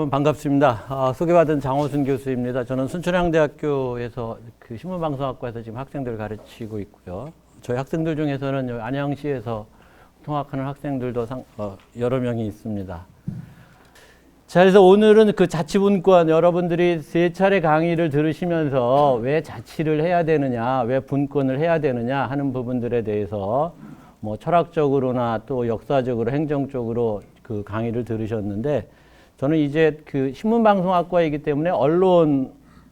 여러분 반갑습니다. 소개받은 장호순 교수입니다. 저는 순천향대학교에서 그 신문방송학과에서 지금 학생들을 가르치고 있고요. 저희 학생들 중에서는 안양시에서 통학하는 학생들도 여러 명이 있습니다. 자, 그래서 오늘은 그 자치분권, 여러분들이 세 차례 강의를 들으시면서 왜 자치를 해야 되느냐, 왜 분권을 해야 되느냐 하는 부분들에 대해서 뭐 철학적으로나 또 역사적으로, 행정적으로 그 강의를 들으셨는데, 저는 이제 그 신문방송학과이기 때문에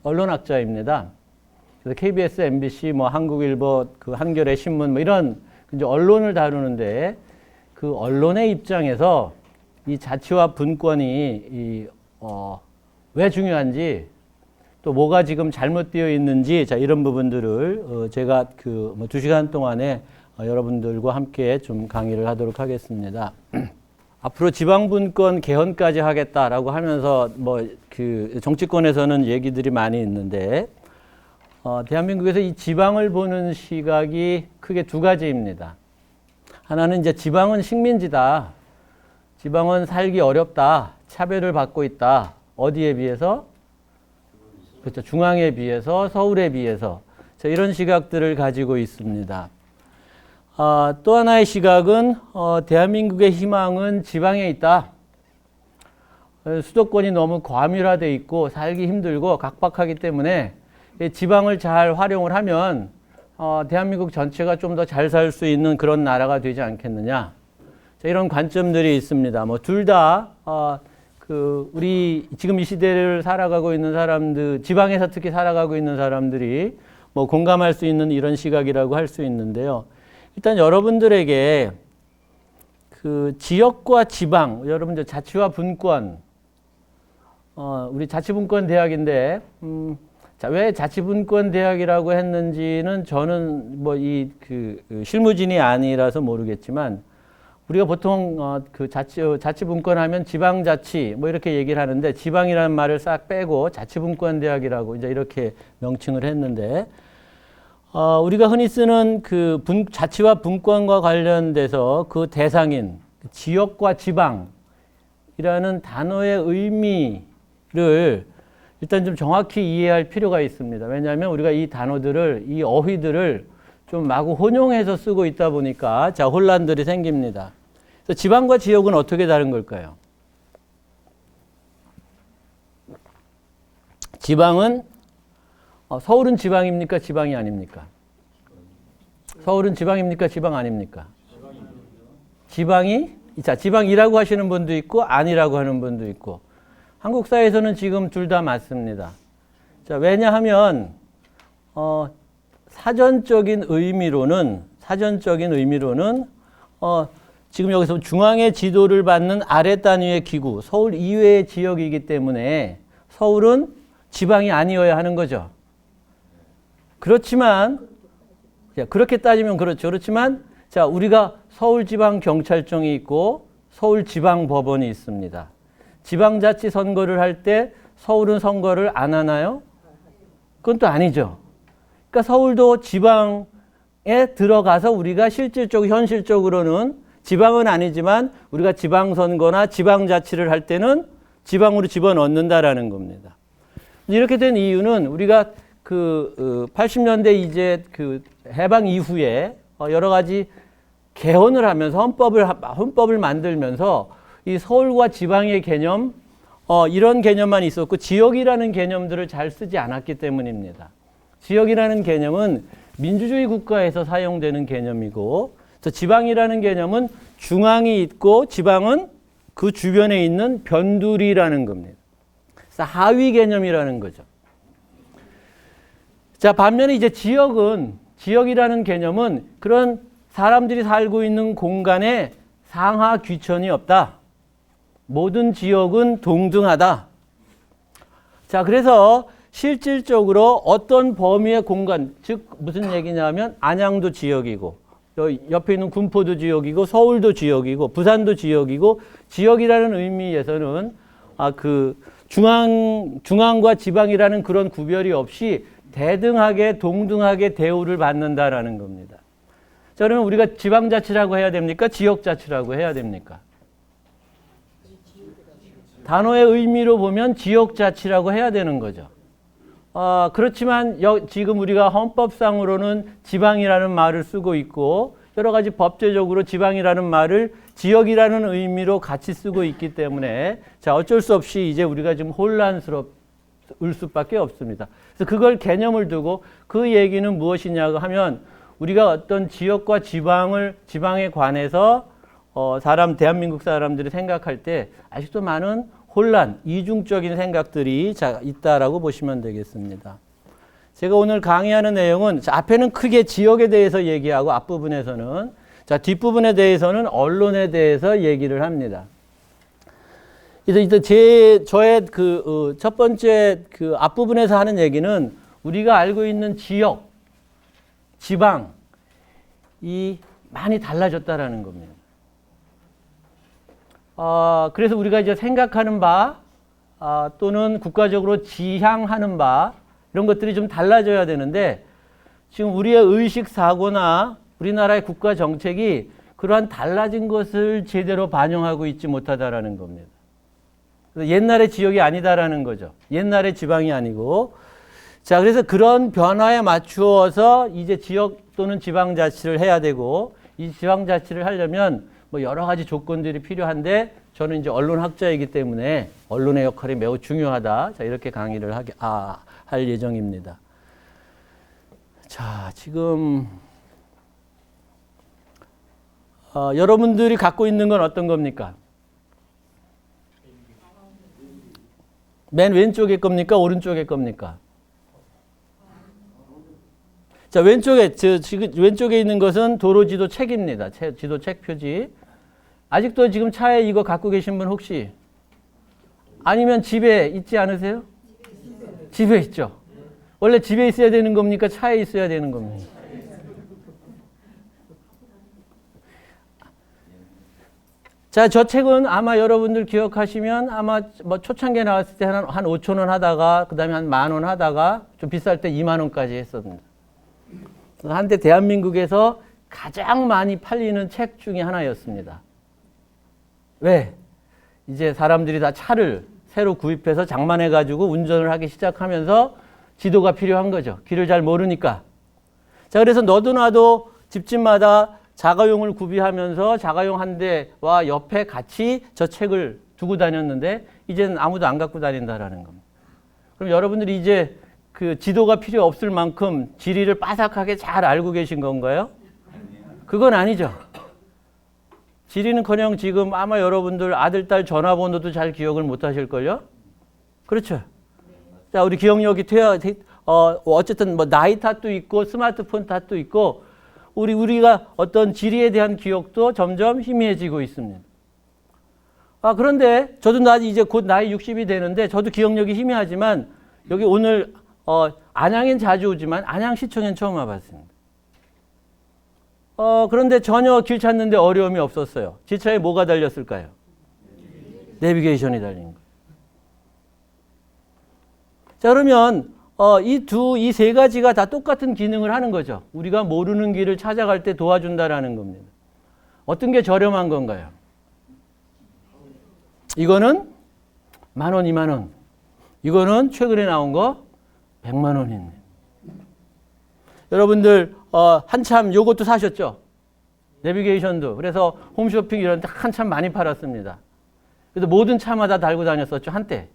언론학자입니다. 그래서 KBS, MBC, 뭐 한국일보, 그 한겨레 신문 뭐 이런 이제 언론을 다루는데, 그 언론의 입장에서 이 자치와 분권이 왜 중요한지, 또 뭐가 지금 잘못되어 있는지, 자, 이런 부분들을 제가 그 2시간 동안에 여러분들과 함께 좀 강의를 하도록 하겠습니다. 앞으로 지방분권 개헌까지 하겠다라고 하면서 뭐 그 정치권에서는 얘기들이 많이 있는데, 대한민국에서 이 지방을 보는 시각이 크게 두 가지입니다. 하나는 이제 지방은 식민지다. 지방은 살기 어렵다. 차별을 받고 있다. 어디에 비해서? 그렇죠. 중앙에 비해서, 서울에 비해서. 자, 이런 시각들을 가지고 있습니다. 또 하나의 시각은 대한민국의 희망은 지방에 있다. 수도권이 너무 과밀화되어 있고 살기 힘들고 각박하기 때문에 지방을 잘 활용을 하면 대한민국 전체가 좀 더 잘 살 수 있는 그런 나라가 되지 않겠느냐. 자, 이런 관점들이 있습니다. 뭐 둘 다 우리 지금 이 시대를 살아가고 있는 사람들, 지방에서 특히 살아가고 있는 사람들이 뭐 공감할 수 있는 이런 시각이라고 할 수 있는데요. 일단 여러분들에게 그 지역과 지방, 여러분들 자치와 분권, 우리 자치분권 대학인데, 자, 왜 자치분권 대학이라고 했는지는 저는 뭐 실무진이 아니라서 모르겠지만, 우리가 보통 그 자치분권 하면 지방자치 뭐 이렇게 얘기를 하는데, 지방이라는 말을 싹 빼고 자치분권 대학이라고 이제 이렇게 명칭을 했는데, 우리가 흔히 쓰는 그 자치와 분권과 관련돼서 그 대상인 지역과 지방이라는 단어의 의미를 일단 좀 정확히 이해할 필요가 있습니다. 왜냐하면 우리가 이 단어들을, 이 어휘들을 좀 마구 혼용해서 쓰고 있다 보니까 자, 혼란들이 생깁니다. 그래서 지방과 지역은 어떻게 다른 걸까요? 지방은 서울은 지방입니까? 지방이 아닙니까? 서울은 지방입니까? 지방 아닙니까? 지방이, 자, 지방이라고 하시는 분도 있고 아니라고 하는 분도 있고, 한국 사회에서는 지금 둘 다 맞습니다. 자, 왜냐하면 사전적인 의미로는 지금 여기서 중앙의 지도를 받는 아래 단위의 기구, 서울 이외의 지역이기 때문에 서울은 지방이 아니어야 하는 거죠. 그렇지만, 그렇게 따지면 그렇죠. 그렇지만, 자, 우리가 서울지방경찰청이 있고 서울지방법원이 있습니다. 지방자치 선거를 할 때 서울은 선거를 안 하나요? 그건 또 아니죠. 그러니까 서울도 지방에 들어가서 우리가 실질적으로, 현실적으로는 지방은 아니지만 우리가 지방선거나 지방자치를 할 때는 지방으로 집어넣는다라는 겁니다. 이렇게 된 이유는 우리가 80년대 이제 그 해방 이후에 여러 가지 개헌을 하면서 헌법을 만들면서 이 서울과 지방의 개념, 이런 개념만 있었고 지역이라는 개념들을 잘 쓰지 않았기 때문입니다. 지역이라는 개념은 민주주의 국가에서 사용되는 개념이고, 지방이라는 개념은 중앙이 있고 지방은 그 주변에 있는 변두리라는 겁니다. 그래서 하위 개념이라는 거죠. 자, 반면에 이제 지역이라는 개념은 그런 사람들이 살고 있는 공간에 상하 귀천이 없다. 모든 지역은 동등하다. 자, 그래서 실질적으로 어떤 범위의 공간, 즉 무슨 얘기냐면 안양도 지역이고, 옆에 있는 군포도 지역이고, 서울도 지역이고, 부산도 지역이고, 지역이라는 의미에서는 중앙과 지방이라는 그런 구별이 없이 대등하게 동등하게 대우를 받는다라는 겁니다. 자, 그러면 우리가 지방자치라고 해야 됩니까? 지역자치라고 해야 됩니까? 단어의 의미로 보면 지역자치라고 해야 되는 거죠. 그렇지만 지금 우리가 헌법상으로는 지방이라는 말을 쓰고 있고 여러 가지 법제적으로 지방이라는 말을 지역이라는 의미로 같이 쓰고 있기 때문에 자, 어쩔 수 없이 이제 우리가 지금 혼란스러울 수밖에 없습니다. 그래서 그걸 개념을 두고 그 얘기는 무엇이냐고 하면 우리가 어떤 지역과 지방에 관해서 대한민국 사람들이 생각할 때 아직도 많은 혼란, 이중적인 생각들이 있다라고 보시면 되겠습니다. 제가 오늘 강의하는 내용은 앞에는 크게 지역에 대해서 얘기하고 앞부분에서는 뒷부분에 대해서는 언론에 대해서 얘기를 합니다. 그래서 저의 첫 번째 앞부분에서 하는 얘기는 우리가 알고 있는 지역, 지방이 많이 달라졌다라는 겁니다. 그래서 우리가 이제 생각하는 바 또는 국가적으로 지향하는 바 이런 것들이 좀 달라져야 되는데 지금 우리의 의식 사고나 우리나라의 국가 정책이 그러한 달라진 것을 제대로 반영하고 있지 못하다라는 겁니다. 그래서 옛날의 지역이 아니다라는 거죠. 옛날의 지방이 아니고 자 그래서 그런 변화에 맞추어서 이제 지역 또는 지방자치를 해야 되고 이 지방자치를 하려면 뭐 여러 가지 조건들이 필요한데 저는 이제 언론학자이기 때문에 언론의 역할이 매우 중요하다. 자, 이렇게 강의를 할 예정입니다. 자, 지금 여러분들이 갖고 있는 건 어떤 겁니까? 맨 왼쪽에 겁니까? 오른쪽에 겁니까? 자, 왼쪽에 있는 것은 도로지도 책입니다. 지도 책 표지. 아직도 지금 차에 이거 갖고 계신 분 혹시? 아니면 집에 있지 않으세요? 집에 있죠. 원래 집에 있어야 되는 겁니까? 차에 있어야 되는 겁니까? 자, 저 책은 아마 여러분들 기억하시면 아마 뭐 초창기에 나왔을 때 한 5,000원 하다가 그 다음에 한 10,000원 하다가 좀 비쌀 때 20,000원까지 했었습니다. 한때 대한민국에서 가장 많이 팔리는 책 중에 하나였습니다. 왜? 이제 사람들이 다 차를 새로 구입해서 장만해가지고 운전을 하기 시작하면서 지도가 필요한 거죠. 길을 잘 모르니까. 자, 그래서 너도 나도 집집마다 자가용을 구비하면서 자가용 한 대와 옆에 같이 저 책을 두고 다녔는데 이제는 아무도 안 갖고 다닌다라는 겁니다. 그럼 여러분들이 이제 그 지도가 필요 없을 만큼 지리를 빠삭하게 잘 알고 계신 건가요? 그건 아니죠. 지리는커녕 지금 아마 여러분들 아들, 딸 전화번호도 잘 기억을 못 하실걸요? 그렇죠. 자, 우리 기억력이 어쨌든 뭐 나이 탓도 있고 스마트폰 탓도 있고 우리가 어떤 지리에 대한 기억도 점점 희미해지고 있습니다. 그런데 저도 이제 곧 나이 60이 되는데 저도 기억력이 희미하지만 여기 오늘 안양엔 자주 오지만 안양시청엔 처음 와봤습니다. 그런데 전혀 길 찾는데 어려움이 없었어요. 지차에 뭐가 달렸을까요? 내비게이션이 달린 거예요. 자, 그러면 이 세 가지가 다 똑같은 기능을 하는 거죠. 우리가 모르는 길을 찾아갈 때 도와준다라는 겁니다. 어떤 게 저렴한 건가요? 이거는 10,000원, 20,000원. 이거는 최근에 나온 거 100만 원입니다. 여러분들 한참 요것도 사셨죠? 내비게이션도. 그래서 홈쇼핑 이런 데 한참 많이 팔았습니다. 그래서 모든 차마다 달고 다녔었죠, 한때.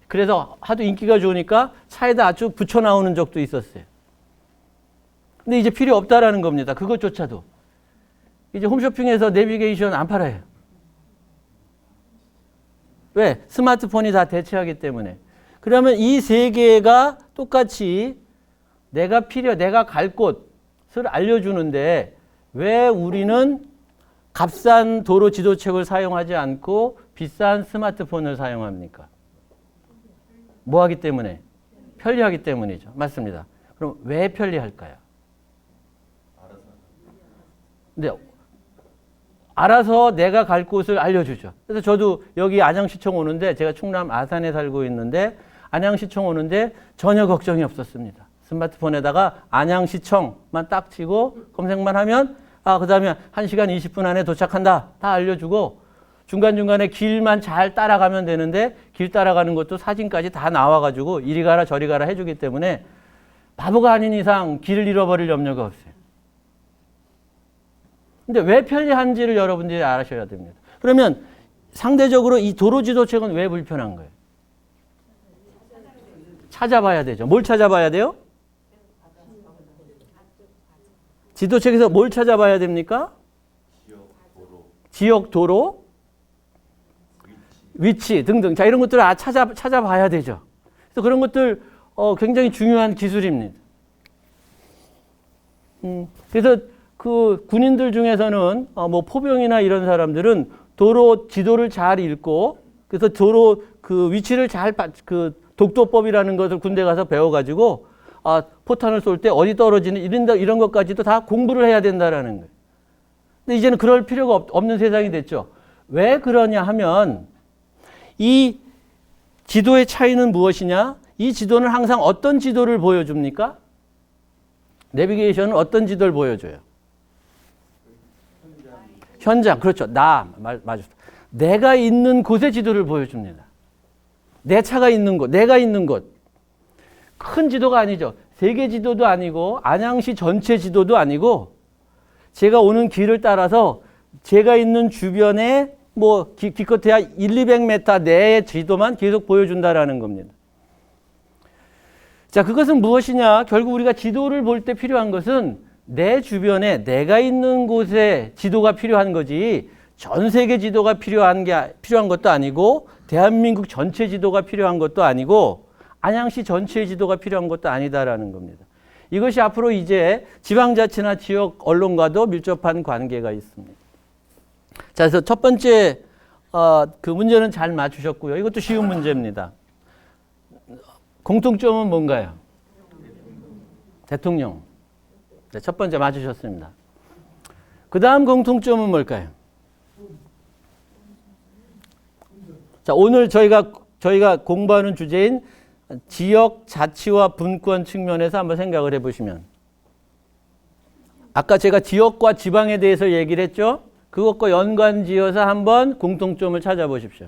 그래서 하도 인기가 좋으니까 차에다 아주 붙여 나오는 적도 있었어요. 근데 이제 필요 없다라는 겁니다. 그것조차도. 이제 홈쇼핑에서 내비게이션 안 팔아요. 왜? 스마트폰이 다 대체하기 때문에. 그러면 이 세 개가 똑같이 내가 갈 곳을 알려주는데 왜 우리는 값싼 도로 지도책을 사용하지 않고 비싼 스마트폰을 사용합니까? 뭐 하기 때문에? 편리하기 때문이죠. 맞습니다. 그럼 왜 편리할까요? 근데 알아서 내가 갈 곳을 알려주죠. 그래서 저도 여기 안양시청 오는데 제가 충남 아산에 살고 있는데 안양시청 오는데 전혀 걱정이 없었습니다. 스마트폰에다가 안양시청만 딱 치고 검색만 하면 그 다음에 1시간 20분 안에 도착한다. 다 알려주고 중간중간에 길만 잘 따라가면 되는데 길 따라가는 것도 사진까지 다 나와가지고 이리 가라 저리 가라 해주기 때문에 바보가 아닌 이상 길을 잃어버릴 염려가 없어요. 근데 왜 편리한지를 여러분들이 아셔야 됩니다. 그러면 상대적으로 이 도로지도책은 왜 불편한 거예요? 찾아봐야 되죠. 뭘 찾아봐야 돼요? 지도책에서 뭘 찾아봐야 됩니까? 지역, 도로, 위치 등등. 자, 이런 것들을 찾아봐야 되죠. 그래서 그런 것들 굉장히 중요한 기술입니다. 그래서 그 군인들 중에서는 뭐 포병이나 이런 사람들은 도로 지도를 잘 읽고 그래서 도로 그 위치를 그 독도법이라는 것을 군대 가서 배워가지고 포탄을 쏠 때 어디 떨어지는 이런 것까지도 다 공부를 해야 된다라는 거예요. 근데 이제는 그럴 필요가 없는 세상이 됐죠. 왜 그러냐 하면 이 지도의 차이는 무엇이냐? 이 지도는 항상 어떤 지도를 보여줍니까? 내비게이션은 어떤 지도를 보여줘요? 현장. 그렇죠. 맞았어. 내가 있는 곳의 지도를 보여줍니다. 내 차가 있는 곳, 내가 있는 곳. 큰 지도가 아니죠. 세계 지도도 아니고 안양시 전체 지도도 아니고 제가 오는 길을 따라서 제가 있는 주변에 뭐 기껏해야 200m 내의 지도만 계속 보여준다라는 겁니다. 자, 그것은 무엇이냐? 결국 우리가 지도를 볼 때 필요한 것은 내 주변에 내가 있는 곳에 지도가 필요한 거지 전 세계 지도가 필요한 것도 아니고 대한민국 전체 지도가 필요한 것도 아니고 안양시 전체의 지도가 필요한 것도 아니다라는 겁니다. 이것이 앞으로 이제 지방자치나 지역 언론과도 밀접한 관계가 있습니다. 자, 그래서 첫 번째 그 문제는 잘 맞추셨고요. 이것도 쉬운 문제입니다. 공통점은 뭔가요? 대통령. 네, 첫 번째 맞추셨습니다. 그 다음 공통점은 뭘까요? 자, 오늘 저희가 공부하는 주제인 지역 자치와 분권 측면에서 한번 생각을 해보시면 아까 제가 지역과 지방에 대해서 얘기를 했죠. 그것과 연관지어서 한번 공통점을 찾아보십시오.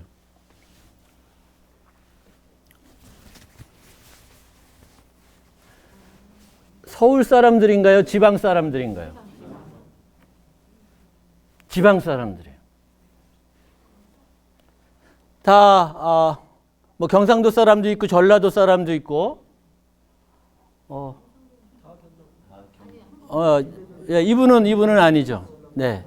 서울 사람들인가요? 지방 사람들인가요? 지방 사람들이에요. 다 뭐 경상도 사람도 있고 전라도 사람도 있고 예, 이분은 아니죠. 네.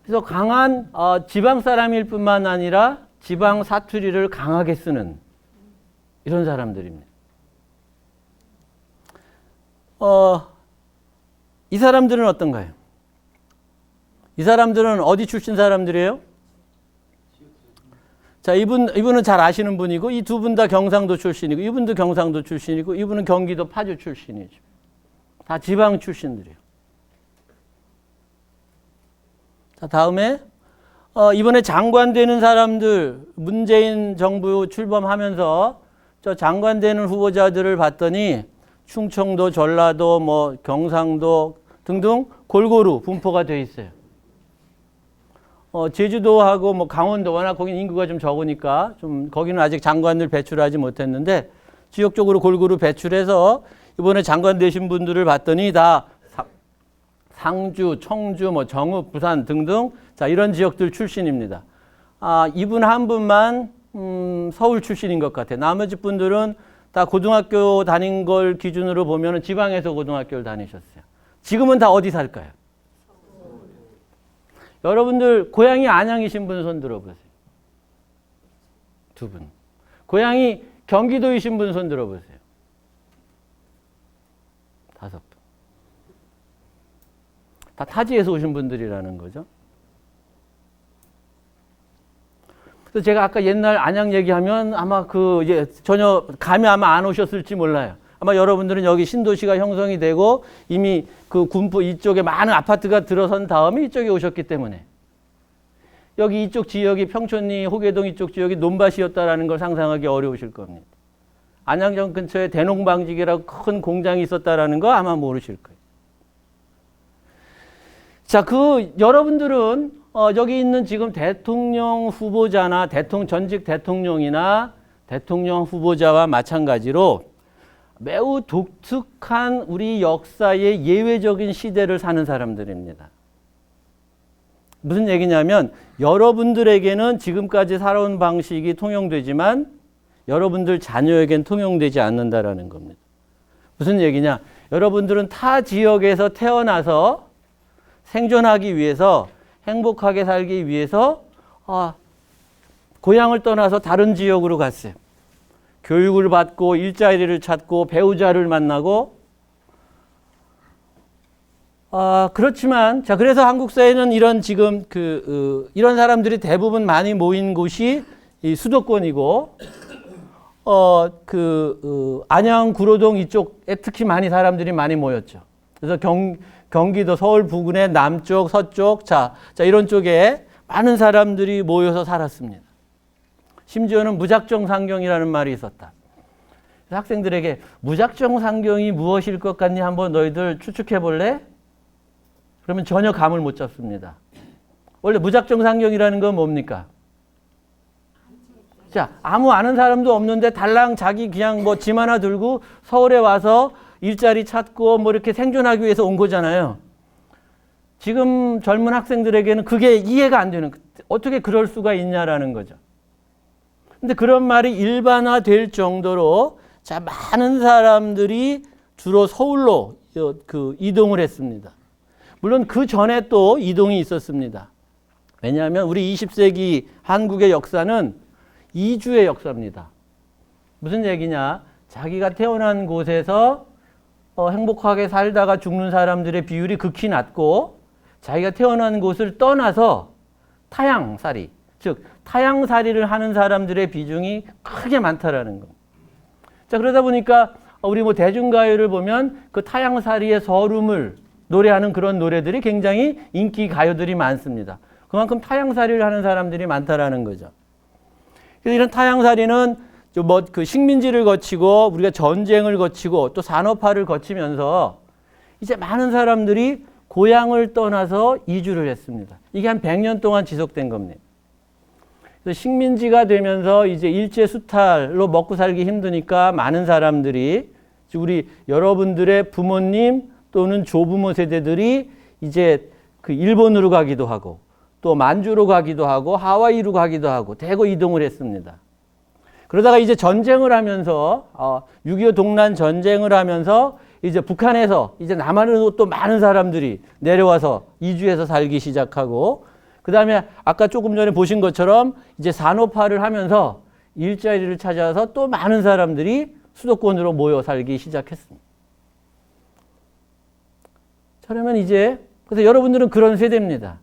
그래서 강한 지방 사람일 뿐만 아니라 지방 사투리를 강하게 쓰는 이런 사람들입니다. 이 사람들은 어떤가요? 이 사람들은 어디 출신 사람들이에요? 자, 이분은 잘 아시는 분이고, 이 두 분 다 경상도 출신이고, 이분도 경상도 출신이고, 이분은 경기도 파주 출신이죠. 다 지방 출신들이에요. 자, 다음에, 이번에 장관 되는 사람들, 문재인 정부 출범하면서 저 장관 되는 후보자들을 봤더니 충청도, 전라도, 뭐 경상도 등등 골고루 분포가 돼 있어요. 제주도하고 뭐 강원도 워낙 거기는 인구가 좀 적으니까 좀 거기는 아직 장관을 배출하지 못했는데 지역적으로 골고루 배출해서 이번에 장관 되신 분들을 봤더니 다 상주, 청주, 뭐 정읍, 부산 등등 자 이런 지역들 출신입니다. 이분 한 분만 서울 출신인 것 같아요. 나머지 분들은 다 고등학교 다닌 걸 기준으로 보면 지방에서 고등학교를 다니셨어요. 지금은 다 어디 살까요? 여러분들 고향이 안양이신 분 손 들어보세요. 두 분. 고향이 경기도이신 분 손 들어보세요. 다섯 분. 다 타지에서 오신 분들이라는 거죠. 그래서 제가 아까 옛날 안양 얘기하면 아마 전혀 감이 아마 안 오셨을지 몰라요. 아마 여러분들은 여기 신도시가 형성이 되고 이미 그 군포 이쪽에 많은 아파트가 들어선 다음에 이쪽에 오셨기 때문에 여기 이쪽 지역이 평촌리, 호계동 이쪽 지역이 논밭이었다라는 걸 상상하기 어려우실 겁니다. 안양정 근처에 대농방직이라고 큰 공장이 있었다라는 거 아마 모르실 거예요. 자, 여러분들은 여기 있는 지금 대통령 후보자나 전직 대통령이나 대통령 후보자와 마찬가지로 매우 독특한 우리 역사의 예외적인 시대를 사는 사람들입니다. 무슨 얘기냐면 여러분들에게는 지금까지 살아온 방식이 통용되지만 여러분들 자녀에겐 통용되지 않는다라는 겁니다. 무슨 얘기냐? 여러분들은 타 지역에서 태어나서 생존하기 위해서 행복하게 살기 위해서 고향을 떠나서 다른 지역으로 갔어요. 교육을 받고 일자리를 찾고 배우자를 만나고 그렇지만 자 그래서 한국 사회는 이런 지금 이런 사람들이 대부분 많이 모인 곳이 이 수도권이고 안양 구로동 이쪽에 특히 사람들이 많이 모였죠. 그래서 경기도 서울 부근의 남쪽, 서쪽, 자 이런 쪽에 많은 사람들이 모여서 살았습니다. 심지어는 무작정 상경이라는 말이 있었다. 학생들에게 무작정 상경이 무엇일 것 같니? 한번 너희들 추측해 볼래? 그러면 전혀 감을 못 잡습니다. 원래 무작정 상경이라는 건 뭡니까? 자, 아무 아는 사람도 없는데 달랑 자기 그냥 뭐 짐 하나 들고 서울에 와서 일자리 찾고 뭐 이렇게 생존하기 위해서 온 거잖아요. 지금 젊은 학생들에게는 그게 이해가 안 되는, 어떻게 그럴 수가 있냐라는 거죠. 근데 그런 말이 일반화될 정도로 자, 많은 사람들이 주로 서울로 이동을 했습니다. 물론 그 전에 또 이동이 있었습니다. 왜냐하면 우리 20세기 한국의 역사는 이주의 역사입니다. 무슨 얘기냐? 자기가 태어난 곳에서 행복하게 살다가 죽는 사람들의 비율이 극히 낮고 자기가 태어난 곳을 떠나서 타향살이, 즉 타향살이를 하는 사람들의 비중이 크게 많다라는 거. 자, 그러다 보니까 우리 뭐 대중가요를 보면 그 타향살이의 서름을 노래하는 그런 노래들이 굉장히 인기 가요들이 많습니다. 그만큼 타향살이를 하는 사람들이 많다라는 거죠. 그래서 이런 타향살이는 그 식민지를 거치고 우리가 전쟁을 거치고 또 산업화를 거치면서 이제 많은 사람들이 고향을 떠나서 이주를 했습니다. 이게 한 100년 동안 지속된 겁니다. 그래서 식민지가 되면서 이제 일제 수탈로 먹고 살기 힘드니까 많은 사람들이 우리 여러분들의 부모님 또는 조부모 세대들이 이제 그 일본으로 가기도 하고 또 만주로 가기도 하고 하와이로 가기도 하고 대거 이동을 했습니다. 그러다가 이제 전쟁을 하면서 6.25 동란 전쟁을 하면서 이제 북한에서 이제 남한으로 또 많은 사람들이 내려와서 이주해서 살기 시작하고 그 다음에 아까 조금 전에 보신 것처럼 이제 산업화를 하면서 일자리를 찾아서 또 많은 사람들이 수도권으로 모여 살기 시작했습니다. 그러면 이제 그래서 여러분들은 그런 세대입니다.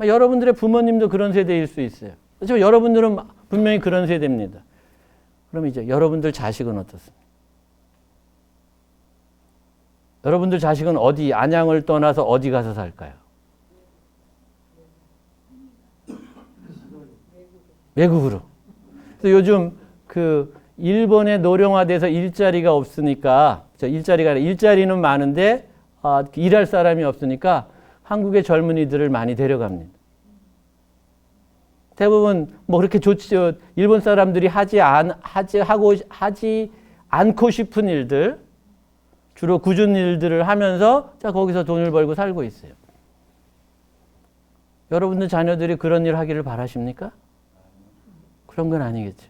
여러분들의 부모님도 그런 세대일 수 있어요. 그렇지만 여러분들은 분명히 그런 세대입니다. 그럼 이제 여러분들 자식은 어떻습니까? 여러분들 자식은 어디, 안양을 떠나서 어디 가서 살까요? 외국으로. 그래서 요즘 일본에 노령화돼서 일자리가 없으니까, 일자리는 많은데, 일할 사람이 없으니까 한국의 젊은이들을 많이 데려갑니다. 대부분 뭐 그렇게 좋죠. 일본 사람들이 하지 않고 싶은 일들, 주로 굳은 일들을 하면서 거기서 돈을 벌고 살고 있어요. 여러분들 자녀들이 그런 일 하기를 바라십니까? 그런 건 아니겠죠.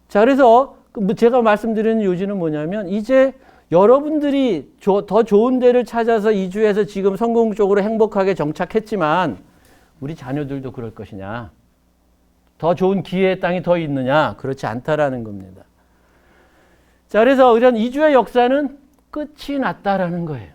자, 그래서 제가 말씀드리는 요지는 뭐냐면 이제 여러분들이 더 좋은 데를 찾아서 이주해서 지금 성공적으로 행복하게 정착했지만 우리 자녀들도 그럴 것이냐? 더 좋은 기회의 땅이 더 있느냐? 그렇지 않다라는 겁니다. 자, 그래서 이런 이주의 역사는 끝이 났다라는 거예요.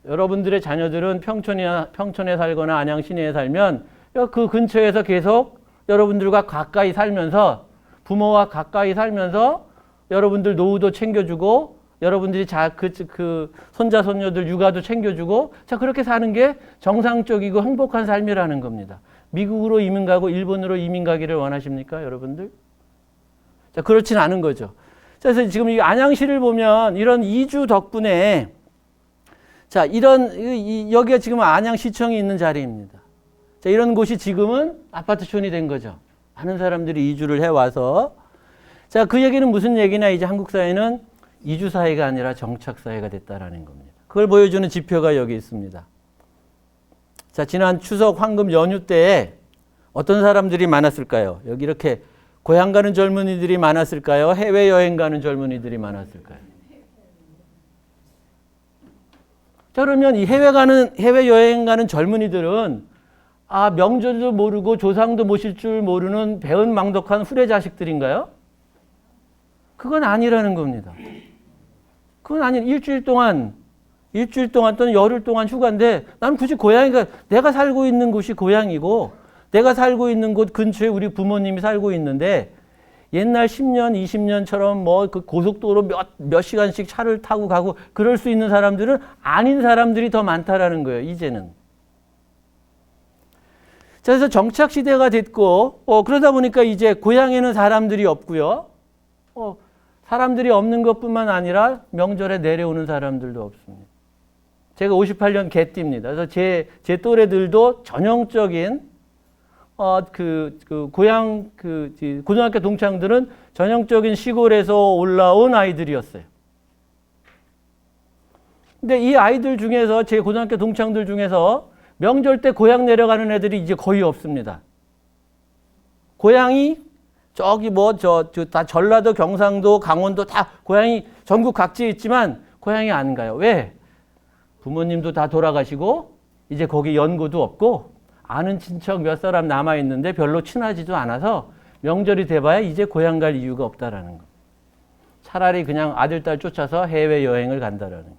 여러분들의 자녀들은 평촌에 살거나 안양 시내에 살면 그 근처에서 계속 여러분들과 가까이 살면서 부모와 가까이 살면서 여러분들 노후도 챙겨주고 여러분들이 그 손자 손녀들 육아도 챙겨주고 자 그렇게 사는 게 정상적이고 행복한 삶이라는 겁니다. 미국으로 이민 가고 일본으로 이민 가기를 원하십니까, 여러분들? 자, 그렇진 않은 거죠. 그래서 지금 이 안양시를 보면 이런 이주 덕분에 자, 여기가 지금 안양시청이 있는 자리입니다. 자, 이런 곳이 지금은 아파트촌이 된 거죠. 많은 사람들이 이주를 해와서. 자, 그 얘기는 무슨 얘기냐. 이제 한국 사회는 이주사회가 아니라 정착사회가 됐다라는 겁니다. 그걸 보여주는 지표가 여기 있습니다. 자, 지난 추석 황금 연휴 때에 어떤 사람들이 많았을까요? 여기 이렇게 고향 가는 젊은이들이 많았을까요? 해외여행 가는 젊은이들이 많았을까요? 자, 그러면 이 해외여행 가는 젊은이들은 명절도 모르고 조상도 모실 줄 모르는 배은망덕한 후레 자식들인가요? 그건 아니라는 겁니다. 그건 아닌 일주일 동안 또는 열흘 동안 휴가인데 난 굳이 고향이가 내가 살고 있는 곳이 고향이고 내가 살고 있는 곳 근처에 우리 부모님이 살고 있는데 옛날 10년, 20년처럼 뭐 그 고속도로 몇 시간씩 차를 타고 가고 그럴 수 있는 사람들은 아닌 사람들이 더 많다라는 거예요, 이제는. 자, 그래서 정착시대가 됐고, 그러다 보니까 이제 고향에는 사람들이 없고요. 사람들이 없는 것뿐만 아니라 명절에 내려오는 사람들도 없습니다. 제가 58년 개띠입니다. 그래서 제 또래들도 전형적인 고향 고등학교 동창들은 전형적인 시골에서 올라온 아이들이었어요. 근데 이 아이들 중에서 제 고등학교 동창들 중에서 명절 때 고향 내려가는 애들이 이제 거의 없습니다. 고향이 저기 다 전라도, 경상도, 강원도 다 고향이 전국 각지에 있지만 고향이 안 가요. 왜? 부모님도 다 돌아가시고 이제 거기 연고도 없고 아는 친척 몇 사람 남아있는데 별로 친하지도 않아서 명절이 돼봐야 이제 고향 갈 이유가 없다라는 거. 차라리 그냥 아들, 딸 쫓아서 해외여행을 간다라는 거.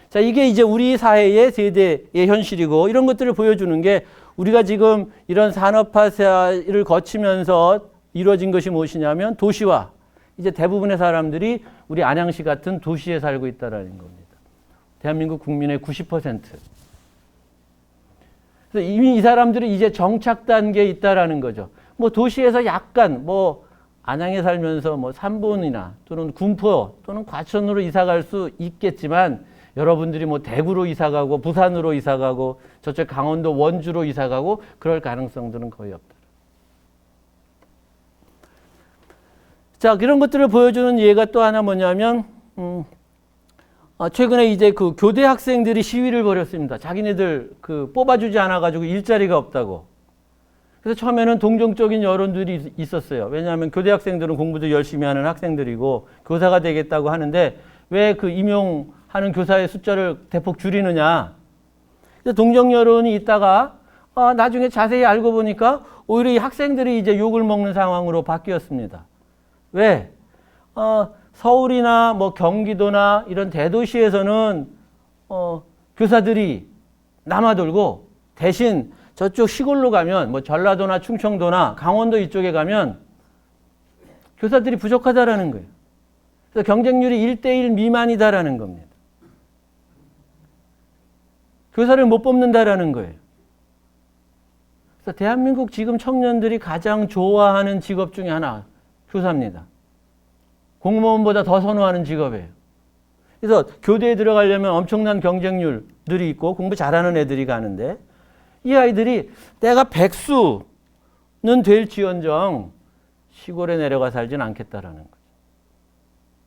자, 이게 이제 우리 사회의 세대의 현실이고 이런 것들을 보여주는 게 우리가 지금 이런 산업화를 거치면서 이루어진 것이 무엇이냐면 도시화. 이제 대부분의 사람들이 우리 안양시 같은 도시에 살고 있다라는 겁니다. 대한민국 국민의 90%. 그래서 이미 이 사람들이 이제 정착 단계에 있다라는 거죠. 뭐 도시에서 약간 안양에 살면서 삼본이나 또는 군포 또는 과천으로 이사 갈 수 있겠지만 여러분들이 대구로 이사 가고 부산으로 이사 가고 저쪽 강원도 원주로 이사 가고 그럴 가능성들은 거의 없다. 자, 그런 것들을 보여주는 예가 또 하나 뭐냐면 최근에 이제 그 교대 학생들이 시위를 벌였습니다. 자기네들 뽑아주지 않아가지고 일자리가 없다고. 그래서 처음에는 동정적인 여론들이 있었어요. 왜냐하면 교대 학생들은 공부도 열심히 하는 학생들이고 교사가 되겠다고 하는데 왜 임용하는 교사의 숫자를 대폭 줄이느냐. 그래서 동정 여론이 있다가 나중에 자세히 알고 보니까 오히려 이 학생들이 이제 욕을 먹는 상황으로 바뀌었습니다. 왜? 서울이나 경기도나 이런 대도시에서는 교사들이 남아돌고 대신 저쪽 시골로 가면 전라도나 충청도나 강원도 이쪽에 가면 교사들이 부족하다라는 거예요. 그래서 경쟁률이 1대1 미만이다라는 겁니다. 교사를 못 뽑는다라는 거예요. 그래서 대한민국 지금 청년들이 가장 좋아하는 직업 중에 하나 교사입니다. 공무원보다 더 선호하는 직업이에요. 그래서 교대에 들어가려면 엄청난 경쟁률들이 있고 공부 잘하는 애들이 가는데 이 아이들이 내가 백수는 될지언정 시골에 내려가 살지는 않겠다라는 거죠.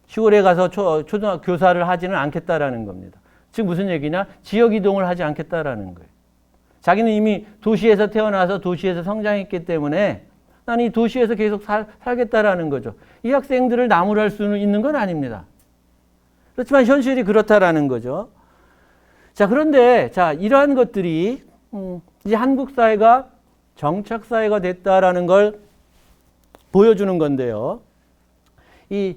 시골에 가서 초등학교 교사를 하지는 않겠다라는 겁니다. 즉 무슨 얘기냐? 지역 이동을 하지 않겠다라는 거예요. 자기는 이미 도시에서 태어나서 도시에서 성장했기 때문에 나는 이 도시에서 계속 살겠다라는 거죠. 이 학생들을 나무랄 수는 있는 건 아닙니다. 그렇지만 현실이 그렇다라는 거죠. 자, 그런데 이러한 것들이 이제 한국 사회가 정착 사회가 됐다라는 걸 보여주는 건데요. 이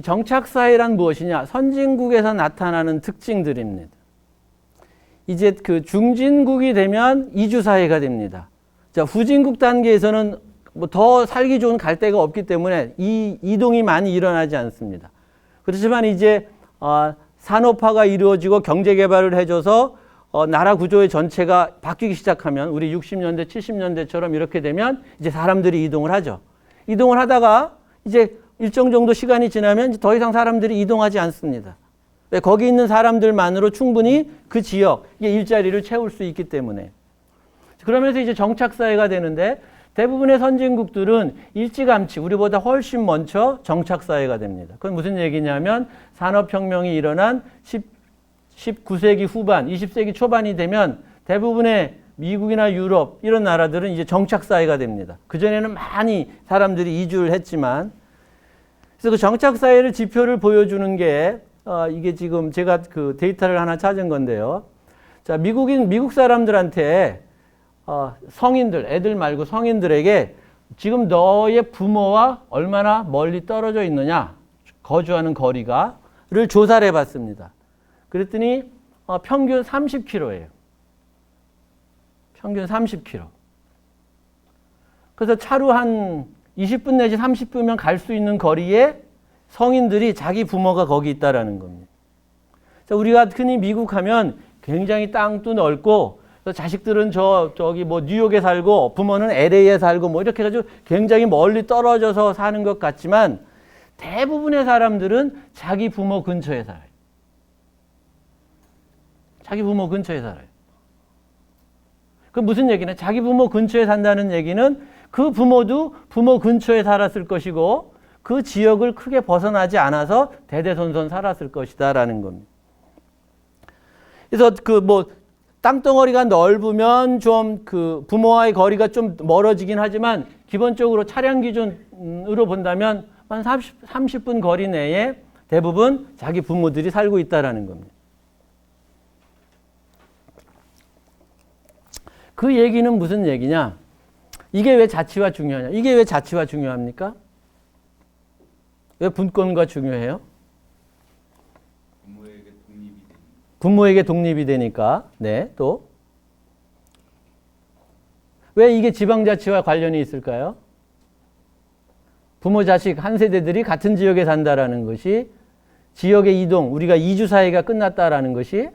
정착 사회란 무엇이냐? 선진국에서 나타나는 특징들입니다. 이제 중진국이 되면 이주 사회가 됩니다. 자, 후진국 단계에서는 더 살기 좋은 갈대가 없기 때문에 이 이동이 많이 일어나지 않습니다. 그렇지만 이제 산업화가 이루어지고 경제 개발을 해줘서 나라 구조의 전체가 바뀌기 시작하면 우리 60년대, 70년대처럼 이렇게 되면 이제 사람들이 이동을 하죠. 이동을 하다가 이제 일정 정도 시간이 지나면 더 이상 사람들이 이동하지 않습니다. 왜? 거기 있는 사람들만으로 충분히 그 지역, 일자리를 채울 수 있기 때문에. 그러면서 이제 정착사회가 되는데 대부분의 선진국들은 일찌감치 우리보다 훨씬 먼저 정착사회가 됩니다. 그건 무슨 얘기냐면 산업혁명이 일어난 19세기 후반, 20세기 초반이 되면 대부분의 미국이나 유럽 이런 나라들은 이제 정착사회가 됩니다. 그전에는 많이 사람들이 이주를 했지만 그래서 그 정착사회를 지표를 보여주는 게 이게 지금 제가 그 데이터를 하나 찾은 건데요. 자, 미국 사람들한테 성인들, 애들 말고 성인들에게 지금 너의 부모와 얼마나 멀리 떨어져 있느냐, 거주하는 거리가를 조사를 해봤습니다. 그랬더니 평균 30km예요. 평균 30km. 그래서 차로 한 20분 내지 30분이면 갈 수 있는 거리에 성인들이 자기 부모가 거기 있다라는 겁니다. 우리가 흔히 미국 하면 굉장히 땅도 넓고 자식들은 저기 뭐 뉴욕에 살고 부모는 LA에 살고 뭐 이렇게 해가지고 굉장히 멀리 떨어져서 사는 것 같지만 대부분의 사람들은 자기 부모 근처에 살아요. 자기 부모 근처에 살아요. 그 무슨 얘기냐? 자기 부모 근처에 산다는 얘기는 그 부모도 부모 근처에 살았을 것이고 그 지역을 크게 벗어나지 않아서 대대손손 살았을 것이다라는 겁니다. 그래서 그 뭐 땅덩어리가 넓으면 좀 그 부모와의 거리가 좀 멀어지긴 하지만 기본적으로 차량 기준으로 본다면 한 30분 거리 내에 대부분 자기 부모들이 살고 있다라는 겁니다. 그 얘기는 무슨 얘기냐? 이게 왜 자치화 중요하냐? 이게 왜 자치화 중요합니까? 왜 분권과 중요해요? 부모에게 독립이 되니까. 네, 또. 왜 이게 지방자치와 관련이 있을까요? 부모, 자식 한 세대들이 같은 지역에 산다라는 것이 지역의 이동, 우리가 이주사회가 끝났다라는 것이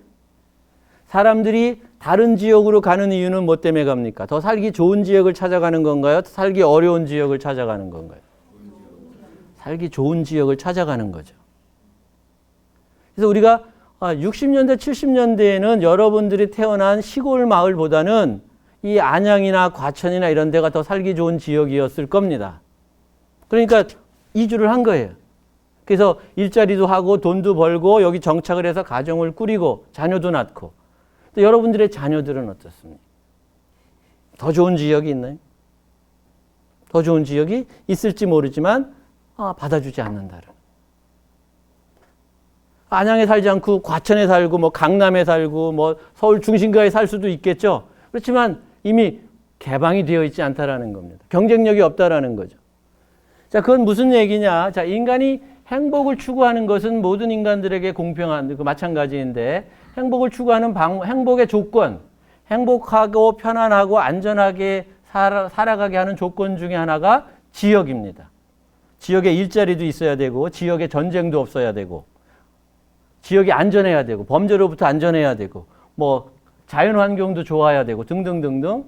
사람들이 다른 지역으로 가는 이유는 뭐 때문에 갑니까? 더 살기 좋은 지역을 찾아가는 건가요? 살기 어려운 지역을 찾아가는 건가요? 살기 좋은 지역을 찾아가는 거죠. 그래서 우리가 60년대, 70년대에는 여러분들이 태어난 시골 마을보다는 이 안양이나 과천이나 이런 데가 더 살기 좋은 지역이었을 겁니다. 그러니까 이주를 한 거예요. 그래서 일자리도 하고 돈도 벌고 여기 정착을 해서 가정을 꾸리고 자녀도 낳고. 또 여러분들의 자녀들은 어떻습니까? 더 좋은 지역이 있나요? 더 좋은 지역이 있을지 모르지만 받아주지 않는다는. 안양에 살지 않고 과천에 살고 뭐 강남에 살고 뭐 서울 중심가에 살 수도 있겠죠. 그렇지만 이미 개방이 되어 있지 않다라는 겁니다. 경쟁력이 없다라는 거죠. 자, 그건 무슨 얘기냐? 자, 인간이 행복을 추구하는 것은 모든 인간들에게 공평한 그 마찬가지인데 행복을 추구하는 행복의 조건, 행복하고 편안하고 안전하게 살아가게 하는 조건 중에 하나가 지역입니다. 지역에 일자리도 있어야 되고 지역에 전쟁도 없어야 되고 지역이 안전해야 되고 범죄로부터 안전해야 되고 뭐 자연환경도 좋아야 되고 등등등등.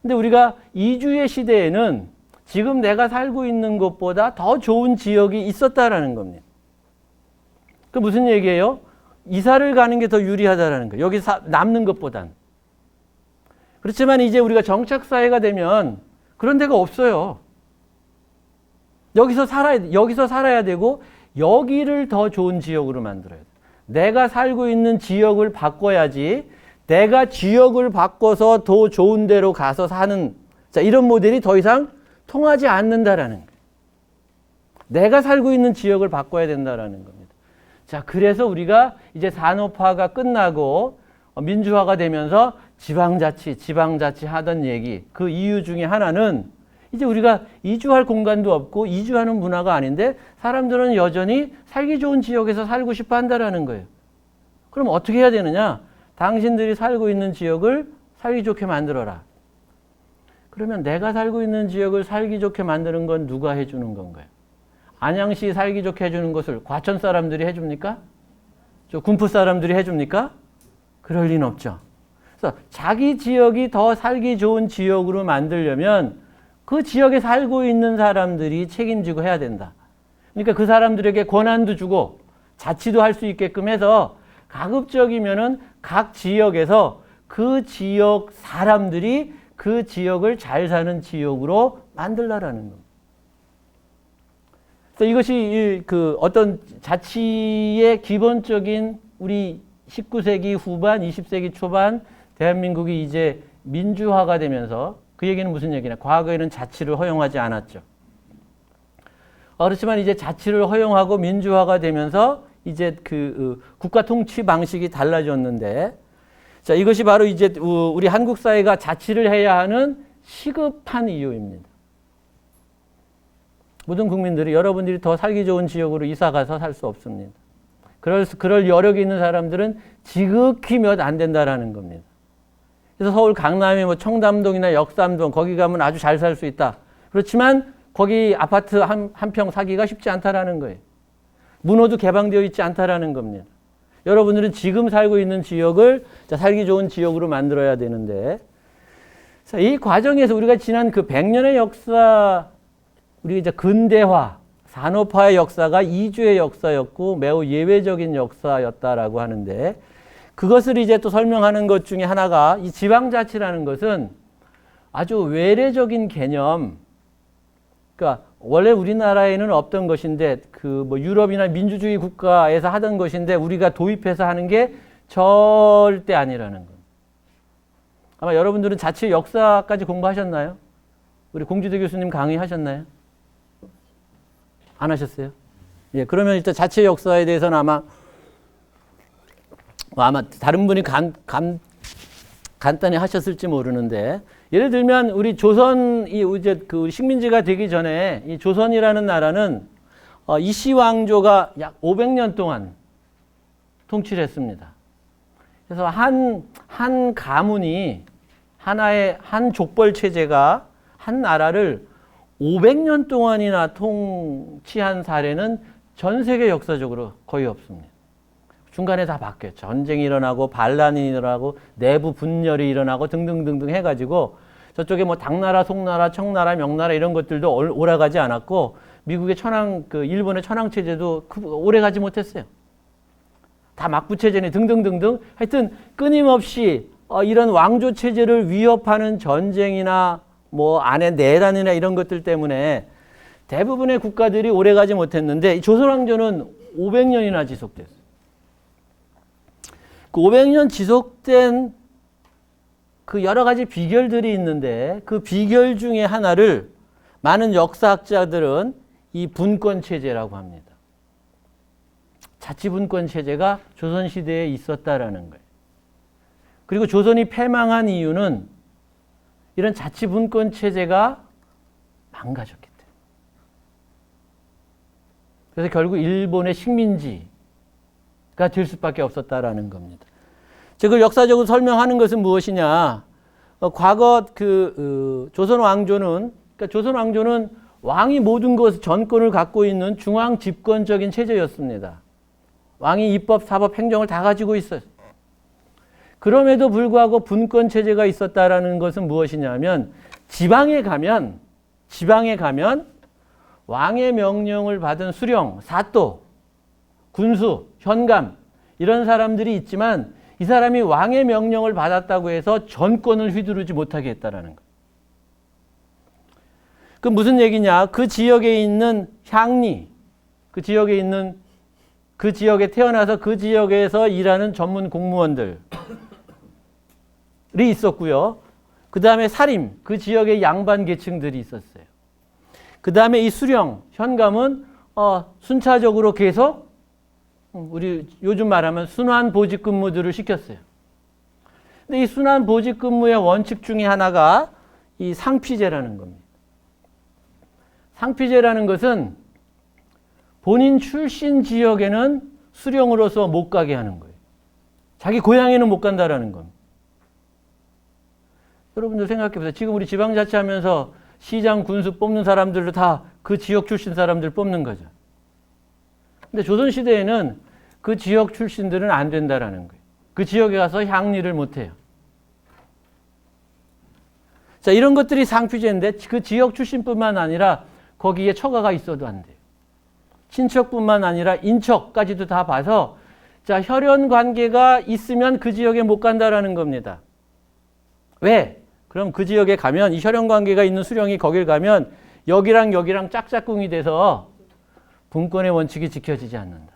근데 우리가 이주의 시대에는 지금 내가 살고 있는 곳보다 더 좋은 지역이 있었다라는 겁니다. 그 무슨 얘기예요? 이사를 가는 게 더 유리하다라는 거예요. 여기 남는 것보단. 그렇지만 이제 우리가 정착사회가 되면 그런 데가 없어요. 여기서 살아야 되고 여기를 더 좋은 지역으로 만들어야 돼. 내가 살고 있는 지역을 바꿔야지 내가 지역을 바꿔서 더 좋은 데로 가서 사는 이런 모델이 더 이상 통하지 않는다라는 거예요. 내가 살고 있는 지역을 바꿔야 된다라는 겁니다. 자, 그래서 우리가 이제 산업화가 끝나고 민주화가 되면서 지방자치 하던 얘기, 그 이유 중에 하나는 이제 우리가 이주할 공간도 없고 이주하는 문화가 아닌데 사람들은 여전히 살기 좋은 지역에서 살고 싶어 한다라는 거예요. 그럼 어떻게 해야 되느냐? 당신들이 살고 있는 지역을 살기 좋게 만들어라. 그러면 내가 살고 있는 지역을 살기 좋게 만드는 건 누가 해주는 건가요? 안양시 살기 좋게 해주는 것을 과천 사람들이 해줍니까? 저 군포 사람들이 해줍니까? 그럴 리는 없죠. 그래서 자기 지역이 더 살기 좋은 지역으로 만들려면 그 지역에 살고 있는 사람들이 책임지고 해야 된다. 그러니까 그 사람들에게 권한도 주고 자치도 할 수 있게끔 해서 가급적이면은 각 지역에서 그 지역 사람들이 그 지역을 잘 사는 지역으로 만들라라는 겁니다. 그래서 이것이 그 어떤 자치의 기본적인 우리 19세기 후반, 20세기 초반 대한민국이 이제 민주화가 되면서 그 얘기는 무슨 얘기냐? 과거에는 자치를 허용하지 않았죠. 그렇지만 이제 자치를 허용하고 민주화가 되면서 이제 그 국가 통치 방식이 달라졌는데, 자, 이것이 바로 이제 우리 한국 사회가 자치를 해야 하는 시급한 이유입니다. 모든 국민들이 여러분들이 더 살기 좋은 지역으로 이사 가서 살 수 없습니다. 그럴 여력이 있는 사람들은 지극히 몇 안 된다라는 겁니다. 그래서 서울 강남의 뭐 청담동이나 역삼동 거기 가면 아주 잘 살 수 있다. 그렇지만 거기 아파트 한 평 사기가 쉽지 않다라는 거예요. 문호도 개방되어 있지 않다라는 겁니다. 여러분들은 지금 살고 있는 지역을 살기 좋은 지역으로 만들어야 되는데, 자, 이 과정에서 우리가 지난 그 100년의 역사, 우리 이제 근대화, 산업화의 역사가 이주의 역사였고 매우 예외적인 역사였다라고 하는데, 그것을 이제 또 설명하는 것 중에 하나가 이 지방자치라는 것은 아주 외래적인 개념, 그러니까 원래 우리나라에는 없던 것인데 그 뭐 유럽이나 민주주의 국가에서 하던 것인데 우리가 도입해서 하는 게 절대 아니라는 것. 아마 여러분들은 자치 역사까지 공부하셨나요? 우리 공주대 교수님 강의하셨나요? 안 하셨어요? 예, 그러면 일단 자치 역사에 대해서는 아마 다른 분이 간단히 하셨을지 모르는데, 예를 들면 우리 조선이 이제 그 식민지가 되기 전에 이 조선이라는 나라는 이씨 왕조가 약 500년 동안 통치를 했습니다. 그래서 한 가문이 하나의 한 족벌 체제가 한 나라를 500년 동안이나 통치한 사례는 전 세계 역사적으로 거의 없습니다. 중간에 다 바뀌었죠. 전쟁이 일어나고 반란이 일어나고 내부 분열이 일어나고 등등등등 해가지고 저쪽에 뭐 당나라, 송나라, 청나라, 명나라 이런 것들도 오래가지 않았고, 미국의 일본의 천황 체제도 오래가지 못했어요. 다 막부 체제네 등등등등. 하여튼 끊임없이 이런 왕조 체제를 위협하는 전쟁이나 뭐 안에 내란이나 이런 것들 때문에 대부분의 국가들이 오래가지 못했는데, 이 조선 왕조는 500년이나 지속됐어요. 그 500년 지속된 그 여러 가지 비결들이 있는데, 그 비결 중에 하나를 많은 역사학자들은 이 분권 체제라고 합니다. 자치 분권 체제가 조선 시대에 있었다라는 거예요. 그리고 조선이 패망한 이유는 이런 자치 분권 체제가 망가졌기 때문에. 그래서 결국 일본의 식민지가 될 수밖에 없었다라는 겁니다. 그걸 역사적으로 설명하는 것은 무엇이냐? 과거 조선 왕조는, 그러니까 조선 왕조는 왕이 모든 것 전권을 갖고 있는 중앙 집권적인 체제였습니다. 왕이 입법, 사법, 행정을 다 가지고 있어요. 그럼에도 불구하고 분권 체제가 있었다라는 것은 무엇이냐면, 지방에 가면 왕의 명령을 받은 수령, 사또, 군수, 현감 이런 사람들이 있지만, 이 사람이 왕의 명령을 받았다고 해서 전권을 휘두르지 못하게 했다라는 거. 그 무슨 얘기냐? 그 지역에 있는 향리, 그 지역에 태어나서 그 지역에서 일하는 전문 공무원들이 있었고요. 그 다음에 사림, 그 지역의 양반 계층들이 있었어요. 그 다음에 이 수령, 현감은 순차적으로 계속 우리 요즘 말하면 순환 보직 근무들을 시켰어요. 근데 이 순환 보직 근무의 원칙 중에 하나가 이 상피제라는 겁니다. 상피제라는 것은 본인 출신 지역에는 수령으로서 못 가게 하는 거예요. 자기 고향에는 못 간다라는 겁니다. 여러분들 생각해 보세요. 지금 우리 지방자치하면서 시장, 군수 뽑는 사람들도 다 그 지역 출신 사람들 뽑는 거죠. 근데 조선시대에는 그 지역 출신들은 안 된다라는 거예요. 그 지역에 가서 향리를 못 해요. 자, 이런 것들이 상피제인데 그 지역 출신뿐만 아니라 거기에 처가가 있어도 안 돼요. 친척뿐만 아니라 인척까지도 다 봐서 자, 혈연 관계가 있으면 그 지역에 못 간다라는 겁니다. 왜? 그럼 그 지역에 가면 이 혈연 관계가 있는 수령이 거길 가면 여기랑 여기랑 짝짝꿍이 돼서 분권의 원칙이 지켜지지 않는다.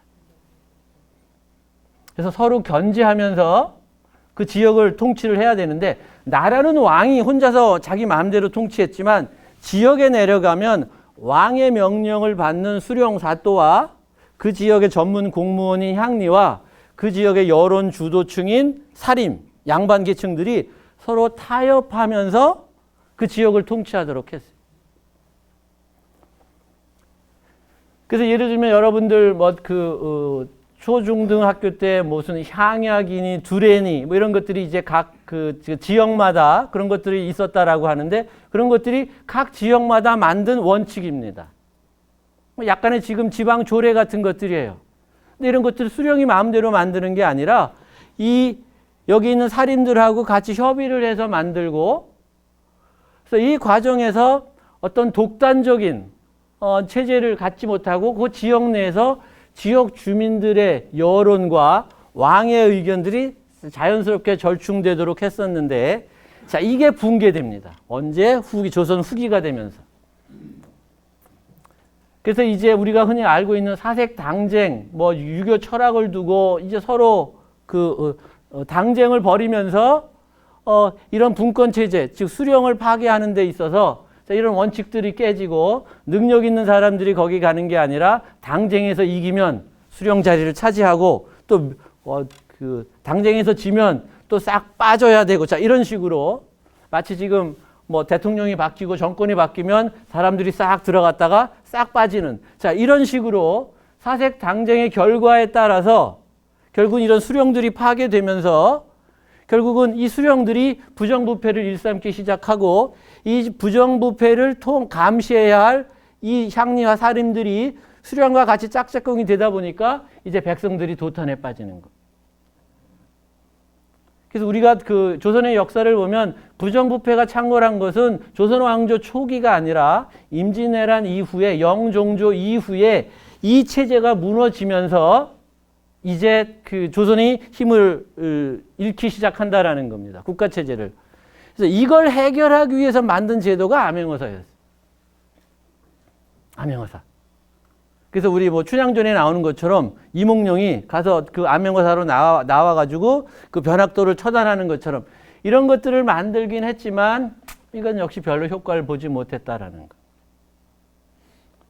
그래서 서로 견제하면서 그 지역을 통치를 해야 되는데 나라는 왕이 혼자서 자기 마음대로 통치했지만 지역에 내려가면 왕의 명령을 받는 수령 사또와 그 지역의 전문 공무원인 향리와 그 지역의 여론 주도층인 사림, 양반 계층들이 서로 타협하면서 그 지역을 통치하도록 했어요. 그래서 예를 들면 여러분들 초중등학교 때 무슨 향약이니 두레니 뭐 이런 것들이 이제 각 그 지역마다 그런 것들이 있었다라고 하는데 그런 것들이 각 지역마다 만든 원칙입니다. 약간의 지금 지방 조례 같은 것들이에요. 근데 이런 것들 수령이 마음대로 만드는 게 아니라 여기 있는 사림들하고 같이 협의를 해서 만들고 그래서 이 과정에서 어떤 독단적인 체제를 갖지 못하고 그 지역 내에서 지역 주민들의 여론과 왕의 의견들이 자연스럽게 절충되도록 했었는데 자, 이게 붕괴됩니다. 언제? 조선 후기가 되면서. 그래서 이제 우리가 흔히 알고 있는 사색 당쟁, 유교 철학을 두고 이제 서로 당쟁을 벌이면서 이런 분권 체제, 즉 수령을 파괴하는 데 있어서 이런 원칙들이 깨지고 능력 있는 사람들이 거기 가는 게 아니라 당쟁에서 이기면 수령 자리를 차지하고 또 당쟁에서 지면 또 싹 빠져야 되고 자 이런 식으로 마치 지금 대통령이 바뀌고 정권이 바뀌면 사람들이 싹 들어갔다가 싹 빠지는 자 이런 식으로 사색 당쟁의 결과에 따라서 결국은 이런 수령들이 파괴되면서 결국은 이 수령들이 부정부패를 일삼기 시작하고 이 부정부패를 감시해야 할 이 향리와 사림들이 수령과 같이 짝짝꿍이 되다 보니까 이제 백성들이 도탄에 빠지는 거. 그래서 우리가 조선의 역사를 보면 부정부패가 창궐한 것은 조선 왕조 초기가 아니라 임진왜란 이후에 영종조 이후에 이 체제가 무너지면서 이제 조선이 힘을 잃기 시작한다라는 겁니다. 국가 체제를. 그래서 이걸 해결하기 위해서 만든 제도가 암행어사였어요. 암행어사. 그래서 우리 춘향전에 나오는 것처럼 이몽룡이 가서 그 암행어사로 나와가지고 그 변학도를 처단하는 것처럼 이런 것들을 만들긴 했지만 이건 역시 별로 효과를 보지 못했다라는 거.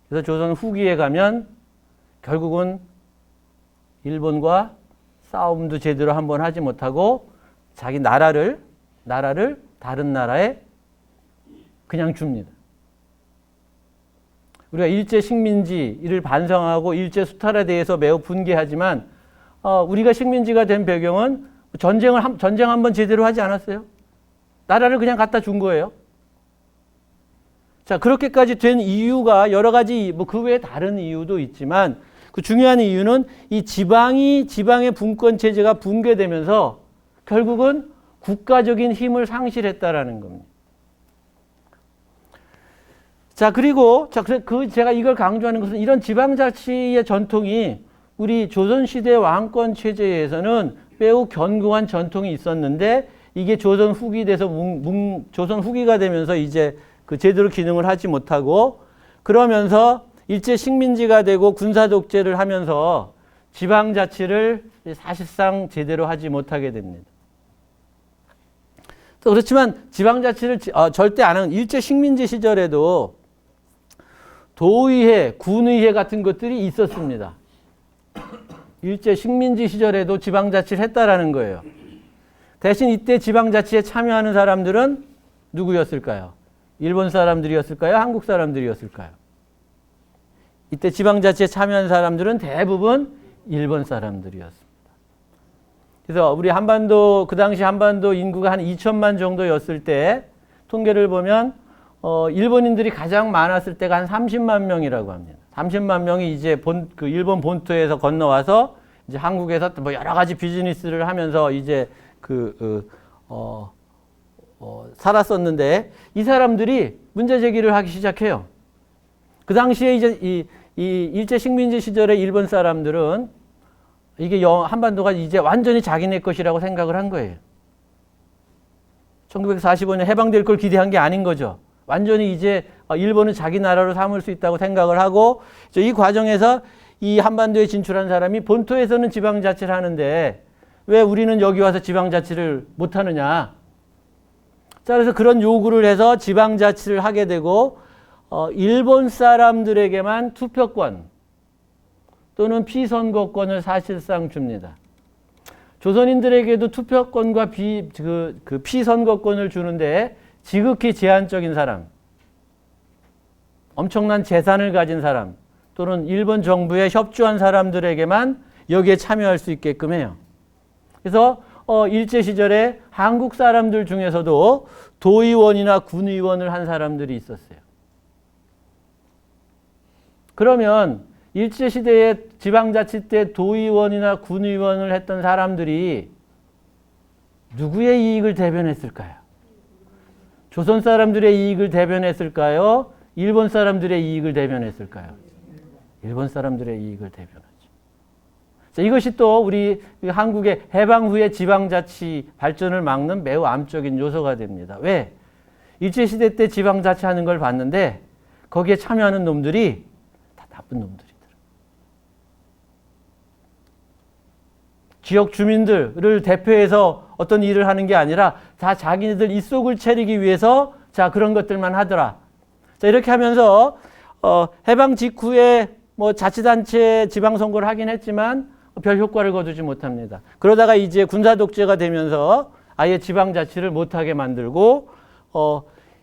그래서 조선 후기에 가면 결국은 일본과 싸움도 제대로 한번 하지 못하고 자기 나라를 다른 나라에 그냥 줍니다. 우리가 일제 식민지를 반성하고 일제 수탈에 대해서 매우 분개하지만 우리가 식민지가 된 배경은 전쟁 한번 제대로 하지 않았어요. 나라를 그냥 갖다 준 거예요. 자, 그렇게까지 된 이유가 여러 가지 그 외에 다른 이유도 있지만 그 중요한 이유는 이 지방의 분권 체제가 붕괴되면서 결국은 국가적인 힘을 상실했다라는 겁니다. 자, 그리고 제가 이걸 강조하는 것은 이런 지방자치의 전통이 우리 조선시대 왕권 체제에서는 매우 견고한 전통이 있었는데 이게 조선 후기 돼서 조선 후기가 되면서 이제 제대로 기능을 하지 못하고 그러면서 일제 식민지가 되고 군사 독재를 하면서 지방자치를 사실상 제대로 하지 못하게 됩니다. 그렇지만 지방자치를 절대 안 하는 일제 식민지 시절에도 도의회, 군의회 같은 것들이 있었습니다. 일제 식민지 시절에도 지방자치를 했다라는 거예요. 대신 이때 지방자치에 참여하는 사람들은 누구였을까요? 일본 사람들이었을까요? 한국 사람들이었을까요? 이때 지방자치에 참여한 사람들은 대부분 일본 사람들이었습니다. 그래서 우리 그 당시 한반도 인구가 한 2천만 정도였을 때 통계를 보면 일본인들이 가장 많았을 때가 한 30만 명이라고 합니다. 30만 명이 이제 일본 본토에서 건너와서 이제 한국에서 여러 가지 비즈니스를 하면서 이제 살았었는데 이 사람들이 문제 제기를 하기 시작해요. 그 당시에 이제 이 일제 식민지 시절의 일본 사람들은 이게 한반도가 이제 완전히 자기네 것이라고 생각을 한 거예요. 1945년 해방될 걸 기대한 게 아닌 거죠. 완전히 이제 일본은 자기 나라로 삼을 수 있다고 생각을 하고 이 과정에서 이 한반도에 진출한 사람이 본토에서는 지방자치를 하는데 왜 우리는 여기 와서 지방자치를 못하느냐. 자, 그래서 그런 요구를 해서 지방자치를 하게 되고 일본 사람들에게만 투표권 또는 피선거권을 사실상 줍니다. 조선인들에게도 투표권과 피선거권을 주는데 지극히 제한적인 사람, 엄청난 재산을 가진 사람 또는 일본 정부에 협조한 사람들에게만 여기에 참여할 수 있게끔 해요. 그래서 일제 시절에 한국 사람들 중에서도 도의원이나 군의원을 한 사람들이 있었어요. 그러면 일제시대에 지방자치 때 도의원이나 군의원을 했던 사람들이 누구의 이익을 대변했을까요? 조선 사람들의 이익을 대변했을까요? 일본 사람들의 이익을 대변했을까요? 일본 사람들의 이익을 대변하죠. 자, 이것이 또 우리 한국의 해방 후에 지방자치 발전을 막는 매우 암적인 요소가 됩니다. 왜? 일제시대 때 지방자치 하는 걸 봤는데 거기에 참여하는 놈들이 다 나쁜 놈들이더라. 지역 주민들을 대표해서 어떤 일을 하는 게 아니라 다 자기네들 입속을 채리기 위해서 자, 그런 것들만 하더라. 자, 이렇게 하면서 해방 직후에 뭐 자치단체 지방선거를 하긴 했지만 별 효과를 거두지 못합니다. 그러다가 이제 군사 독재가 되면서 아예 지방자치를 못하게 만들고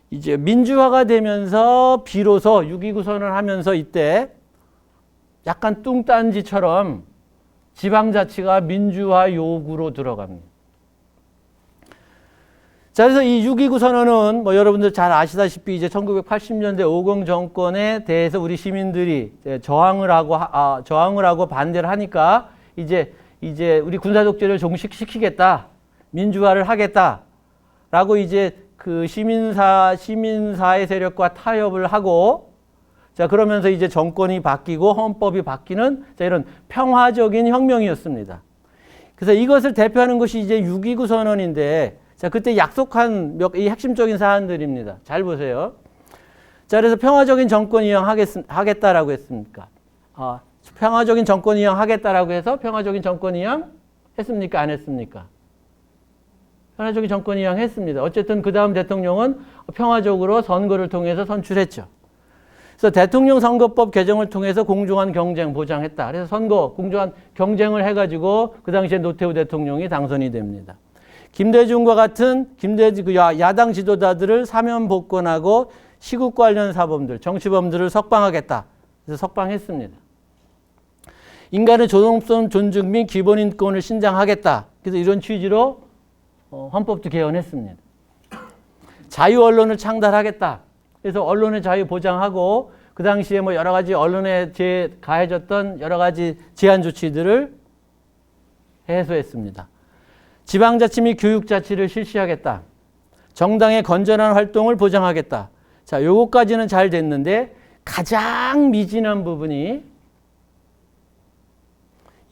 이제 민주화가 되면서 비로소 6.29 선언을 하면서 이때 약간 뚱딴지처럼 지방자치가 민주화 요구로 들어갑니다. 자, 그래서 이 6.29 선언은 뭐 여러분들 잘 아시다시피 이제 1980년대 오공 정권에 대해서 우리 시민들이 저항을 하고 반대를 하니까 이제 우리 군사독재를 종식시키겠다, 민주화를 하겠다라고 이제 그 시민사회 세력과 타협을 하고 자, 그러면서 이제 정권이 바뀌고 헌법이 바뀌는 자, 이런 평화적인 혁명이었습니다. 그래서 이것을 대표하는 것이 이제 6.29 선언인데 자, 그때 약속한 이 핵심적인 사안들입니다. 잘 보세요. 자, 그래서 평화적인 정권 이양하겠다라고 했습니까? 평화적인 정권 이양하겠다라고 해서 평화적인 정권 이양 했습니까? 안 했습니까? 평화적인 정권 이양 했습니다. 어쨌든 그 다음 대통령은 평화적으로 선거를 통해서 선출했죠. 그래서 대통령 선거법 개정을 통해서 공정한 경쟁 보장했다. 그래서 선거 공정한 경쟁을 해가지고 그 당시에 노태우 대통령이 당선이 됩니다. 김대중과 같은 야당 지도자들을 사면 복권하고 시국 관련 사범들, 정치범들을 석방하겠다. 그래서 석방했습니다. 인간의 존엄성 존중 및 기본인권을 신장하겠다. 그래서 이런 취지로 헌법도 개헌했습니다. 자유 언론을 창달하겠다. 그래서 언론의 자유 보장하고 그 당시에 뭐 여러 가지 언론에 가해졌던 여러 가지 제한 조치들을 해소했습니다. 지방자치 및 교육자치를 실시하겠다. 정당의 건전한 활동을 보장하겠다. 자, 요거까지는 잘 됐는데 가장 미진한 부분이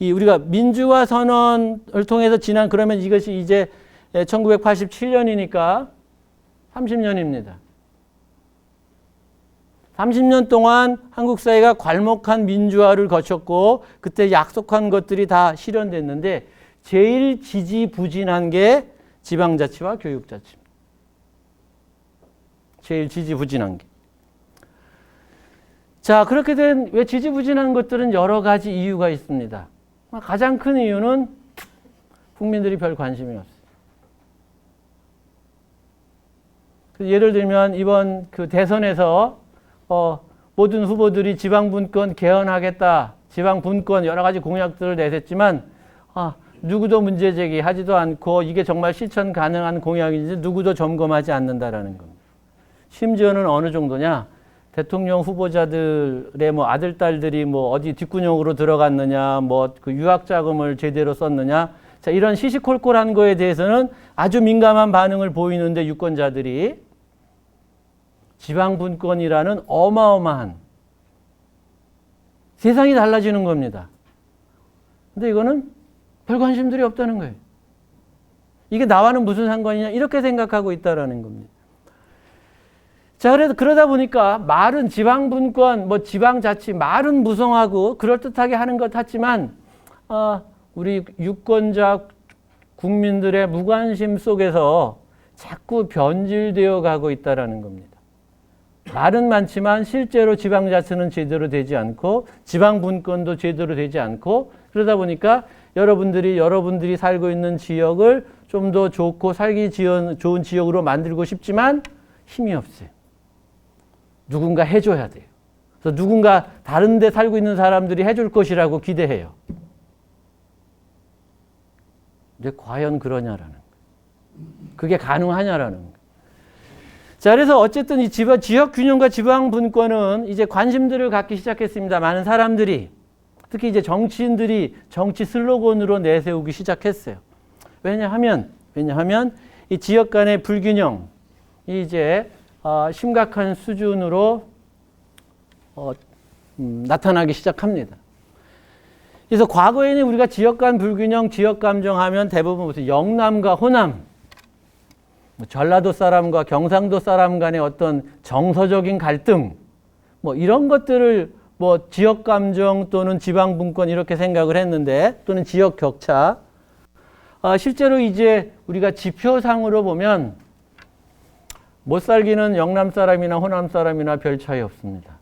우리가 민주화 선언을 통해서 그러면 이것이 이제 1987년이니까 30년입니다. 30년 동안 한국 사회가 괄목한 민주화를 거쳤고 그때 약속한 것들이 다 실현됐는데 제일 지지부진한 게 지방자치와 교육자치입니다. 제일 지지부진한 게. 자, 그렇게 된 왜 지지부진한 것들은 여러 가지 이유가 있습니다. 가장 큰 이유는 국민들이 별 관심이 없어요. 예를 들면 이번 그 대선에서 모든 후보들이 지방분권 개헌하겠다, 지방분권 여러 가지 공약들을 내셌지만 누구도 문제제기하지도 않고 이게 정말 실천 가능한 공약인지 누구도 점검하지 않는다라는 겁니다. 심지어는 어느 정도냐? 대통령 후보자들의 뭐 아들, 딸들이 뭐 어디 뒷구녕으로 들어갔느냐, 뭐 그 유학자금을 제대로 썼느냐. 자, 이런 시시콜콜한 거에 대해서는 아주 민감한 반응을 보이는데 유권자들이 지방분권이라는 어마어마한 세상이 달라지는 겁니다. 근데 이거는 별 관심들이 없다는 거예요. 이게 나와는 무슨 상관이냐 이렇게 생각하고 있다는 겁니다. 자, 그래서 그러다 보니까 말은 지방분권, 뭐 지방자치 말은 무성하고 그럴듯하게 하는 것 같지만 우리 유권자 국민들의 무관심 속에서 자꾸 변질되어 가고 있다는 겁니다. 말은 많지만 실제로 지방자치는 제대로 되지 않고 지방분권도 제대로 되지 않고 그러다 보니까 여러분들이 살고 있는 지역을 좀 더 좋고 살기 좋은 지역으로 만들고 싶지만 힘이 없어요. 누군가 해줘야 돼요. 그래서 누군가 다른 데 살고 있는 사람들이 해줄 것이라고 기대해요. 근데 과연 그러냐라는 거예요. 그게 가능하냐라는 거예요. 자, 그래서 어쨌든 이 지역 균형과 지방 분권은 이제 관심들을 갖기 시작했습니다. 많은 사람들이. 특히 이제 정치인들이 정치 슬로건으로 내세우기 시작했어요. 왜냐하면 이 지역 간의 불균형이 이제 심각한 수준으로 나타나기 시작합니다. 그래서 과거에는 우리가 지역 간 불균형, 지역 감정하면 대부분 무슨 영남과 호남, 전라도 사람과 경상도 사람 간의 어떤 정서적인 갈등, 뭐 이런 것들을 뭐 지역 감정 또는 지방 분권 이렇게 생각을 했는데 또는 지역 격차. 실제로 이제 우리가 지표상으로 보면 못 살기는 영남 사람이나 호남 사람이나 별 차이 없습니다.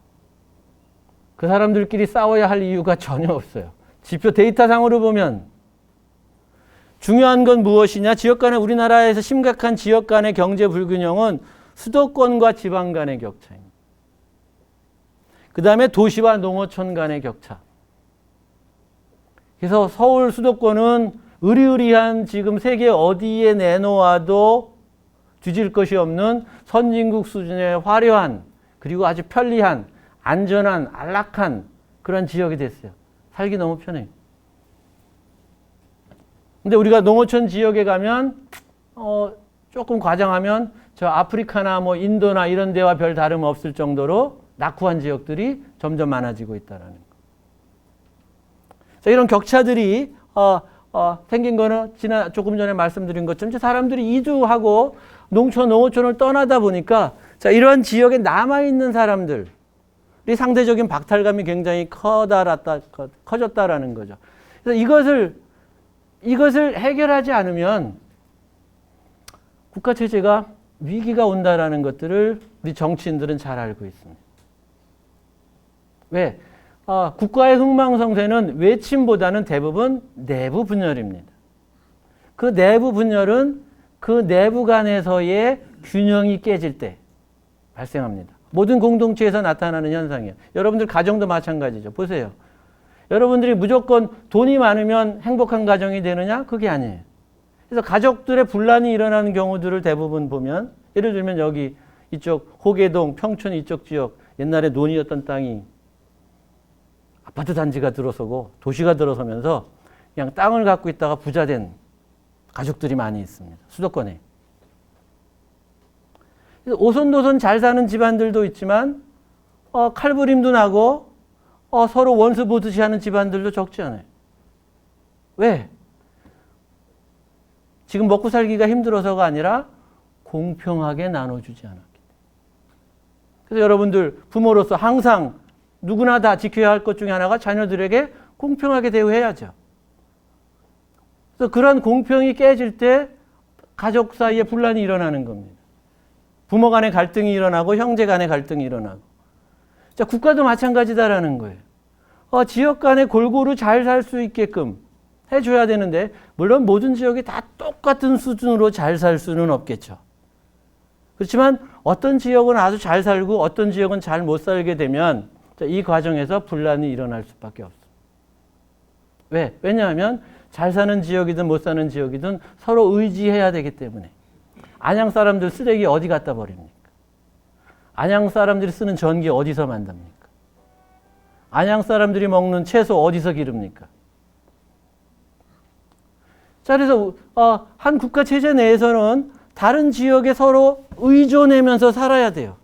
그 사람들끼리 싸워야 할 이유가 전혀 없어요. 지표 데이터상으로 보면 중요한 건 무엇이냐? 지역 간의 우리나라에서 심각한 지역 간의 경제 불균형은 수도권과 지방 간의 격차입니다. 그 다음에 도시와 농어촌 간의 격차. 그래서 서울 수도권은 으리으리한 지금 세계 어디에 내놓아도 뒤질 것이 없는 선진국 수준의 화려한 그리고 아주 편리한 안전한 안락한 그런 지역이 됐어요. 살기 너무 편해요. 근데 우리가 농어촌 지역에 가면 조금 과장하면 저 아프리카나 뭐 인도나 이런 데와 별 다름 없을 정도로 낙후한 지역들이 점점 많아지고 있다는 거. 자, 이런 격차들이 생긴 거는 조금 전에 말씀드린 것처럼 사람들이 이주하고 농어촌을 떠나다 보니까 자, 이러한 지역에 남아있는 사람들이 상대적인 박탈감이 굉장히 커졌다라는 거죠. 그래서 이것을 해결하지 않으면 국가체제가 위기가 온다라는 것들을 우리 정치인들은 잘 알고 있습니다. 왜? 국가의 흥망성쇠는 외침보다는 대부분 내부 분열입니다. 그 내부 분열은 그 내부 간에서의 균형이 깨질 때 발생합니다. 모든 공동체에서 나타나는 현상이에요. 여러분들 가정도 마찬가지죠. 보세요. 여러분들이 무조건 돈이 많으면 행복한 가정이 되느냐? 그게 아니에요. 그래서 가족들의 분란이 일어나는 경우들을 대부분 보면 예를 들면 여기 이쪽 호계동, 평촌 이쪽 지역 옛날에 논이었던 땅이 아파트 단지가 들어서고 도시가 들어서면서 그냥 땅을 갖고 있다가 부자 된 가족들이 많이 있습니다. 수도권에. 오손도손 잘 사는 집안들도 있지만 칼부림도 나고 서로 원수 보듯이 하는 집안들도 적지 않아요. 왜? 지금 먹고 살기가 힘들어서가 아니라 공평하게 나눠주지 않았기 때문에. 그래서 여러분들 부모로서 항상 누구나 다 지켜야 할 것 중에 하나가 자녀들에게 공평하게 대우해야죠. 그래서 그런 공평이 깨질 때 가족 사이에 분란이 일어나는 겁니다. 부모 간의 갈등이 일어나고 형제 간의 갈등이 일어나고. 자, 국가도 마찬가지다라는 거예요. 지역 간에 골고루 잘 살 수 있게끔 해줘야 되는데 물론 모든 지역이 다 똑같은 수준으로 잘 살 수는 없겠죠. 그렇지만 어떤 지역은 아주 잘 살고 어떤 지역은 잘 못 살게 되면 이 과정에서 분란이 일어날 수밖에 없습니다. 왜? 왜냐하면 잘 사는 지역이든 못 사는 지역이든 서로 의지해야 되기 때문에. 안양 사람들 쓰레기 어디 갖다 버립니까? 안양 사람들이 쓰는 전기 어디서 만듭니까? 안양 사람들이 먹는 채소 어디서 기릅니까? 자, 그래서 한 국가 체제 내에서는 다른 지역에 서로 의존하면서 살아야 돼요.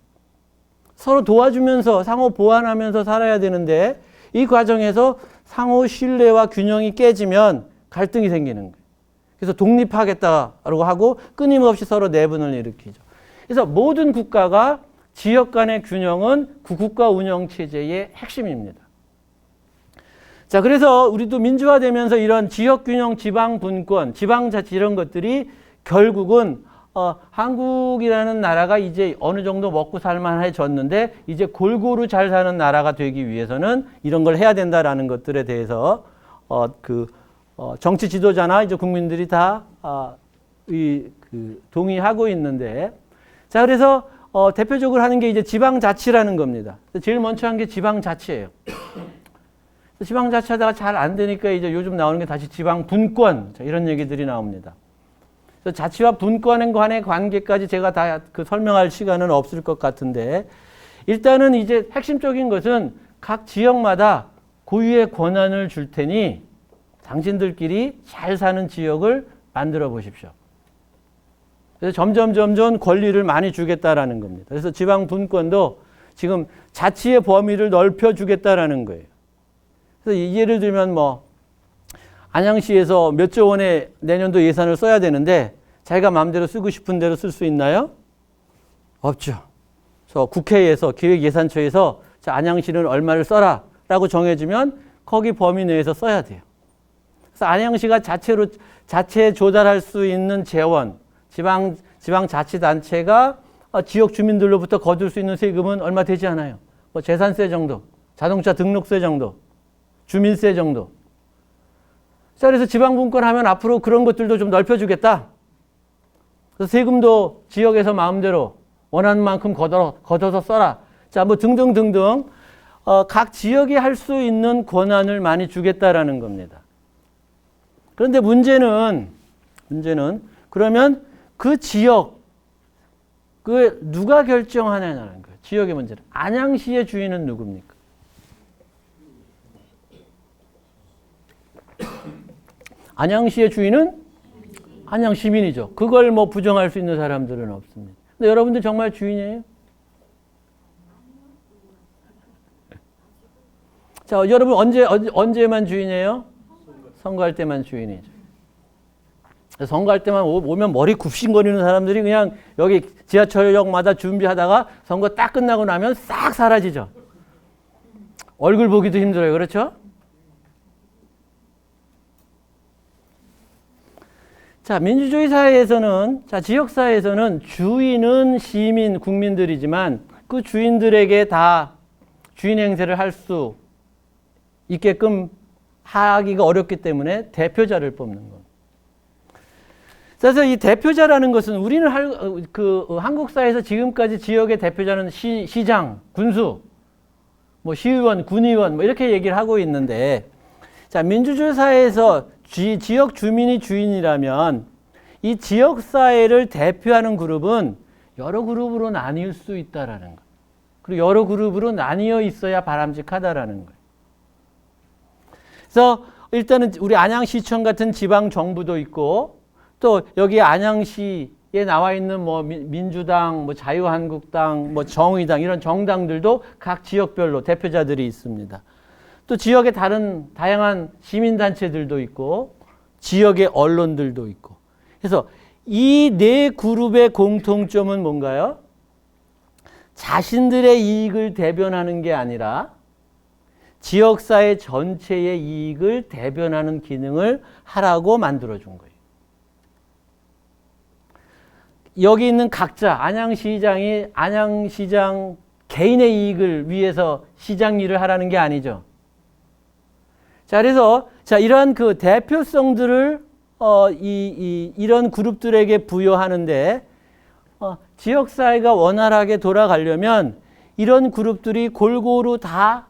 서로 도와주면서 상호 보완하면서 살아야 되는데 이 과정에서 상호 신뢰와 균형이 깨지면 갈등이 생기는 거예요. 그래서 독립하겠다라고 하고 끊임없이 서로 내분을 일으키죠. 그래서 모든 국가가 지역 간의 균형은 국가 운영 체제의 핵심입니다. 자, 그래서 우리도 민주화되면서 이런 지역 균형, 지방 분권, 지방자치 이런 것들이 결국은 한국이라는 나라가 이제 어느 정도 먹고 살만해졌는데 이제 골고루 잘 사는 나라가 되기 위해서는 이런 걸 해야 된다라는 것들에 대해서 정치 지도자나 이제 국민들이 다 동의하고 있는데, 자, 그래서 대표적으로 하는 게 이제 지방자치라는 겁니다. 제일 먼저 한 게 지방자치예요. 지방자치하다가 잘 안 되니까 이제 요즘 나오는 게 다시 지방분권, 이런 얘기들이 나옵니다. 그래서 자치와 분권 간의 관계까지 제가 다 설명할 시간은 없을 것 같은데, 일단은 이제 핵심적인 것은 각 지역마다 고유의 권한을 줄 테니 당신들끼리 잘 사는 지역을 만들어 보십시오. 그래서 점점 권리를 많이 주겠다라는 겁니다. 그래서 지방분권도 지금 자치의 범위를 넓혀주겠다라는 거예요. 그래서 예를 들면 안양시에서 몇 조 원의 내년도 예산을 써야 되는데 자기가 마음대로 쓰고 싶은 대로 쓸 수 있나요? 없죠. 그래서 국회에서 기획예산처에서 자, 안양시는 얼마를 써라 라고 정해주면 거기 범위 내에서 써야 돼요. 그래서 안양시가 자체 조달할 수 있는 재원, 지방자치단체가 지역 주민들로부터 거둘 수 있는 세금은 얼마 되지 않아요. 재산세 정도, 자동차 등록세 정도, 주민세 정도. 자, 그래서 지방분권하면 앞으로 그런 것들도 좀 넓혀주겠다. 그래서 세금도 지역에서 마음대로 원하는 만큼 걷어서 써라. 자, 등등등등 각 지역이 할 수 있는 권한을 많이 주겠다라는 겁니다. 그런데 문제는 그러면 그 지역, 누가 결정하느냐는 거예요. 지역의 문제는. 안양시의 주인은 누굽니까? 안양시의 주인은 안양 시민이죠. 그걸 부정할 수 있는 사람들은 없습니다. 근데 여러분들 정말 주인이에요? 자, 여러분 언제만 주인이에요? 선거할 때만 주인이죠. 선거할 때만 오면 머리 굽신거리는 사람들이 그냥 여기 지하철역마다 준비하다가 선거 딱 끝나고 나면 싹 사라지죠. 얼굴 보기도 힘들어요. 그렇죠? 자, 민주주의 사회에서는, 지역사회에서는 주인은 시민, 국민들이지만 그 주인들에게 다 주인 행세를 할 수 있게끔 하기가 어렵기 때문에 대표자를 뽑는 겁니다. 그래서 이 대표자라는 것은 우리는 한국 사회에서 지금까지 지역의 대표자는 시장, 군수, 시의원, 군의원 이렇게 얘기를 하고 있는데, 자, 민주주의 사회에서 지역 주민이 주인이라면 이 지역 사회를 대표하는 그룹은 여러 그룹으로 나뉠 수 있다라는 거. 그리고 여러 그룹으로 나뉘어 있어야 바람직하다라는 거예요. 그래서 일단은 우리 안양시청 같은 지방 정부도 있고, 또 여기 안양시에 나와 있는 민주당, 자유한국당, 정의당 이런 정당들도 각 지역별로 대표자들이 있습니다. 또 지역의 다양한 시민단체들도 있고 지역의 언론들도 있고. 그래서 이 네 그룹의 공통점은 뭔가요? 자신들의 이익을 대변하는 게 아니라 지역사회 전체의 이익을 대변하는 기능을 하라고 만들어준 거예요. 여기 있는 각자, 안양시장이 안양시장 개인의 이익을 위해서 시장 일을 하라는 게 아니죠. 자, 그래서 이러한 대표성들을 이런 그룹들에게 부여하는데 지역사회가 원활하게 돌아가려면 이런 그룹들이 골고루 다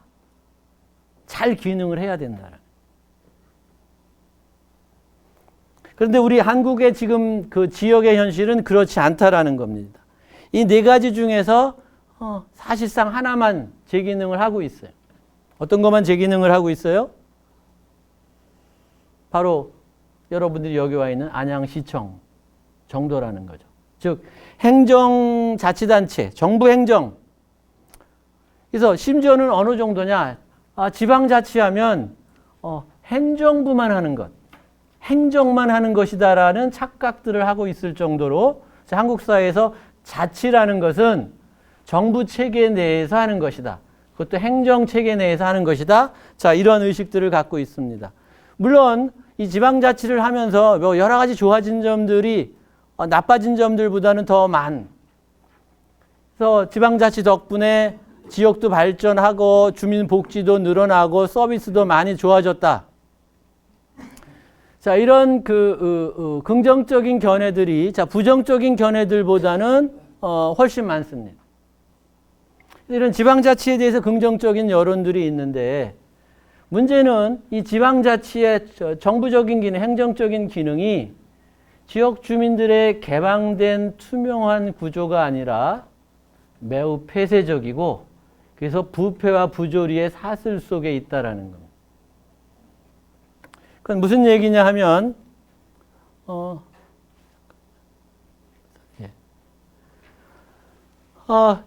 잘 기능을 해야 된다. 그런데 우리 한국의 지금 지역의 현실은 그렇지 않다라는 겁니다. 이 네 가지 중에서 사실상 하나만 제 기능을 하고 있어요. 어떤 것만 제 기능을 하고 있어요? 바로 여러분들이 여기 와 있는 안양시청 정도라는 거죠. 즉 행정자치단체, 정부 행정. 그래서 심지어는 어느 정도냐, 지방자치하면 행정부만 하는 것, 행정만 하는 것이다라는 착각들을 하고 있을 정도로 한국 사회에서 자치라는 것은 정부 체계 내에서 하는 것이다. 그것도 행정 체계 내에서 하는 것이다. 자, 이런 의식들을 갖고 있습니다. 물론 이 지방자치를 하면서 여러 가지 좋아진 점들이 나빠진 점들보다는 더 많. 그래서 지방자치 덕분에 지역도 발전하고 주민 복지도 늘어나고 서비스도 많이 좋아졌다. 자, 이런 긍정적인 견해들이 부정적인 견해들보다는 훨씬 많습니다. 이런 지방자치에 대해서 긍정적인 여론들이 있는데 문제는 이 지방자치의 정부적인 기능, 행정적인 기능이 지역 주민들의 개방된 투명한 구조가 아니라 매우 폐쇄적이고 그래서 부패와 부조리의 사슬 속에 있다라는 겁니다. 그건 무슨 얘기냐 하면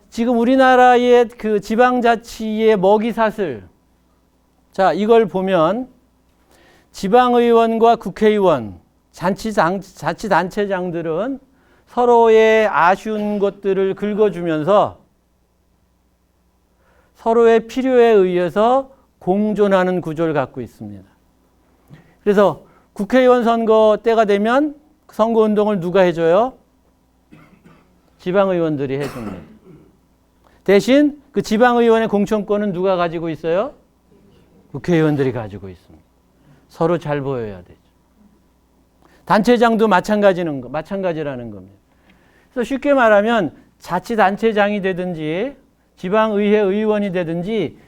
지금 우리나라의 그 지방자치의 먹이사슬, 자, 이걸 보면 지방의원과 국회의원, 자치단체장들은 서로의 아쉬운 것들을 긁어주면서 서로의 필요에 의해서 공존하는 구조를 갖고 있습니다. 그래서 국회의원 선거 때가 되면 선거운동을 누가 해줘요? 지방의원들이 해줍니다. 대신 그 지방의원의 공천권은 누가 가지고 있어요? 국회의원들이 가지고 있습니다. 서로 잘 보여야 되죠. 단체장도 마찬가지라는 겁니다. 그래서 쉽게 말하면 자치단체장이 되든지 지방의회 의원이 되든지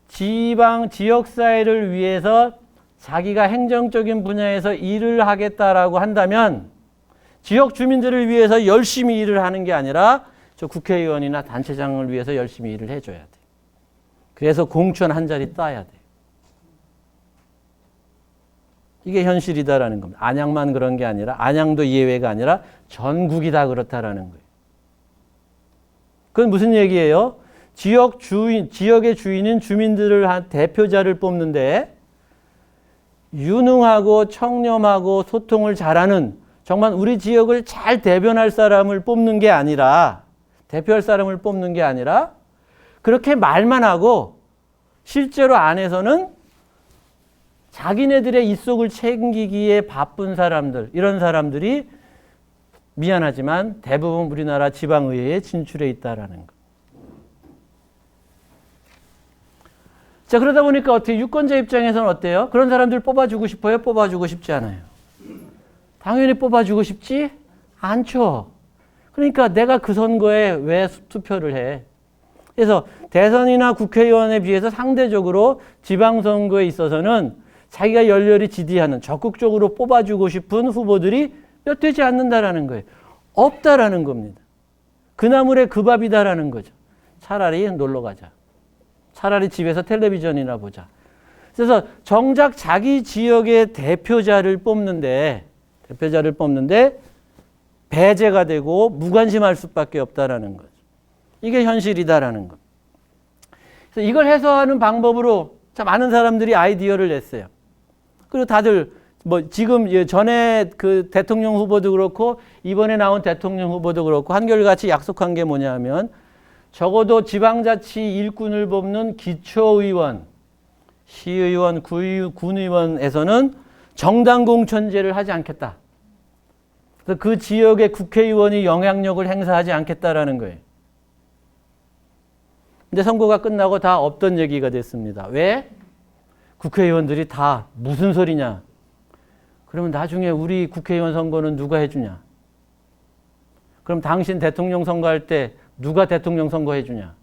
지역사회를 위해서 자기가 행정적인 분야에서 일을 하겠다라고 한다면 지역 주민들을 위해서 열심히 일을 하는 게 아니라 저 국회의원이나 단체장을 위해서 열심히 일을 해줘야 돼. 그래서 공천 한 자리 따야 돼. 이게 현실이다라는 겁니다. 안양만 그런 게 아니라 안양도 예외가 아니라 전국이 다 그렇다라는 거예요. 그건 무슨 얘기예요? 지역의 주인인 주민들을 한 대표자를 뽑는데 유능하고 청렴하고 소통을 잘하는 정말 우리 지역을 잘 대변할 사람을 뽑는 게 아니라 대표할 사람을 뽑는 게 아니라 그렇게 말만 하고 실제로 안에서는 자기네들의 입속을 챙기기에 바쁜 사람들, 이런 사람들이 미안하지만 대부분 우리나라 지방의회에 진출해 있다라는 것. 자, 그러다 보니까 어떻게 유권자 입장에서는 어때요? 그런 사람들 뽑아주고 싶어요? 뽑아주고 싶지 않아요? 당연히 뽑아주고 싶지 않죠. 그러니까 내가 그 선거에 왜 투표를 해? 그래서 대선이나 국회의원에 비해서 상대적으로 지방선거에 있어서는 자기가 열렬히 지지하는 적극적으로 뽑아주고 싶은 후보들이 몇 되지 않는다라는 거예요. 없다라는 겁니다. 그 나물에 그 밥이다라는 거죠. 차라리 놀러 가자. 차라리 집에서 텔레비전이나 보자. 그래서 정작 자기 지역의 대표자를 뽑는데 배제가 되고 무관심할 수밖에 없다라는 거죠. 이게 현실이다라는 것. 그래서 이걸 해소하는 방법으로 참 많은 사람들이 아이디어를 냈어요. 그리고 다들 지금 전에 그 대통령 후보도 그렇고 이번에 나온 대통령 후보도 그렇고 한결같이 약속한 게 뭐냐면 적어도 지방자치 일꾼을 뽑는 기초의원, 시의원, 군의원에서는 정당 공천제를 하지 않겠다. 그래서 그 지역의 국회의원이 영향력을 행사하지 않겠다라는 거예요. 근데 선거가 끝나고 다 없던 얘기가 됐습니다. 왜? 국회의원들이 다 무슨 소리냐? 그러면 나중에 우리 국회의원 선거는 누가 해주냐? 그럼 당신 대통령 선거할 때 누가 대통령 선거 해주냐?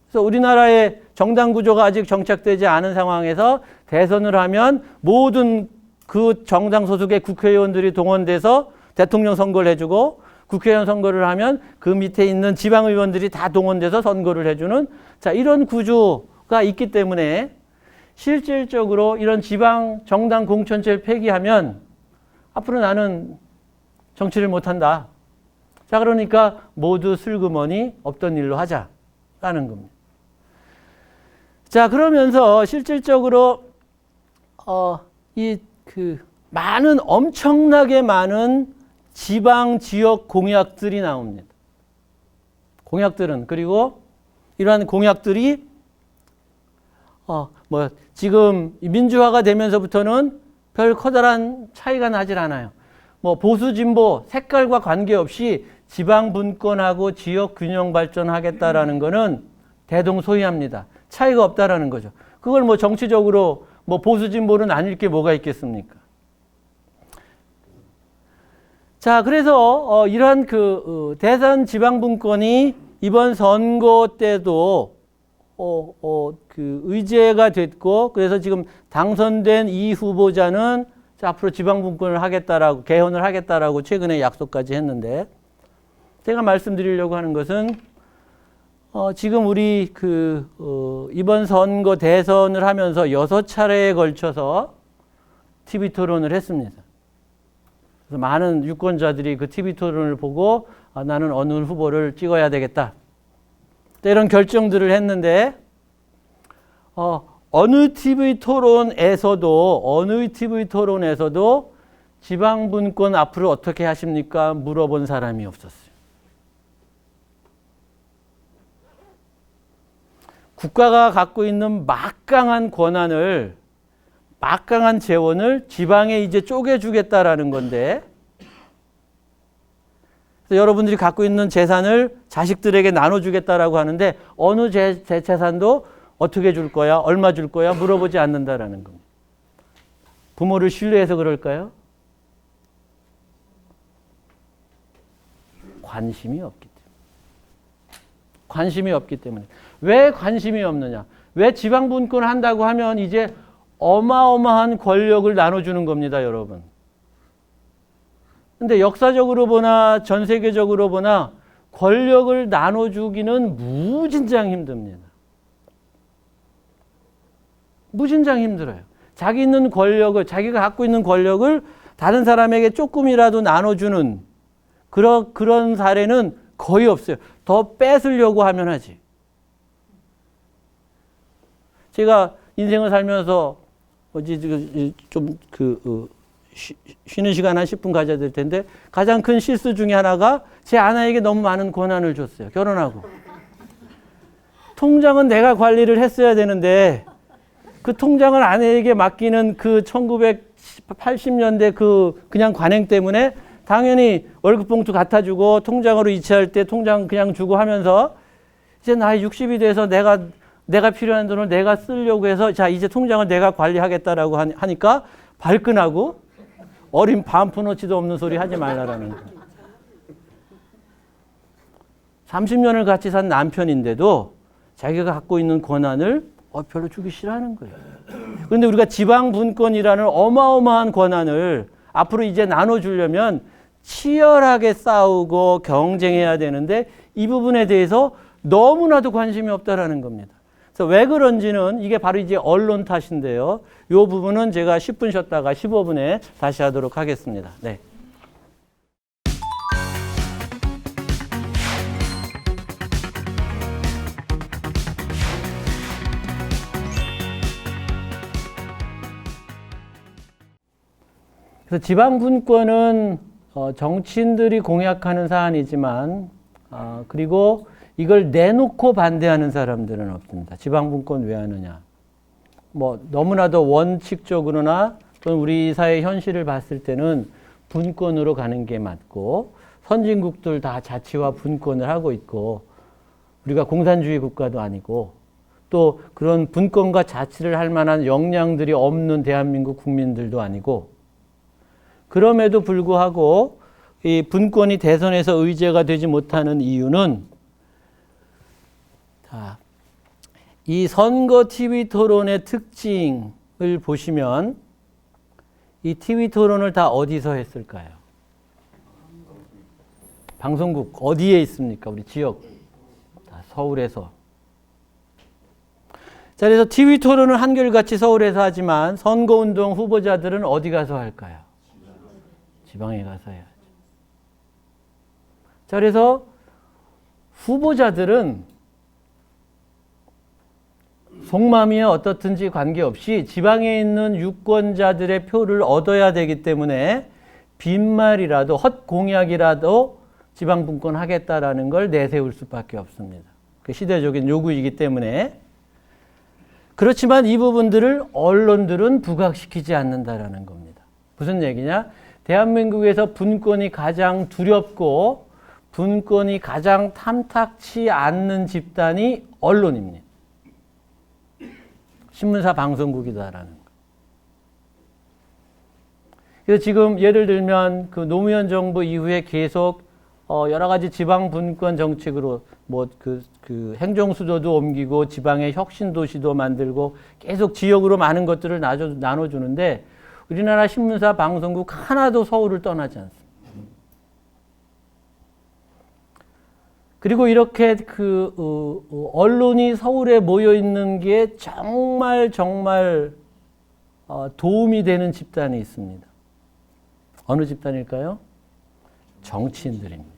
그래서 우리나라의 정당 구조가 아직 정착되지 않은 상황에서 대선을 하면 모든 그 정당 소속의 국회의원들이 동원돼서 대통령 선거를 해주고 국회의원 선거를 하면 그 밑에 있는 지방의원들이 다 동원돼서 선거를 해주는 자, 이런 구조가 있기 때문에 실질적으로 이런 지방 정당 공천제를 폐기하면 앞으로 나는 정치를 못한다. 자, 그러니까 모두 슬그머니 없던 일로 하자라는 겁니다. 자, 그러면서 실질적으로 엄청나게 많은 지방 지역 공약들이 나옵니다. 공약들은, 그리고 이러한 공약들이 지금 민주화가 되면서부터는 별 커다란 차이가 나질 않아요. 보수 진보 색깔과 관계없이 지방 분권하고 지역 균형 발전하겠다라는 거는 대동소이합니다. 차이가 없다라는 거죠. 그걸 정치적으로 보수 진보는 나뉠 게 뭐가 있겠습니까? 자, 그래서 이러한 대선 지방 분권이 이번 선거 때도 의제가 됐고, 그래서 지금 당선된 이 후보자는 앞으로 지방 분권을 하겠다라고, 개헌을 하겠다라고 최근에 약속까지 했는데, 제가 말씀드리려고 하는 것은 지금 우리 이번 선거 대선을 하면서 6차례에 걸쳐서 TV 토론을 했습니다. 그래서 많은 유권자들이 그 TV 토론을 보고 나는 어느 후보를 찍어야 되겠다, 이런 결정들을 했는데, 어느 TV 토론에서도 지방 분권 앞으로 어떻게 하십니까? 물어본 사람이 없었어요. 국가가 갖고 있는 막강한 권한을, 막강한 재원을 지방에 이제 쪼개주겠다라는 건데, 그래서 여러분들이 갖고 있는 재산을 자식들에게 나눠주겠다라고 하는데, 어느 재산도 어떻게 줄 거야? 얼마 줄 거야? 물어보지 않는다라는 겁니다. 부모를 신뢰해서 그럴까요? 관심이 없기 때문에. 관심이 없기 때문에. 왜 관심이 없느냐? 왜 지방 분권을 한다고 하면 이제 어마어마한 권력을 나눠주는 겁니다, 여러분. 근데 역사적으로 보나 전 세계적으로 보나 권력을 나눠주기는 무진장 힘듭니다. 무진장 힘들어요. 자기가 갖고 있는 권력을 다른 사람에게 조금이라도 나눠주는 그런 사례는 거의 없어요. 더 뺏으려고 하면 하지. 제가 인생을 살면서 쉬는 시간 한 10분 가져야 될 텐데, 가장 큰 실수 중에 하나가 제 아내에게 너무 많은 권한을 줬어요. 결혼하고. 통장은 내가 관리를 했어야 되는데, 그 통장을 아내에게 맡기는 1980년대 그냥 관행 때문에 당연히 월급 봉투 갖다 주고 통장으로 이체할 때 통장 그냥 주고 하면서, 이제 나이 60이 돼서 내가 필요한 돈을 내가 쓰려고 해서, 자, 이제 통장을 내가 관리하겠다라고 하니까 발끈하고, 어린 반푼어치도 없는 소리 하지 말라라는 거예요. 30년을 같이 산 남편인데도 자기가 갖고 있는 권한을 별로 주기 싫어하는 거예요. 그런데 우리가 지방 분권이라는 어마어마한 권한을 앞으로 이제 나눠주려면 치열하게 싸우고 경쟁해야 되는데, 이 부분에 대해서 너무나도 관심이 없다라는 겁니다. 그래서 왜 그런지는 이게 바로 이제 언론 탓인데요. 이 부분은 제가 10분 쉬었다가 15분에 다시 하도록 하겠습니다. 네. 그래서 지방분권은 정치인들이 공약하는 사안이지만, 그리고 이걸 내놓고 반대하는 사람들은 없습니다. 지방분권 왜 하느냐? 너무나도 원칙적으로나 또는 우리 사회 현실을 봤을 때는 분권으로 가는 게 맞고, 선진국들 다 자치와 분권을 하고 있고, 우리가 공산주의 국가도 아니고, 또 그런 분권과 자치를 할 만한 역량들이 없는 대한민국 국민들도 아니고, 그럼에도 불구하고 이 분권이 대선에서 의제가 되지 못하는 이유는, 이 선거 TV 토론의 특징을 보시면, 이 TV 토론을 다 어디서 했을까요? 방송국 어디에 있습니까? 우리 지역. 다 서울에서. 자, 그래서 TV 토론을 한결같이 서울에서 하지만 선거운동 후보자들은 어디 가서 할까요? 지방에 가서 해야죠. 자, 그래서 후보자들은 속마음이 어떻든지 관계없이 지방에 있는 유권자들의 표를 얻어야 되기 때문에 빈말이라도 헛공약이라도 지방분권하겠다라는 걸 내세울 수밖에 없습니다. 그 시대적인 요구이기 때문에. 그렇지만 이 부분들을 언론들은 부각시키지 않는다라는 겁니다. 무슨 얘기냐? 대한민국에서 분권이 가장 두렵고 분권이 가장 탐탁치 않는 집단이 언론입니다. 신문사 방송국이다라는 거. 그래서 지금 예를 들면 그 노무현 정부 이후에 계속 여러 가지 지방 분권 정책으로 뭐 그 행정 수도도 옮기고 지방의 혁신 도시도 만들고 계속 지역으로 많은 것들을 나눠주는데 우리나라 신문사 방송국 하나도 서울을 떠나지 않습니다. 그리고 이렇게 언론이 서울에 모여 있는 게 정말 도움이 되는 집단이 있습니다. 어느 집단일까요? 정치인들입니다.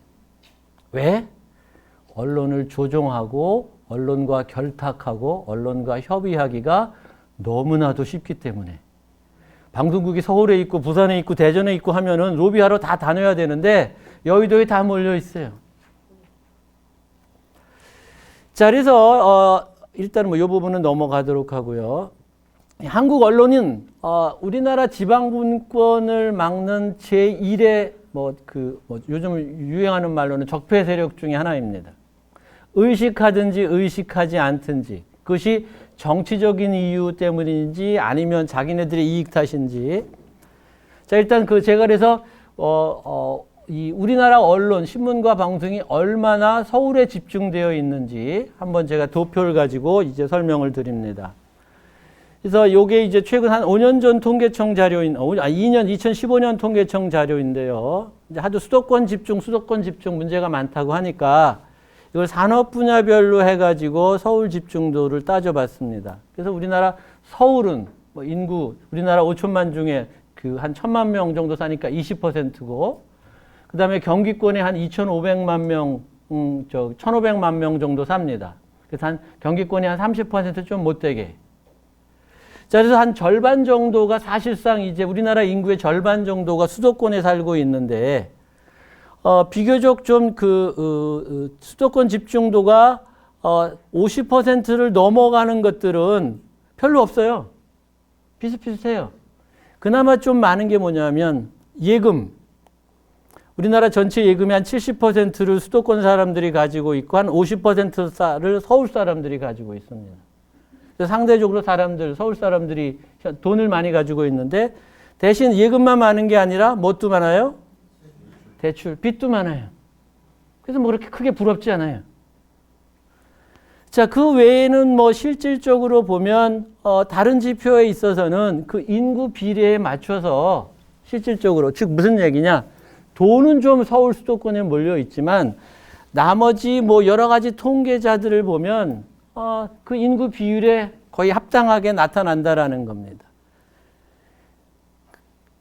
왜? 언론을 조종하고 언론과 결탁하고 언론과 협의하기가 너무나도 쉽기 때문에. 방송국이 서울에 있고 부산에 있고 대전에 있고 하면은 로비하러 다 다녀야 되는데 여의도에 다 몰려 있어요. 자, 그래서 일단 뭐 이 부분은 넘어가도록 하고요. 한국 언론은 우리나라 지방분권을 막는 제1의 요즘 유행하는 말로는 적폐 세력 중에 하나입니다. 의식하든지 의식하지 않든지 그것이 정치적인 이유 때문인지 아니면 자기네들의 이익 탓인지. 자, 일단 제가 그래서 이 우리나라 언론, 신문과 방송이 얼마나 서울에 집중되어 있는지 한번 제가 도표를 가지고 이제 설명을 드립니다. 그래서 요게 이제 최근 한 5년 전 통계청 자료인, 2015년 통계청 자료인데요. 이제 하도 수도권 집중 문제가 많다고 하니까 이걸 산업 분야별로 해가지고 서울 집중도를 따져봤습니다. 그래서 우리나라 서울은 뭐 인구, 우리나라 5천만 중에 한 1,000만 명 정도 사니까 20%고, 그 다음에 경기권에 한 2,500만 명, 1,500만 명 정도 삽니다. 그래서 경기권이 한 30% 좀 못되게. 자, 그래서 한 절반 정도가 사실상 이제 우리나라 인구의 절반 정도가 수도권에 살고 있는데, 비교적 좀 수도권 집중도가 50%를 넘어가는 것들은 별로 없어요. 비슷비슷해요. 그나마 좀 많은 게 뭐냐면 예금. 우리나라 전체 예금의 한 70%를 수도권 사람들이 가지고 있고 한 50%를 서울 사람들이 가지고 있습니다. 상대적으로 서울 사람들이 돈을 많이 가지고 있는데 대신 예금만 많은 게 아니라 뭣도 많아요? 대출, 빚도 많아요. 그래서 뭐 그렇게 크게 부럽지 않아요. 자, 그 외에는 뭐 실질적으로 보면 다른 지표에 있어서는 그 인구 비례에 맞춰서 실질적으로, 즉 무슨 얘기냐? 돈은 좀 서울 수도권에 몰려 있지만 나머지 뭐 여러 가지 통계자들을 보면 그 인구 비율에 거의 합당하게 나타난다라는 겁니다.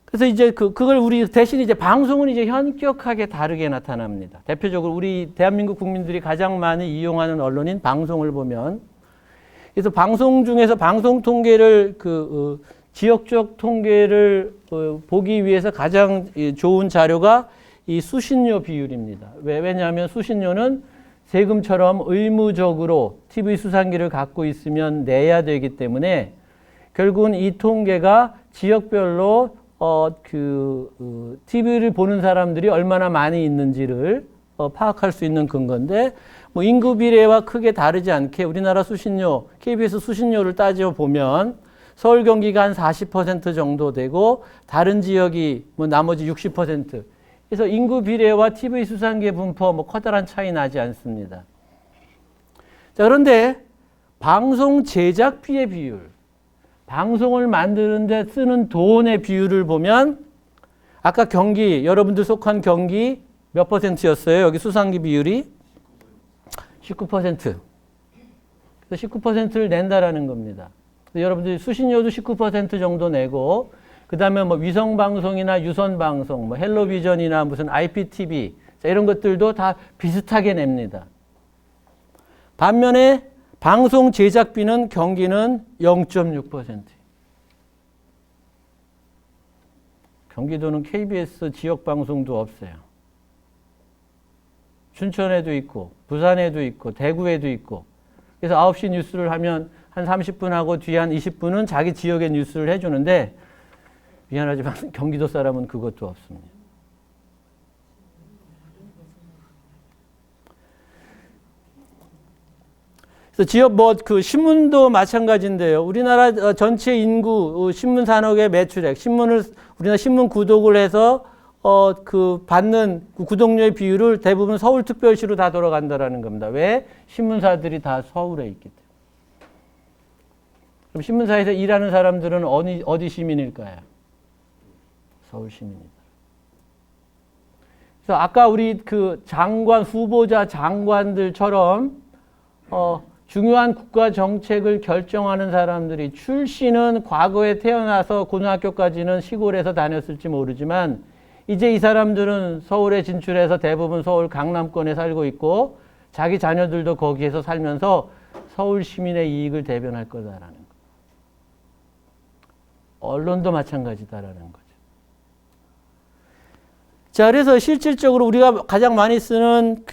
그래서 이제 그걸 우리 대신 이제 방송은 이제 현격하게 다르게 나타납니다. 대표적으로 우리 대한민국 국민들이 가장 많이 이용하는 언론인 방송을 보면, 그래서 방송 중에서 방송 통계를 지역적 통계를 보기 위해서 가장 좋은 자료가 이 수신료 비율입니다. 왜냐하면 수신료는 세금처럼 의무적으로 TV 수상기를 갖고 있으면 내야 되기 때문에 결국은 이 통계가 지역별로 TV를 보는 사람들이 얼마나 많이 있는지를 파악할 수 있는 근거인데, 뭐 인구 비례와 크게 다르지 않게 우리나라 수신료, KBS 수신료를 따져보면 서울 경기가 한 40% 정도 되고 다른 지역이 뭐 나머지 60%. 그래서 인구 비례와 TV 수상기의 분포 뭐 커다란 차이 나지 않습니다. 자, 그런데 방송 제작비의 비율, 방송을 만드는데 쓰는 돈의 비율을 보면 아까 경기, 여러분들 속한 경기 몇 %였어요? 여기 수상기 비율이 19%. 그래서 19%를 낸다라는 겁니다. 여러분들이 수신료도 19% 정도 내고, 그 다음에 뭐 위성방송이나 유선방송, 뭐 헬로비전이나 무슨 IPTV, 자, 이런 것들도 다 비슷하게 냅니다. 반면에 방송 제작비는 경기는 0.6%. 경기도는 KBS 지역 방송도 없어요. 춘천에도 있고 부산에도 있고 대구에도 있고. 그래서 9시 뉴스를 하면 한 30분 하고 뒤에 한 20분은 자기 지역의 뉴스를 해주는데 미안하지만 경기도 사람은 그것도 없습니다. 그래서 지역 그 신문도 마찬가지인데요. 우리나라 전체 인구 신문 산업의 매출액, 우리나라 신문 구독을 해서 그 받는 구독료의 비율을 대부분 서울특별시로 다 돌아간다라는 겁니다. 왜? 신문사들이 다 서울에 있기 때문에. 그럼 신문사에서 일하는 사람들은 어디 시민일까요? 서울 시민이다. 그래서 아까 우리 그 장관, 후보자 장관들처럼 중요한 국가 정책을 결정하는 사람들이 출신은 과거에 태어나서 고등학교까지는 시골에서 다녔을지 모르지만 이제 이 사람들은 서울에 진출해서 대부분 서울 강남권에 살고 있고 자기 자녀들도 거기에서 살면서 서울 시민의 이익을 대변할 거다라는 거. 언론도 마찬가지다라는 거죠. 자, 그래서 실질적으로 우리가 가장 많이 쓰는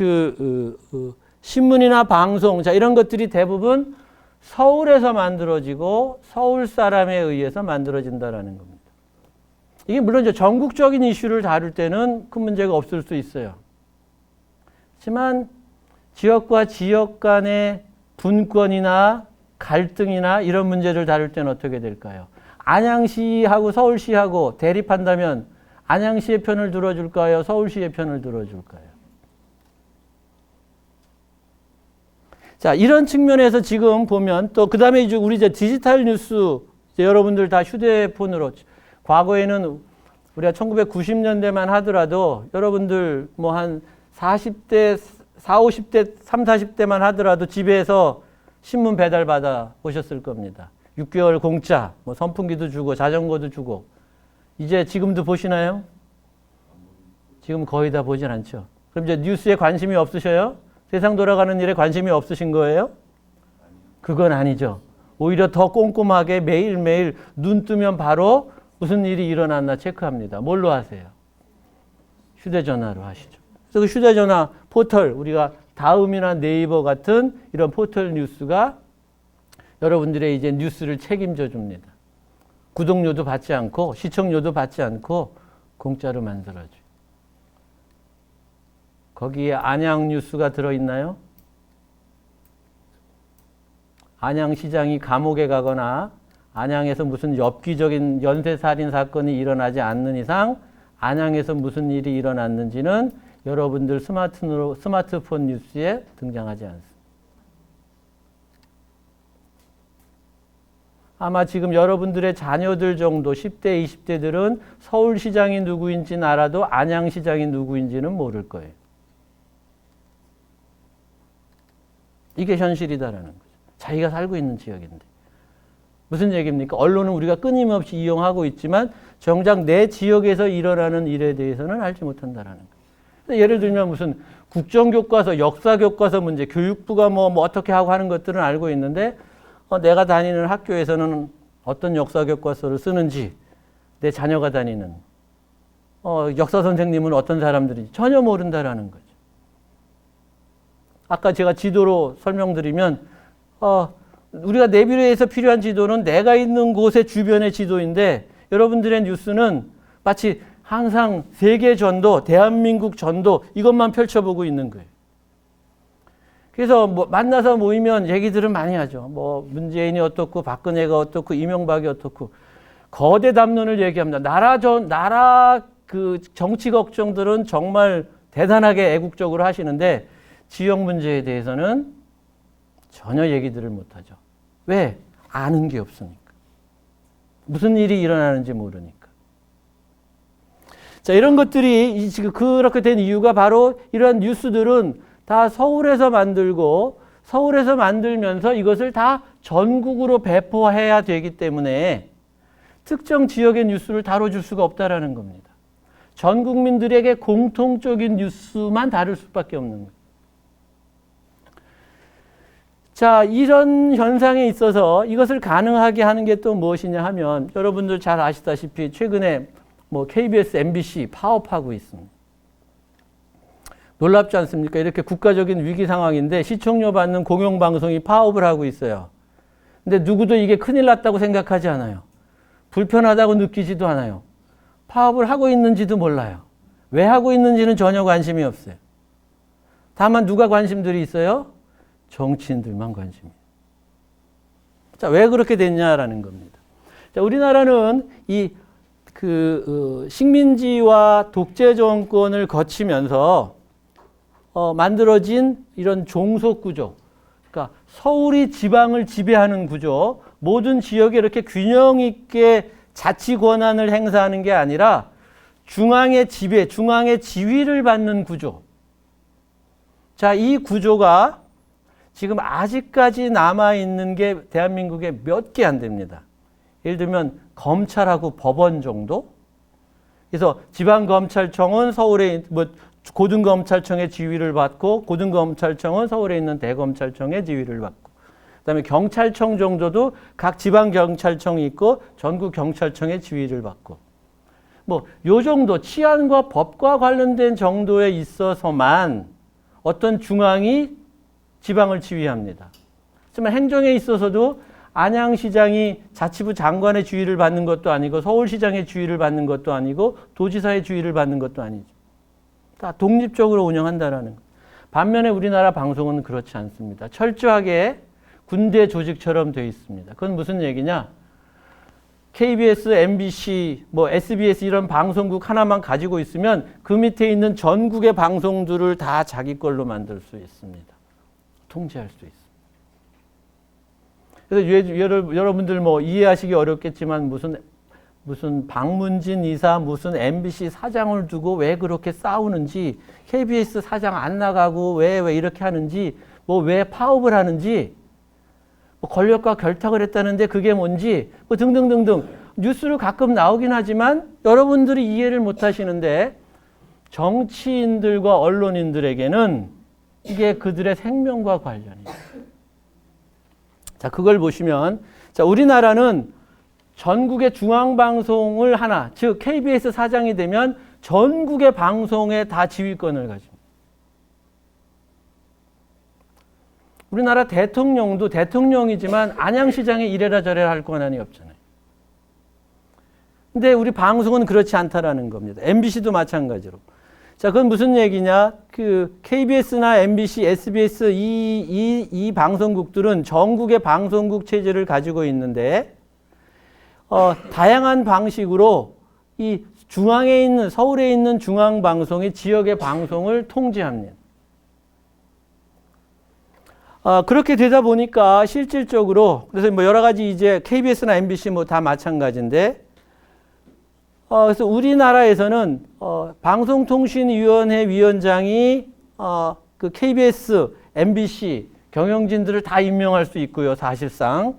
신문이나 방송, 자, 이런 것들이 대부분 서울에서 만들어지고 서울 사람에 의해서 만들어진다라는 겁니다. 이게 물론 이제 전국적인 이슈를 다룰 때는 큰 문제가 없을 수 있어요. 하지만 지역과 지역 간의 분권이나 갈등이나 이런 문제를 다룰 때는 어떻게 될까요? 안양시하고 서울시하고 대립한다면 안양시의 편을 들어줄까요? 서울시의 편을 들어줄까요? 자, 이런 측면에서 지금 보면 또 그 다음에 이제 우리 이제 디지털 뉴스 이제 여러분들 다 휴대폰으로 과거에는 우리가 1990년대만 하더라도 여러분들 뭐 한 40대, 50대, 40대만 하더라도 집에서 신문 배달 받아 보셨을 겁니다. 6개월 공짜, 뭐 선풍기도 주고 자전거도 주고. 이제 지금도 보시나요? 지금 거의 다 보진 않죠. 그럼 이제 뉴스에 관심이 없으셔요? 세상 돌아가는 일에 관심이 없으신 거예요? 그건 아니죠. 오히려 더 꼼꼼하게 매일매일 눈 뜨면 바로 무슨 일이 일어났나 체크합니다. 뭘로 하세요? 휴대전화로 하시죠. 그래서 그 휴대전화 포털, 우리가 다음이나 네이버 같은 이런 포털 뉴스가 여러분들의 이제 뉴스를 책임져 줍니다. 구독료도 받지 않고 시청료도 받지 않고 공짜로 만들어줘요. 거기에 안양 뉴스가 들어있나요? 안양시장이 감옥에 가거나 안양에서 무슨 엽기적인 연쇄살인 사건이 일어나지 않는 이상 안양에서 무슨 일이 일어났는지는 여러분들 스마트폰 뉴스에 등장하지 않습니다. 아마 지금 여러분들의 자녀들 정도 10대, 20대들은 서울시장이 누구인지는 알아도 안양시장이 누구인지는 모를 거예요. 이게 현실이다라는 거죠. 자기가 살고 있는 지역인데. 무슨 얘기입니까? 언론은 우리가 끊임없이 이용하고 있지만 정작 내 지역에서 일어나는 일에 대해서는 알지 못한다라는 거예요. 예를 들면 무슨 국정교과서, 역사교과서 문제, 교육부가 뭐 어떻게 하고 하는 것들은 알고 있는데 내가 다니는 학교에서는 어떤 역사교과서를 쓰는지, 내 자녀가 다니는 역사 선생님은 어떤 사람들인지 전혀 모른다라는 거죠. 아까 제가 지도로 설명드리면 우리가 내비로에서 필요한 지도는 내가 있는 곳의 주변의 지도인데 여러분들의 뉴스는 마치 항상 세계 전도, 대한민국 전도 이것만 펼쳐보고 있는 거예요. 그래서 뭐 만나서 모이면 얘기들은 많이 하죠. 뭐 문재인이 어떻고 박근혜가 어떻고 이명박이 어떻고 거대 담론을 얘기합니다. 나라 그 정치 걱정들은 정말 대단하게 애국적으로 하시는데 지역 문제에 대해서는 전혀 얘기들을 못하죠. 왜? 아는 게 없으니까. 무슨 일이 일어나는지 모르니까. 자, 이런 것들이 지금 그렇게 된 이유가 바로 이런 뉴스들은 다 서울에서 만들고 서울에서 만들면서 이것을 다 전국으로 배포해야 되기 때문에 특정 지역의 뉴스를 다뤄줄 수가 없다라는 겁니다. 전 국민들에게 공통적인 뉴스만 다룰 수밖에 없는 거예요. 자, 이런 현상에 있어서 이것을 가능하게 하는 게 또 무엇이냐 하면 여러분들 잘 아시다시피 최근에 뭐 KBS, MBC 파업하고 있습니다. 놀랍지 않습니까? 이렇게 국가적인 위기 상황인데 시청료 받는 공영방송이 파업을 하고 있어요. 근데 누구도 이게 큰일 났다고 생각하지 않아요. 불편하다고 느끼지도 않아요. 파업을 하고 있는지도 몰라요. 왜 하고 있는지는 전혀 관심이 없어요. 다만 누가 관심들이 있어요? 정치인들만 관심이. 자, 왜 그렇게 됐냐라는 겁니다. 자, 우리나라는 식민지와 독재 정권을 거치면서 만들어진 이런 종속 구조. 그러니까 서울이 지방을 지배하는 구조. 모든 지역에 이렇게 균형 있게 자치 권한을 행사하는 게 아니라 중앙의 지배, 중앙의 지위를 받는 구조. 자, 이 구조가 지금 아직까지 남아있는 게 대한민국에 몇 개 안 됩니다. 예를 들면 검찰하고 법원 정도? 그래서 지방검찰청은 서울에 고등검찰청의 지위를 받고 고등검찰청은 서울에 있는 대검찰청의 지위를 받고 그다음에 경찰청 정도도 각 지방경찰청이 있고 전국경찰청의 지위를 받고 뭐 요 정도 치안과 법과 관련된 정도에 있어서만 어떤 중앙이 지방을 지휘합니다. 하지만 행정에 있어서도 안양시장이 자치부 장관의 지위를 받는 것도 아니고 서울시장의 지위를 받는 것도 아니고 도지사의 지위를 받는 것도 아니죠. 다 독립적으로 운영한다라는 것. 반면에 우리나라 방송은 그렇지 않습니다. 철저하게 군대 조직처럼 되어 있습니다. 그건 무슨 얘기냐? KBS, MBC, 뭐 SBS 이런 방송국 하나만 가지고 있으면 그 밑에 있는 전국의 방송들을 다 자기 걸로 만들 수 있습니다. 통제할 수 있습니다. 그래서 여러분들 뭐 이해하시기 어렵겠지만 무슨 박문진 이사, 무슨 MBC 사장을 두고 왜 그렇게 싸우는지, KBS 사장 안 나가고 왜 이렇게 하는지, 뭐 왜 파업을 하는지, 뭐 권력과 결탁을 했다는데 그게 뭔지, 뭐 등등등등 뉴스로 가끔 나오긴 하지만 여러분들이 이해를 못 하시는데 정치인들과 언론인들에게는 이게 그들의 생명과 관련이에요. 자, 그걸 보시면, 자, 우리나라는 전국의 중앙방송을 하나, 즉 KBS 사장이 되면 전국의 방송에 다 지휘권을 가집니다. 우리나라 대통령도 대통령이지만 안양시장에 이래라 저래라 할 권한이 없잖아요. 근데 우리 방송은 그렇지 않다라는 겁니다. MBC도 마찬가지로. 자, 그건 무슨 얘기냐? 그 KBS나 MBC, SBS 이 방송국들은 전국의 방송국 체제를 가지고 있는데 다양한 방식으로 이 중앙에 있는 서울에 있는 중앙 방송이 지역의 방송을 통제합니다. 그렇게 되다 보니까 실질적으로 그래서 뭐 여러 가지 이제 KBS나 MBC 뭐 다 마찬가지인데 그래서 우리나라에서는 방송통신위원회 위원장이 그 KBS, MBC 경영진들을 다 임명할 수 있고요. 사실상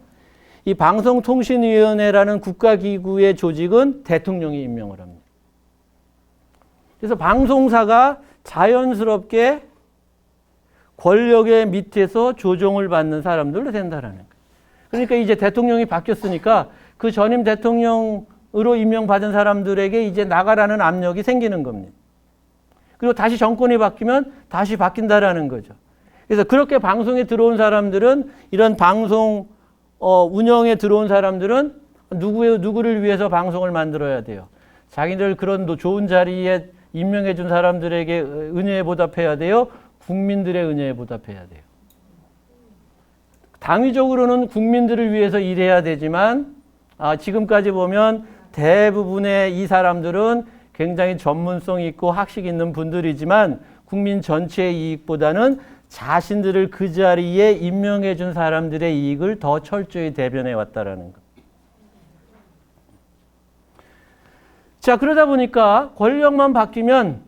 이 방송통신위원회라는 국가기구의 조직은 대통령이 임명을 합니다. 그래서 방송사가 자연스럽게 권력의 밑에서 조종을 받는 사람들로 된다라는 거예요. 그러니까 이제 대통령이 바뀌었으니까 그 전임 대통령으로 임명받은 사람들에게 이제 나가라는 압력이 생기는 겁니다. 그리고 다시 정권이 바뀌면 다시 바뀐다라는 거죠. 그래서 그렇게 방송에 들어온 사람들은 이런 방송 운영에 들어온 사람들은 누구를 위해서 방송을 만들어야 돼요. 자기들 그런 좋은 자리에 임명해 준 사람들에게 은혜에 보답해야 돼요. 국민들의 은혜에 보답해야 돼요. 당위적으로는 국민들을 위해서 일해야 되지만 지금까지 보면 대부분의 이 사람들은 굉장히 전문성 있고 학식 있는 분들이지만 국민 전체의 이익보다는 자신들을 그 자리에 임명해 준 사람들의 이익을 더 철저히 대변해 왔다라는 것. 자, 그러다 보니까 권력만 바뀌면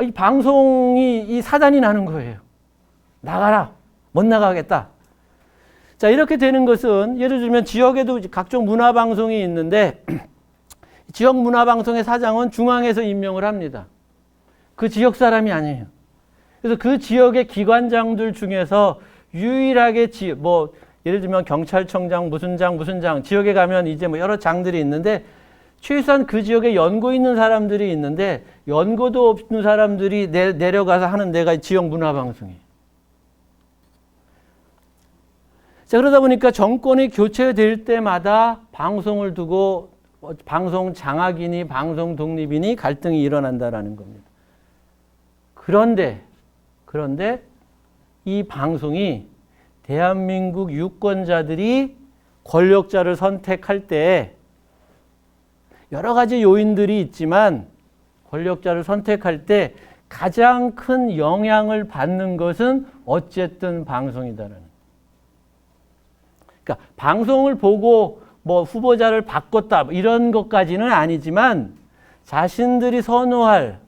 이 방송이 이 사단이 나는 거예요. 나가라. 못 나가겠다. 자, 이렇게 되는 것은 예를 들면 지역에도 각종 문화방송이 있는데 지역 문화방송의 사장은 중앙에서 임명을 합니다. 그 지역 사람이 아니에요. 그래서 그 지역의 기관장들 중에서 유일하게 뭐 예를 들면 경찰청장 무슨 장 지역에 가면 이제 뭐 여러 장들이 있는데 최소한 그 지역에 연고 있는 사람들이 있는데 연고도 없는 사람들이 내려가서 하는 데가 지역 문화방송이에요. 자, 그러다 보니까 정권이 교체될 때마다 방송을 두고 방송 장악이니 방송 독립이니 갈등이 일어난다라는 겁니다. 그런데 이 방송이 대한민국 유권자들이 권력자를 선택할 때 여러 가지 요인들이 있지만 권력자를 선택할 때 가장 큰 영향을 받는 것은 어쨌든 방송이다라는. 그러니까 방송을 보고 뭐 후보자를 바꿨다 이런 것까지는 아니지만 자신들이 선호하는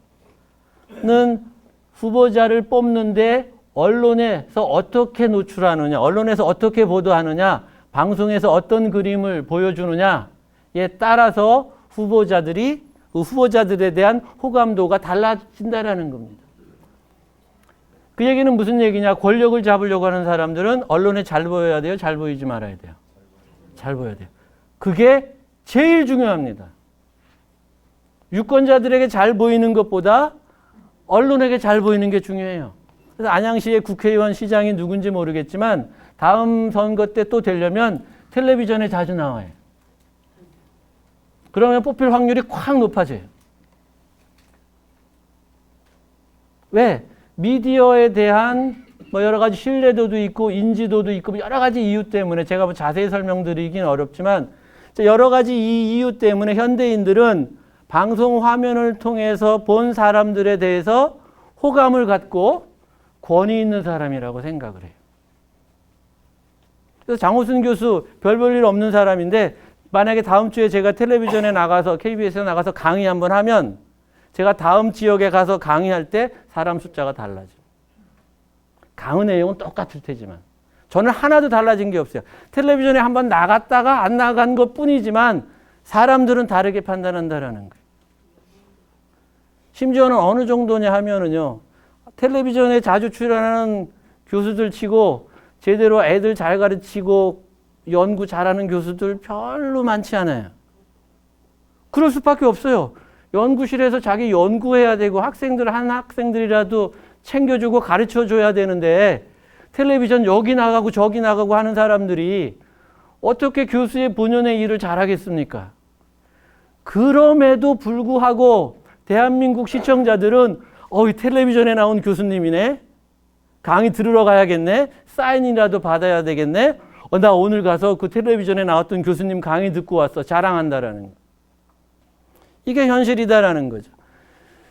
후보자를 뽑는데 언론에서 어떻게 노출하느냐, 언론에서 어떻게 보도하느냐, 방송에서 어떤 그림을 보여주느냐에 따라서 후보자들에 대한 호감도가 달라진다라는 겁니다. 그 얘기는 무슨 얘기냐? 권력을 잡으려고 하는 사람들은 언론에 잘 보여야 돼요? 잘 보이지 말아야 돼요? 잘 보여야 돼요. 그게 제일 중요합니다. 유권자들에게 잘 보이는 것보다 언론에게 잘 보이는 게 중요해요. 그래서 안양시의 국회의원, 시장이 누군지 모르겠지만 다음 선거 때 또 되려면 텔레비전에 자주 나와요. 그러면 뽑힐 확률이 확 높아져요. 왜? 미디어에 대한 뭐 여러 가지 신뢰도도 있고 인지도도 있고 여러 가지 이유 때문에 제가 뭐 자세히 설명드리긴 어렵지만 여러 가지 이 이유 때문에 현대인들은 방송 화면을 통해서 본 사람들에 대해서 호감을 갖고 권위 있는 사람이라고 생각을 해요. 그래서 장호순 교수 별 볼 일 없는 사람인데 만약에 다음 주에 제가 텔레비전에 나가서 KBS에 나가서 강의 한번 하면 제가 다음 지역에 가서 강의할 때 사람 숫자가 달라져요. 강의 내용은 똑같을 테지만 저는 하나도 달라진 게 없어요. 텔레비전에 한번 나갔다가 안 나간 것 뿐이지만 사람들은 다르게 판단한다라는 거예요. 심지어는 어느 정도냐 하면은요. 텔레비전에 자주 출연하는 교수들 치고 제대로 애들 잘 가르치고 연구 잘하는 교수들 별로 많지 않아요. 그럴 수밖에 없어요. 연구실에서 자기 연구해야 되고 한 학생들이라도 챙겨주고 가르쳐줘야 되는데 텔레비전 여기 나가고 저기 나가고 하는 사람들이 어떻게 교수의 본연의 일을 잘하겠습니까? 그럼에도 불구하고 대한민국 시청자들은 텔레비전에 나온 교수님이네. 강의 들으러 가야겠네. 사인이라도 받아야 되겠네. 나 오늘 가서 그 텔레비전에 나왔던 교수님 강의 듣고 왔어. 자랑한다라는 거. 이게 현실이다라는 거죠.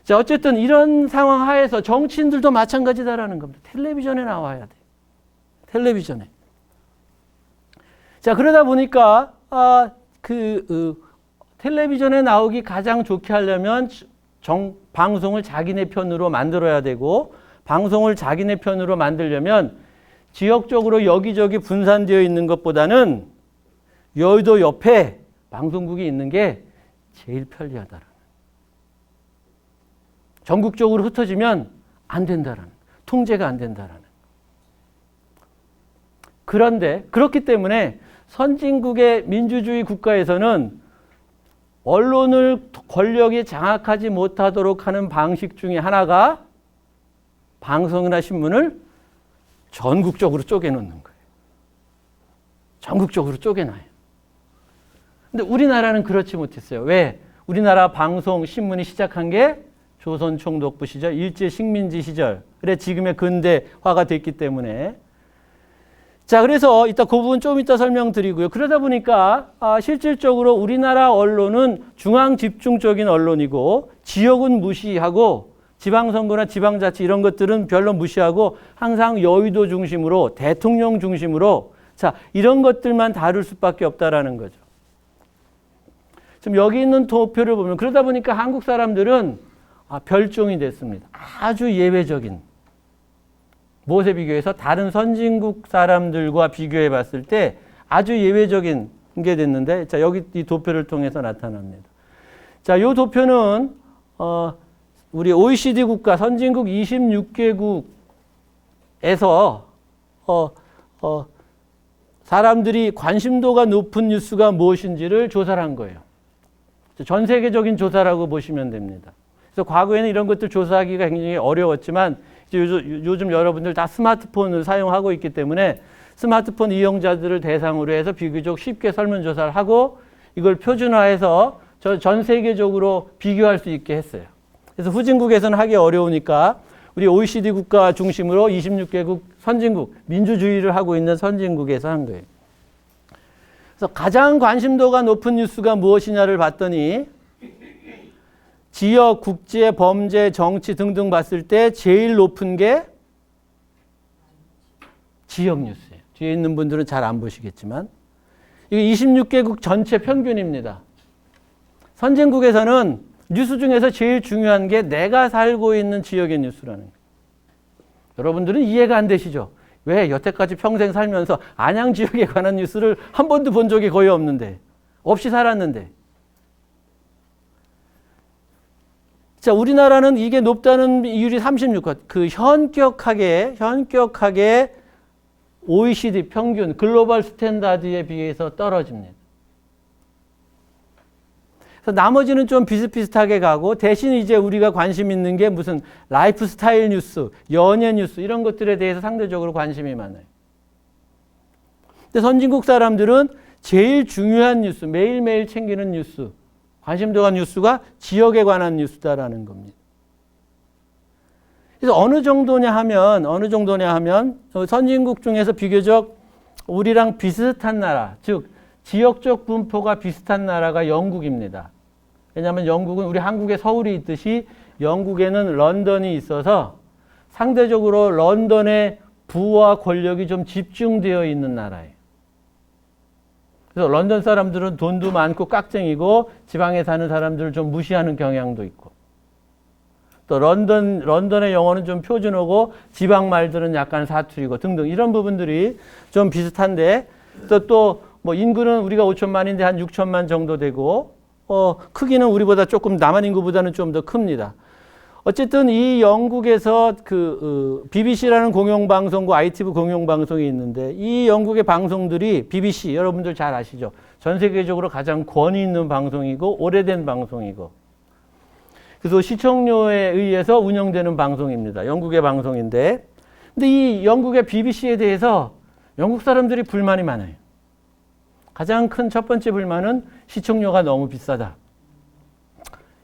자, 어쨌든 이런 상황 하에서 정치인들도 마찬가지다라는 겁니다. 텔레비전에 나와야 돼. 텔레비전에. 자, 그러다 보니까 텔레비전에 나오기 가장 좋게 하려면 방송을 자기네 편으로 만들어야 되고 방송을 자기네 편으로 만들려면 지역적으로 여기저기 분산되어 있는 것보다는 여의도 옆에 방송국이 있는 게 제일 편리하다라는. 전국적으로 흩어지면 안 된다라는. 통제가 안 된다라는. 그런데 그렇기 때문에 선진국의 민주주의 국가에서는 언론을 권력이 장악하지 못하도록 하는 방식 중에 하나가 방송이나 신문을 전국적으로 쪼개놓는 거예요. 전국적으로 쪼개놔요. 근데 우리나라는 그렇지 못했어요. 왜? 우리나라 방송, 신문이 시작한 게 조선 총독부 시절, 일제 식민지 시절, 그래 지금의 근대화가 됐기 때문에. 자, 그래서 이따 그 부분 좀 이따 설명드리고요. 그러다 보니까 실질적으로 우리나라 언론은 중앙 집중적인 언론이고 지역은 무시하고 지방선거나 지방자치 이런 것들은 별로 무시하고 항상 여의도 중심으로 대통령 중심으로 자 이런 것들만 다룰 수밖에 없다라는 거죠. 지금 여기 있는 도표를 보면 그러다 보니까 한국 사람들은 별종이 됐습니다. 아주 예외적인. 무엇에 비교해서 다른 선진국 사람들과 비교해 봤을 때 아주 예외적인 게 됐는데 자 여기 이 도표를 통해서 나타납니다. 자, 이 도표는 우리 OECD 국가 선진국 26개국에서 사람들이 관심도가 높은 뉴스가 무엇인지를 조사를 한 거예요. 전 세계적인 조사라고 보시면 됩니다. 그래서 과거에는 이런 것들 조사하기가 굉장히 어려웠지만 이제 요즘 여러분들 다 스마트폰을 사용하고 있기 때문에 스마트폰 이용자들을 대상으로 해서 비교적 쉽게 설문조사를 하고 이걸 표준화해서 전 세계적으로 비교할 수 있게 했어요. 그래서 후진국에서는 하기 어려우니까 우리 OECD 국가 중심으로 26개국 선진국, 민주주의를 하고 있는 선진국에서 한 거예요. 그래서 가장 관심도가 높은 뉴스가 무엇이냐를 봤더니 지역, 국제, 범죄, 정치 등등 봤을 때 제일 높은 게 지역 뉴스예요. 뒤에 있는 분들은 잘 안 보시겠지만 이게 26개국 전체 평균입니다. 선진국에서는 뉴스 중에서 제일 중요한 게 내가 살고 있는 지역의 뉴스라는 거예요. 여러분들은 이해가 안 되시죠? 왜 여태까지 평생 살면서 안양 지역에 관한 뉴스를 한 번도 본 적이 거의 없는데, 없이 살았는데. 자, 우리나라는 이게 높다는 이율이 36%. 그 현격하게 OECD 평균, 글로벌 스탠다드에 비해서 떨어집니다. 그래서 나머지는 좀 비슷비슷하게 가고 대신 이제 우리가 관심 있는 게 무슨 라이프 스타일 뉴스, 연예 뉴스 이런 것들에 대해서 상대적으로 관심이 많아요. 근데 선진국 사람들은 제일 중요한 뉴스, 매일매일 챙기는 뉴스, 관심도가 뉴스가 지역에 관한 뉴스다라는 겁니다. 그래서 어느 정도냐 하면 선진국 중에서 비교적 우리랑 비슷한 나라, 즉 지역적 분포가 비슷한 나라가 영국입니다. 왜냐하면 영국은 우리 한국에 서울이 있듯이 영국에는 런던이 있어서 상대적으로 런던의 부와 권력이 좀 집중되어 있는 나라예요. 그래서 런던 사람들은 돈도 많고 깍쟁이고 지방에 사는 사람들을 좀 무시하는 경향도 있고 또 런던의 영어는 좀 표준어고 지방 말들은 약간 사투리고 등등 이런 부분들이 좀 비슷한데 또 뭐 인구는 우리가 5천만인데 한 6천만 정도 되고 크기는 우리보다 조금 남한 인구보다는 좀 더 큽니다. 어쨌든 이 영국에서 BBC라는 공영방송과 ITV 공영방송이 있는데 이 영국의 방송들이 BBC 여러분들 잘 아시죠? 전 세계적으로 가장 권위 있는 방송이고 오래된 방송이고 그래서 시청료에 의해서 운영되는 방송입니다. 영국의 방송인데 근데 이 영국의 BBC에 대해서 영국 사람들이 불만이 많아요. 가장 큰 첫 번째 불만은 시청료가 너무 비싸다.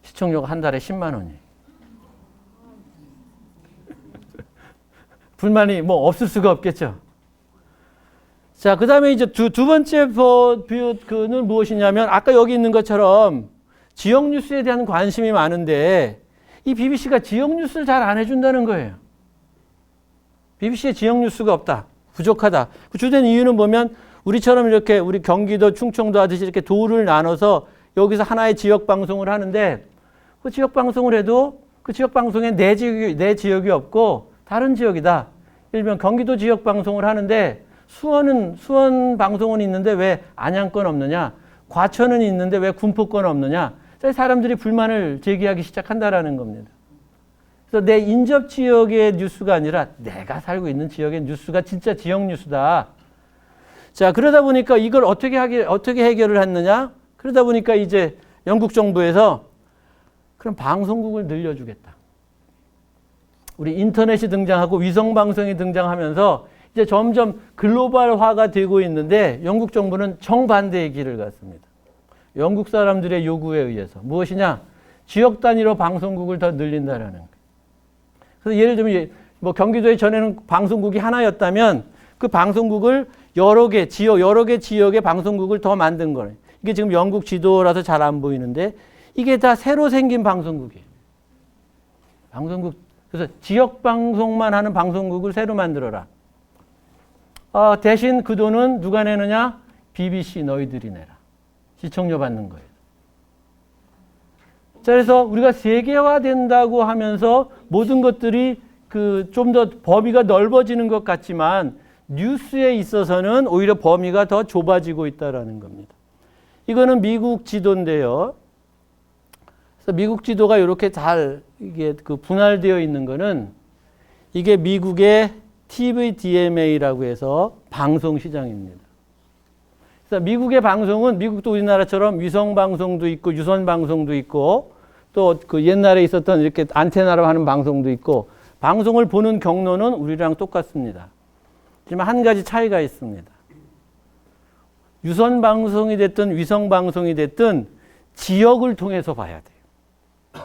시청료가 한 달에 10만 원이에요. 불만이 뭐 없을 수가 없겠죠. 자, 그 다음에 이제 두 번째 는 무엇이냐면 아까 여기 있는 것처럼 지역 뉴스에 대한 관심이 많은데 이 BBC가 지역 뉴스를 잘 안 해준다는 거예요. BBC에 지역 뉴스가 없다. 부족하다. 그 주된 이유는 보면 우리처럼 이렇게 우리 경기도, 충청도 하듯이 이렇게 도를 나눠서 여기서 하나의 지역 방송을 하는데 그 지역 방송을 해도 그 지역 방송에 내 지역이 없고 다른 지역이다. 예를 들면 경기도 지역 방송을 하는데 수원 방송은 있는데 왜 안양 건 없느냐? 과천은 있는데 왜 군포 건 없느냐? 사람들이 불만을 제기하기 시작한다라는 겁니다. 그래서 내 인접 지역의 뉴스가 아니라 내가 살고 있는 지역의 뉴스가 진짜 지역 뉴스다. 자, 그러다 보니까 이걸 어떻게 해결을 했느냐? 그러다 보니까 이제 영국 정부에서 그럼 방송국을 늘려주겠다. 우리 인터넷이 등장하고 위성방송이 등장하면서 이제 점점 글로벌화가 되고 있는데 영국 정부는 정반대의 길을 갔습니다. 영국 사람들의 요구에 의해서. 무엇이냐? 지역 단위로 방송국을 더 늘린다라는 거예요. 그래서 예를 들면 뭐 경기도에 전에는 방송국이 하나였다면 그 방송국을 여러 개 지역의 방송국을 더 만든 거예요. 이게 지금 영국 지도라서 잘 안 보이는데 이게 다 새로 생긴 방송국이에요. 그래서 지역 방송만 하는 방송국을 새로 만들어라. 대신 그 돈은 누가 내느냐? BBC 너희들이 내라. 시청료 받는 거예요. 자, 그래서 우리가 세계화된다고 하면서 모든 것들이 좀 더 범위가 넓어지는 것 같지만 뉴스에 있어서는 오히려 범위가 더 좁아지고 있다라는 겁니다. 이거는 미국 지도인데요. 그래서 미국 지도가 이렇게 잘 이게 분할되어 있는 거는 이게 미국의 TV DMA라고 해서 방송 시장입니다. 그래서 미국의 방송은 미국도 우리나라처럼 위성 방송도 있고 유선 방송도 있고 또 그 옛날에 있었던 이렇게 안테나로 하는 방송도 있고 방송을 보는 경로는 우리랑 똑같습니다. 하지만 한 가지 차이가 있습니다. 유선 방송이 됐든 위성 방송이 됐든 지역을 통해서 봐야 돼요.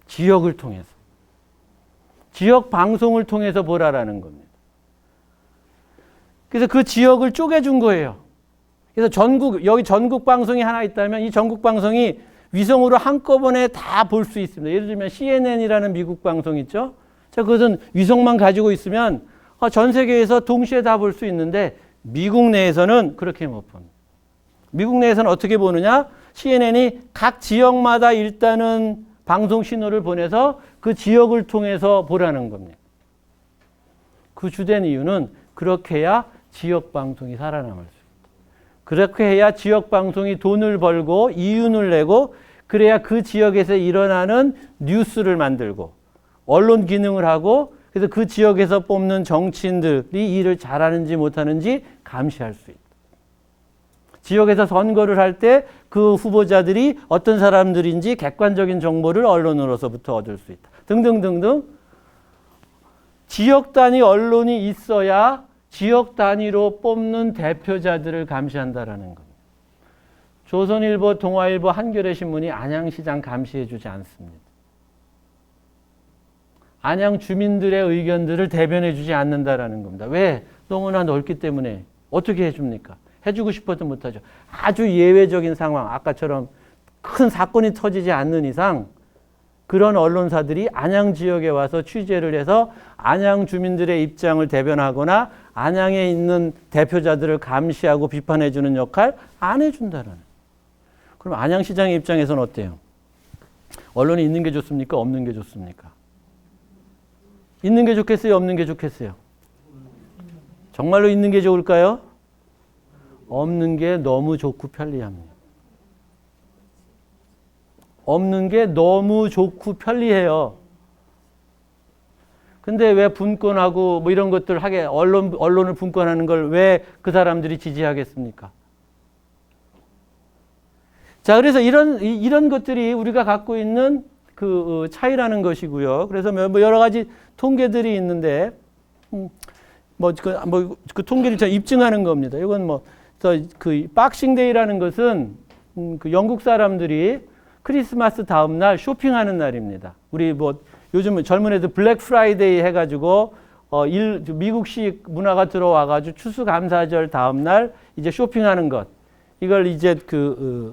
지역을 통해서. 지역 방송을 통해서 보라라는 겁니다. 그래서 그 지역을 쪼개준 거예요. 그래서 여기 전국 방송이 하나 있다면 이 전국 방송이 위성으로 한꺼번에 다 볼 수 있습니다. 예를 들면 CNN이라는 미국 방송 있죠? 자, 그것은 위성만 가지고 있으면 전 세계에서 동시에 다 볼 수 있는데 미국 내에서는 그렇게 못 봅니다. 미국 내에서는 어떻게 보느냐? CNN이 각 지역마다 일단은 방송 신호를 보내서 그 지역을 통해서 보라는 겁니다. 그 주된 이유는 그렇게 해야 지역 방송이 살아남을 수 있다. 그렇게 해야 지역 방송이 돈을 벌고 이윤을 내고 그래야 그 지역에서 일어나는 뉴스를 만들고 언론 기능을 하고 그래서 그 지역에서 뽑는 정치인들이 일을 잘하는지 못하는지 감시할 수 있다. 지역에서 선거를 할 때 그 후보자들이 어떤 사람들인지 객관적인 정보를 언론으로서부터 얻을 수 있다. 등등등등. 지역 단위 언론이 있어야 지역 단위로 뽑는 대표자들을 감시한다라는 겁니다. 조선일보, 동아일보, 한겨레 신문이 안양시장 감시해주지 않습니다. 안양 주민들의 의견들을 대변해주지 않는다라는 겁니다. 왜? 너무나 넓기 때문에 어떻게 해줍니까? 해주고 싶어도 못하죠. 아주 예외적인 상황, 아까처럼 큰 사건이 터지지 않는 이상 그런 언론사들이 안양 지역에 와서 취재를 해서 안양 주민들의 입장을 대변하거나 안양에 있는 대표자들을 감시하고 비판해주는 역할 안 해준다는. 그럼 안양시장의 입장에서는 어때요? 언론이 있는 게 좋습니까? 없는 게 좋습니까? 있는 게 좋겠어요? 없는 게 좋겠어요? 정말로 있는 게 좋을까요? 없는 게 너무 좋고 편리합니다. 없는 게 너무 좋고 편리해요. 근데 왜 분권하고 뭐 이런 것들 하게 언론을 분권하는 걸 왜 그 사람들이 지지하겠습니까? 자, 그래서 이런 것들이 우리가 갖고 있는 그 차이라는 것이고요. 그래서 뭐 여러 가지 통계들이 있는데 그 통계를 입증하는 겁니다. 이건 그 박싱데이라는 것은 그 영국 사람들이 크리스마스 다음 날 쇼핑하는 날입니다. 우리 요즘 젊은 애들 블랙 프라이데이 해가지고 미국식 문화가 들어와가지고 추수감사절 다음 날 이제 쇼핑하는 것. 이걸 이제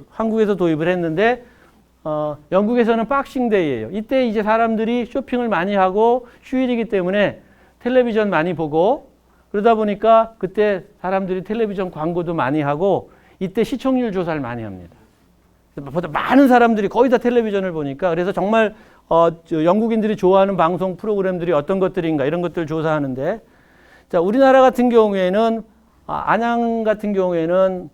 한국에서 도입을 했는데 영국에서는 박싱데이예요. 이때 이제 사람들이 쇼핑을 많이 하고 휴일이기 때문에 텔레비전 많이 보고 그러다 보니까 그때 사람들이 텔레비전 광고도 많이 하고 이때 시청률 조사를 많이 합니다. 보다 많은 사람들이 거의 다 텔레비전을 보니까 그래서 정말 영국인들이 좋아하는 방송 프로그램들이 어떤 것들인가 이런 것들을 조사하는데 자, 우리나라 같은 경우에는 안양 같은 경우에는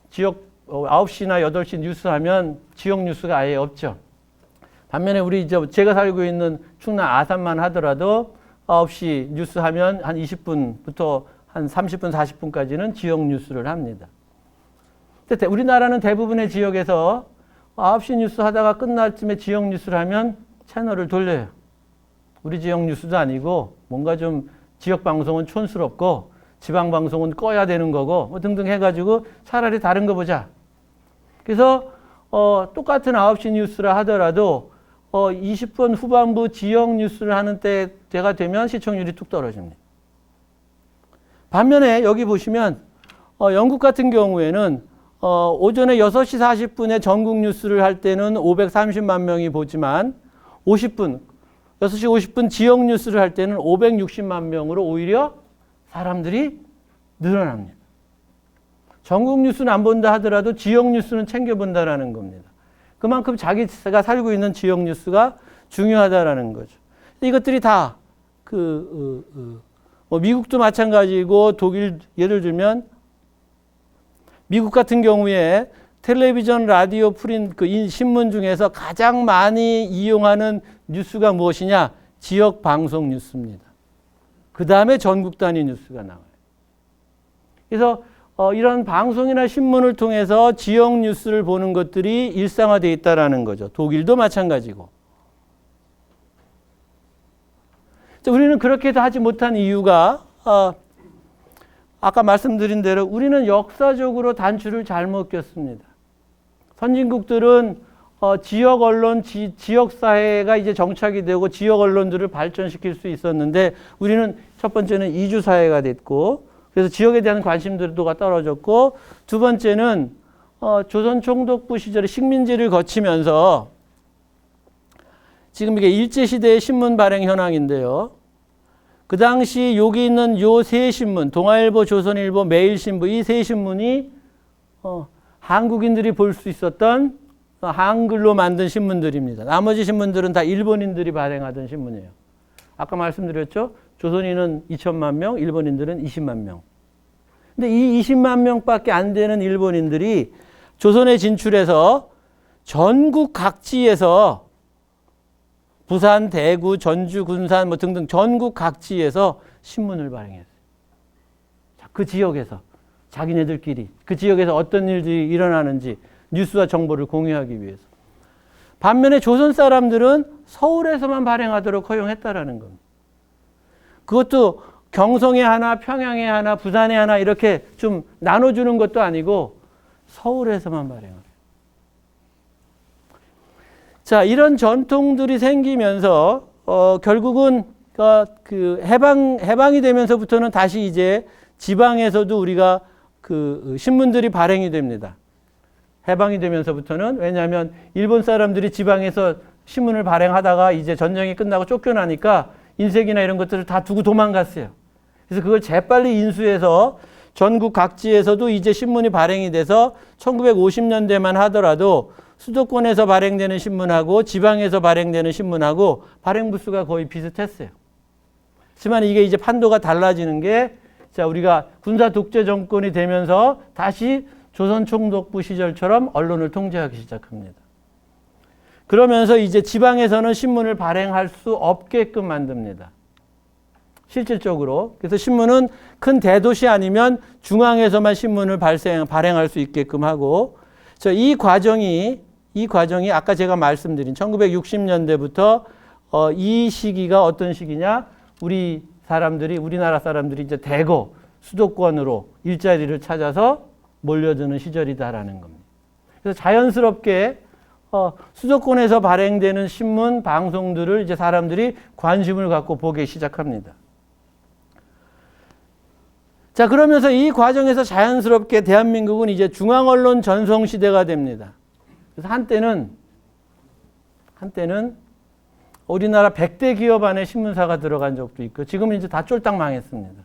지역 9시나 8시 뉴스 하면 지역 뉴스가 아예 없죠. 반면에 우리 제가 살고 있는 충남 아산만 하더라도 9시 뉴스 하면 한 20분부터 한 30분, 40분까지는 지역 뉴스를 합니다. 우리나라는 대부분의 지역에서 9시 뉴스 하다가 끝날 쯤에 지역 뉴스를 하면 채널을 돌려요. 우리 지역 뉴스도 아니고 뭔가 좀 지역 방송은 촌스럽고 지방 방송은 꺼야 되는 거고 등등 해가지고 차라리 다른 거 보자. 그래서 똑같은 9시 뉴스라 하더라도 20분 후반부 지역 뉴스를 하는 때가 되면 시청률이 뚝 떨어집니다. 반면에 여기 보시면 영국 같은 경우에는 오전에 6시 40분에 전국 뉴스를 할 때는 530만 명이 보지만 6시 50분 지역 뉴스를 할 때는 560만 명으로 오히려 사람들이 늘어납니다. 전국 뉴스는 안 본다 하더라도 지역 뉴스는 챙겨본다라는 겁니다. 그만큼 자기가 살고 있는 지역 뉴스가 중요하다라는 거죠. 이것들이 다 미국도 마찬가지고 독일 예를 들면 미국 같은 경우에 텔레비전, 라디오, 프린트, 신문 중에서 가장 많이 이용하는 뉴스가 무엇이냐? 지역 방송 뉴스입니다. 그 다음에 전국 단위 뉴스가 나와요. 그래서 이런 방송이나 신문을 통해서 지역 뉴스를 보는 것들이 일상화되어 있다는 거죠. 독일도 마찬가지고. 우리는 그렇게도 하지 못한 이유가 아까 말씀드린 대로 우리는 역사적으로 단추를 잘못 꼈습니다. 선진국들은 지역 언론, 지역 사회가 이제 정착이 되고 지역 언론들을 발전시킬 수 있었는데 우리는 첫 번째는 이주 사회가 됐고 그래서 지역에 대한 관심도가 떨어졌고 두 번째는 조선 총독부 시절에 식민지를 거치면서 지금 이게 일제시대의 신문 발행 현황인데요. 그 당시 여기 있는 요 세 신문, 동아일보, 조선일보, 매일신부 이 세 신문이 한국인들이 볼 수 있었던 한글로 만든 신문들입니다. 나머지 신문들은 다 일본인들이 발행하던 신문이에요. 아까 말씀드렸죠? 조선인은 2천만 명, 일본인들은 20만 명. 근데 이 20만 명밖에 안 되는 일본인들이 조선에 진출해서 전국 각지에서 부산, 대구, 전주, 군산 뭐 등등 전국 각지에서 신문을 발행했어요. 그 지역에서 자기네들끼리 그 지역에서 어떤 일들이 일어나는지 뉴스와 정보를 공유하기 위해서. 반면에 조선 사람들은 서울에서만 발행하도록 허용했다라는 겁니다. 그것도 경성에 하나, 평양에 하나, 부산에 하나 이렇게 좀 나눠주는 것도 아니고 서울에서만 발행하래요. 자, 이런 전통들이 생기면서 결국은 그 해방이 되면서부터는 다시 이제 지방에서도 우리가 그 신문들이 발행이 됩니다. 해방이 되면서부터는 왜냐하면 일본 사람들이 지방에서 신문을 발행하다가 이제 전쟁이 끝나고 쫓겨나니까 인쇄기나 이런 것들을 다 두고 도망갔어요. 그래서 그걸 재빨리 인수해서 전국 각지에서도 이제 신문이 발행이 돼서 1950년대만 하더라도 수도권에서 발행되는 신문하고 지방에서 발행되는 신문하고 발행 부수가 거의 비슷했어요. 하지만 이게 이제 판도가 달라지는 게 자, 우리가 군사 독재 정권이 되면서 다시 조선 총독부 시절처럼 언론을 통제하기 시작합니다. 그러면서 이제 지방에서는 신문을 발행할 수 없게끔 만듭니다. 실질적으로. 그래서 신문은 큰 대도시 아니면 중앙에서만 신문을 발행할 수 있게끔 하고 이 과정이 아까 제가 말씀드린 1960년대부터 이 시기가 어떤 시기냐? 우리나라 사람들이 이제 대거 수도권으로 일자리를 찾아서 몰려드는 시절이다라는 겁니다. 그래서 자연스럽게 수도권에서 발행되는 신문, 방송들을 이제 사람들이 관심을 갖고 보기 시작합니다. 자, 그러면서 이 과정에서 자연스럽게 대한민국은 이제 중앙언론 전성 시대가 됩니다. 그래서 한때는 우리나라 100대 기업 안에 신문사가 들어간 적도 있고 지금은 이제 다 쫄딱 망했습니다.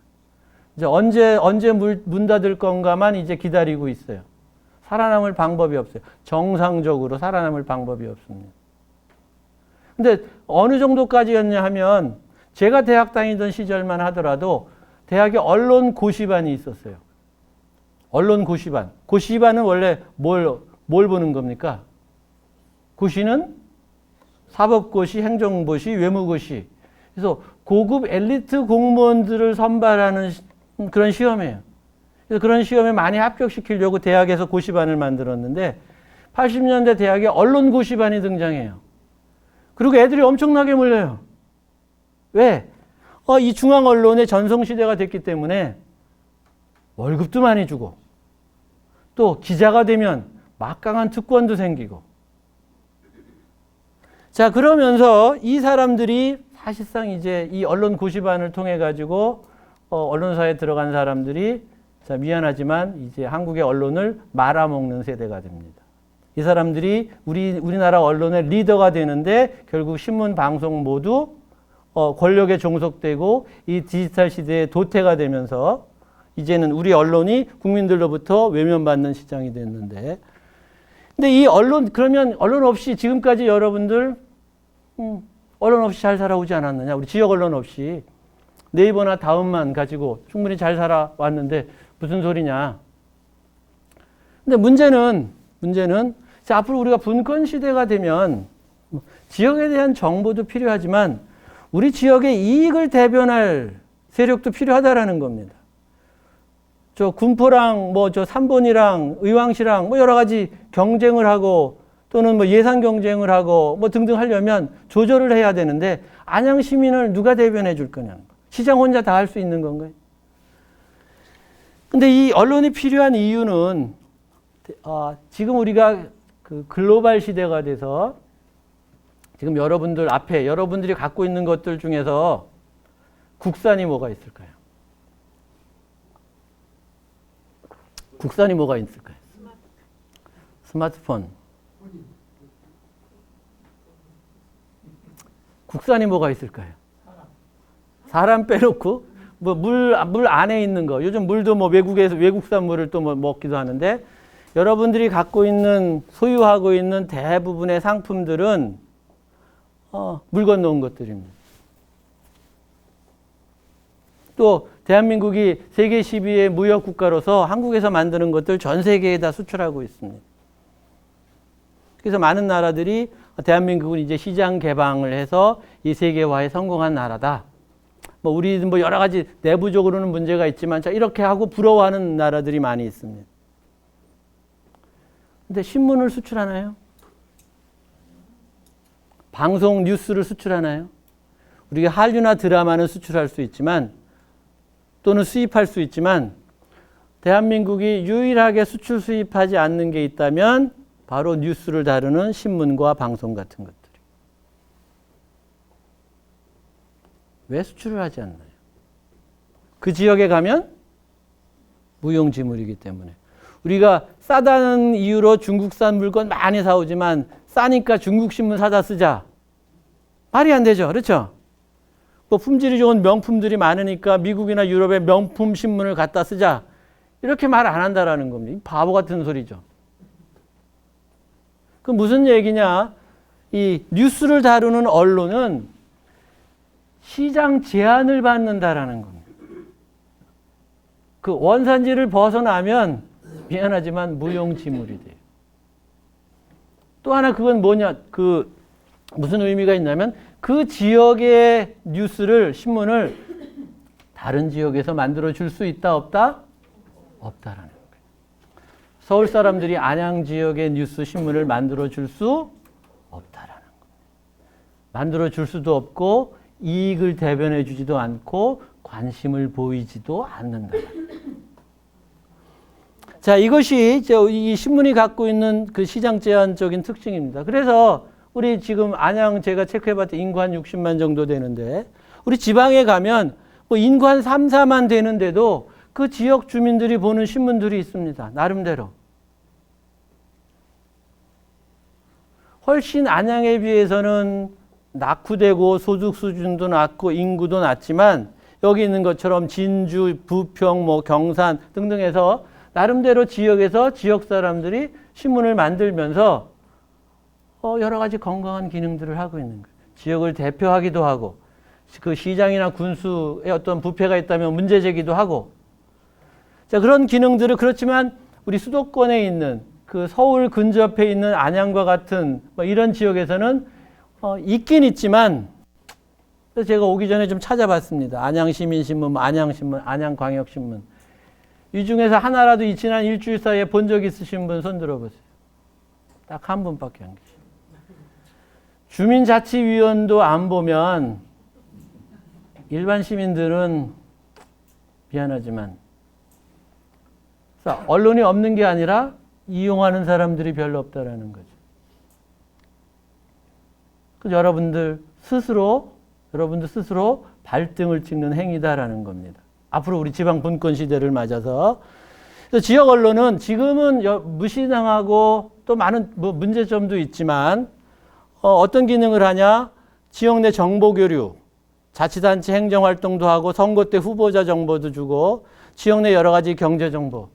이제 언제 문 닫을 건가만 이제 기다리고 있어요. 살아남을 방법이 없어요. 정상적으로 살아남을 방법이 없습니다. 근데 어느 정도까지였냐 하면 제가 대학 다니던 시절만 하더라도 대학에 언론 고시반이 있었어요. 언론 고시반. 고시반은 원래 뭘 보는 겁니까? 고시는 사법고시, 행정고시, 외무고시. 그래서 고급 엘리트 공무원들을 선발하는 그런 시험이에요. 그래서 그런 시험에 많이 합격시키려고 대학에서 고시반을 만들었는데 80년대 대학에 언론 고시반이 등장해요. 그리고 애들이 엄청나게 몰려요. 왜? 이 중앙 언론의 전성시대가 됐기 때문에 월급도 많이 주고 또 기자가 되면 막강한 특권도 생기고 자, 그러면서 이 사람들이 사실상 이제 이 언론 고시반을 통해 가지고 언론사에 들어간 사람들이 자, 미안하지만 이제 한국의 언론을 말아먹는 세대가 됩니다. 이 사람들이 우리나라 언론의 리더가 되는데 결국 신문, 방송 모두 권력에 종속되고 이 디지털 시대에 도태가 되면서 이제는 우리 언론이 국민들로부터 외면받는 시장이 됐는데 근데 이 그러면 언론 없이 지금까지 여러분들 언론 없이 잘 살아오지 않았느냐? 우리 지역 언론 없이 네이버나 다음만 가지고 충분히 잘 살아왔는데 무슨 소리냐? 근데 문제는 자, 앞으로 우리가 분권 시대가 되면 지역에 대한 정보도 필요하지만 우리 지역의 이익을 대변할 세력도 필요하다라는 겁니다. 저 군포랑 뭐 저 삼본이랑 의왕시랑 뭐 여러 가지 경쟁을 하고 또는 뭐 예산 경쟁을 하고 뭐 등등 하려면 조절을 해야 되는데 안양 시민을 누가 대변해 줄 거냐는 거. 시장 혼자 다 할 수 있는 건가요? 근데 이 언론이 필요한 이유는 지금 우리가 그 글로벌 시대가 돼서 지금 여러분들 앞에 여러분들이 갖고 있는 것들 중에서 국산이 뭐가 있을까요? 국산이 뭐가 있을까요? 스마트폰. 국산이 뭐가 있을까요? 사람 빼놓고 뭐 물 안에 있는 거. 요즘 물도 뭐 외국에서 외국산 물을 또 뭐 먹기도 하는데 여러분들이 갖고 있는 소유하고 있는 대부분의 상품들은 물 건너온 것들입니다. 또 대한민국이 세계 10위의 무역 국가로서 한국에서 만드는 것들 전 세계에 다 수출하고 있습니다. 그래서 많은 나라들이 대한민국은 이제 시장 개방을 해서 이 세계화에 성공한 나라다. 뭐 우리는 뭐 여러 가지 내부적으로는 문제가 있지만 자 이렇게 하고 부러워하는 나라들이 많이 있습니다. 근데 신문을 수출하나요? 방송 뉴스를 수출하나요? 우리가 한류나 드라마는 수출할 수 있지만 또는 수입할 수 있지만 대한민국이 유일하게 수출 수입하지 않는 게 있다면 바로 뉴스를 다루는 신문과 방송 같은 것들이. 왜 수출을 하지 않나요? 그 지역에 가면 무용지물이기 때문에. 우리가 싸다는 이유로 중국산 물건 많이 사오지만 싸니까 중국 신문 사다 쓰자. 말이 안 되죠. 그렇죠? 뭐 품질이 좋은 명품들이 많으니까 미국이나 유럽의 명품 신문을 갖다 쓰자. 이렇게 말 안 한다라는 겁니다. 바보 같은 소리죠. 그 무슨 얘기냐? 이 뉴스를 다루는 언론은 시장 제한을 받는다라는 겁니다. 그 원산지를 벗어나면 미안하지만 무용지물이 돼요. 또 하나 그건 뭐냐? 그 무슨 의미가 있냐면 그 지역의 뉴스를 신문을 다른 지역에서 만들어 줄 수 있다 없다? 없다라는 거예요. 서울 사람들이 안양 지역의 뉴스 신문을 만들어 줄 수 없다라는 거예요. 만들어 줄 수도 없고 이익을 대변해 주지도 않고 관심을 보이지도 않는다. 자, 이것이 이 신문이 갖고 있는 그 시장 제한적인 특징입니다. 그래서 우리 지금 안양 제가 체크해봤더니 인구 한 60만 정도 되는데 우리 지방에 가면 뭐 인구 한 3, 4만 되는데도 그 지역 주민들이 보는 신문들이 있습니다. 나름대로. 훨씬 안양에 비해서는 낙후되고 소득 수준도 낮고 인구도 낮지만 여기 있는 것처럼 진주, 부평, 뭐 경산 등등 해서 나름대로 지역에서 지역 사람들이 신문을 만들면서 여러 가지 건강한 기능들을 하고 있는 거예요. 지역을 대표하기도 하고 그 시장이나 군수의 어떤 부패가 있다면 문제 제기도 하고 자 그런 기능들을 그렇지만 우리 수도권에 있는 그 서울 근접해 있는 안양과 같은 뭐 이런 지역에서는 있긴 있지만 그래서 제가 오기 전에 좀 찾아봤습니다. 안양시민신문, 안양신문, 안양광역신문 이 중에서 하나라도 이 지난 일주일 사이에 본 적 있으신 분 손 들어보세요. 딱 한 분밖에 안 계세요. 주민자치위원도 안 보면 일반 시민들은 미안하지만 언론이 없는 게 아니라 이용하는 사람들이 별로 없다라는 거죠. 그래서 여러분들 스스로 발등을 찍는 행위다라는 겁니다. 앞으로 우리 지방 분권 시대를 맞아서 그래서 지역 언론은 지금은 무시당하고 또 많은 뭐 문제점도 있지만 어떤 기능을 하냐? 지역 내 정보 교류, 자치단체 행정 활동도 하고 선거 때 후보자 정보도 주고 지역 내 여러 가지 경제 정보.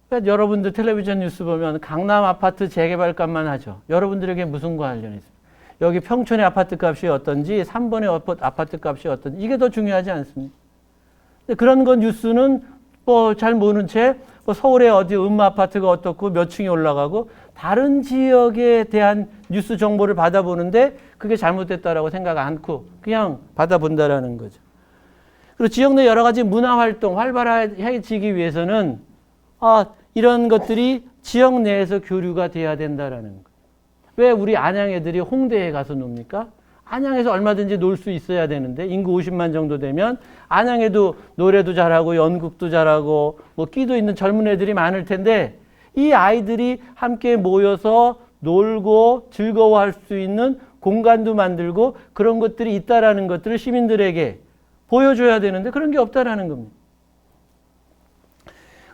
그러니까 여러분들 텔레비전 뉴스 보면 강남 아파트 재개발값만 하죠. 여러분들에게 무슨 관련이 있습니까? 여기 평촌의 아파트 값이 어떤지 3번의 아파트 값이 어떤지 이게 더 중요하지 않습니까? 그런 건 뉴스는 뭐 잘 모르는 채 뭐 서울에 어디 음마 아파트가 어떻고 몇 층이 올라가고 다른 지역에 대한 뉴스 정보를 받아보는데 그게 잘못됐다라고 생각 않고 그냥 받아본다라는 거죠. 그리고 지역 내 여러 가지 문화 활동 활발해지기 위해서는 이런 것들이 지역 내에서 교류가 돼야 된다라는 거예요. 왜 우리 안양 애들이 홍대에 가서 놉니까? 안양에서 얼마든지 놀 수 있어야 되는데 인구 50만 정도 되면 안양에도 노래도 잘하고 연극도 잘하고 뭐 끼도 있는 젊은 애들이 많을 텐데 이 아이들이 함께 모여서 놀고 즐거워할 수 있는 공간도 만들고 그런 것들이 있다라는 것들을 시민들에게 보여줘야 되는데 그런 게 없다라는 겁니다.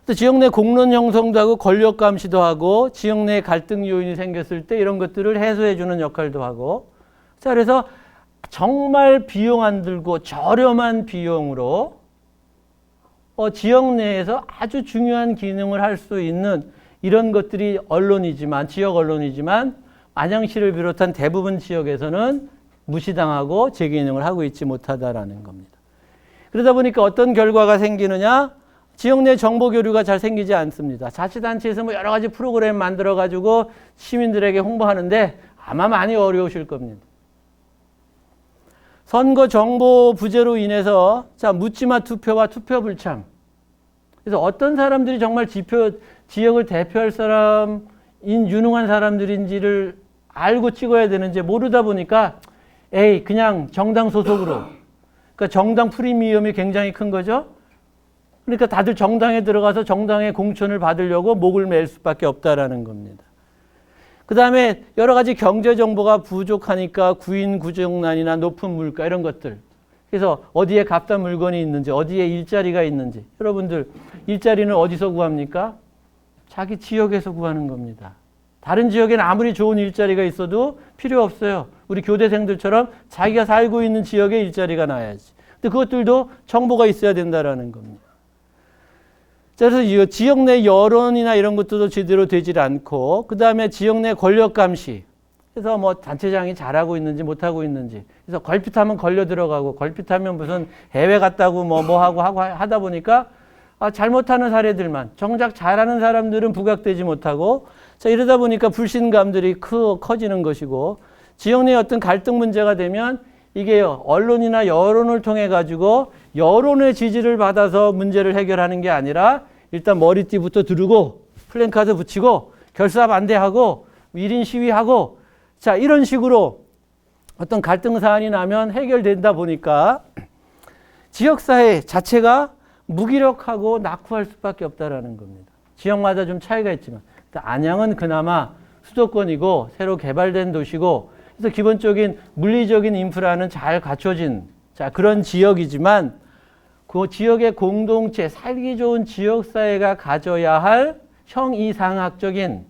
또 지역 내 공론 형성도 하고 권력 감시도 하고 지역 내 갈등 요인이 생겼을 때 이런 것들을 해소해 주는 역할도 하고 자 그래서 정말 비용 안 들고 저렴한 비용으로 지역 내에서 아주 중요한 기능을 할 수 있는 이런 것들이 언론이지만 지역 언론이지만 안양시를 비롯한 대부분 지역에서는 무시당하고 제 기능을 하고 있지 못하다라는 겁니다. 그러다 보니까 어떤 결과가 생기느냐? 지역 내 정보 교류가 잘 생기지 않습니다. 자치단체에서 뭐 여러 가지 프로그램 만들어 가지고 시민들에게 홍보하는데 아마 많이 어려우실 겁니다. 선거 정보 부재로 인해서 묻지마 투표와 투표 불참. 그래서 어떤 사람들이 정말 지역을 대표할 사람인 유능한 사람들인지를 알고 찍어야 되는지 모르다 보니까 그냥 정당 소속으로. 그러니까 정당 프리미엄이 굉장히 큰 거죠. 그러니까 다들 정당에 들어가서 정당의 공천을 받으려고 목을 맬 수밖에 없다라는 겁니다. 그 다음에 여러 가지 경제 정보가 부족하니까 구인 구정난이나 높은 물가 이런 것들. 그래서 어디에 값싼 물건이 있는지 어디에 일자리가 있는지 여러분들 일자리는 어디서 구합니까? 자기 지역에서 구하는 겁니다. 다른 지역에는 아무리 좋은 일자리가 있어도 필요 없어요. 우리 교대생들처럼 자기가 살고 있는 지역에 일자리가 나야지. 근데 그것들도 정보가 있어야 된다라는 겁니다. 그래서 이 지역 내 여론이나 이런 것들도 제대로 되질 않고 그 다음에 지역 내 권력 감시. 그래서 뭐 단체장이 잘하고 있는지 못하고 있는지. 그래서 걸핏하면 걸려 들어가고 걸핏하면 무슨 해외 갔다고 뭐 하고 하다 보니까 잘못하는 사례들만 정작 잘하는 사람들은 부각되지 못하고 자 이러다 보니까 불신감들이 커지는 것이고 지역 내 어떤 갈등 문제가 되면 이게 언론이나 여론을 통해 가지고 여론의 지지를 받아서 문제를 해결하는 게 아니라 일단 머리띠부터 두르고 플랜카드 붙이고 결사 반대하고 1인 시위하고 자 이런 식으로 어떤 갈등 사안이 나면 해결된다 보니까 지역사회 자체가 무기력하고 낙후할 수밖에 없다라는 겁니다. 지역마다 좀 차이가 있지만 안양은 그나마 수도권이고 새로 개발된 도시고 그래서 기본적인 물리적인 인프라는 잘 갖춰진 그런 지역이지만 그 지역의 공동체, 살기 좋은 지역사회가 가져야 할 형이상학적인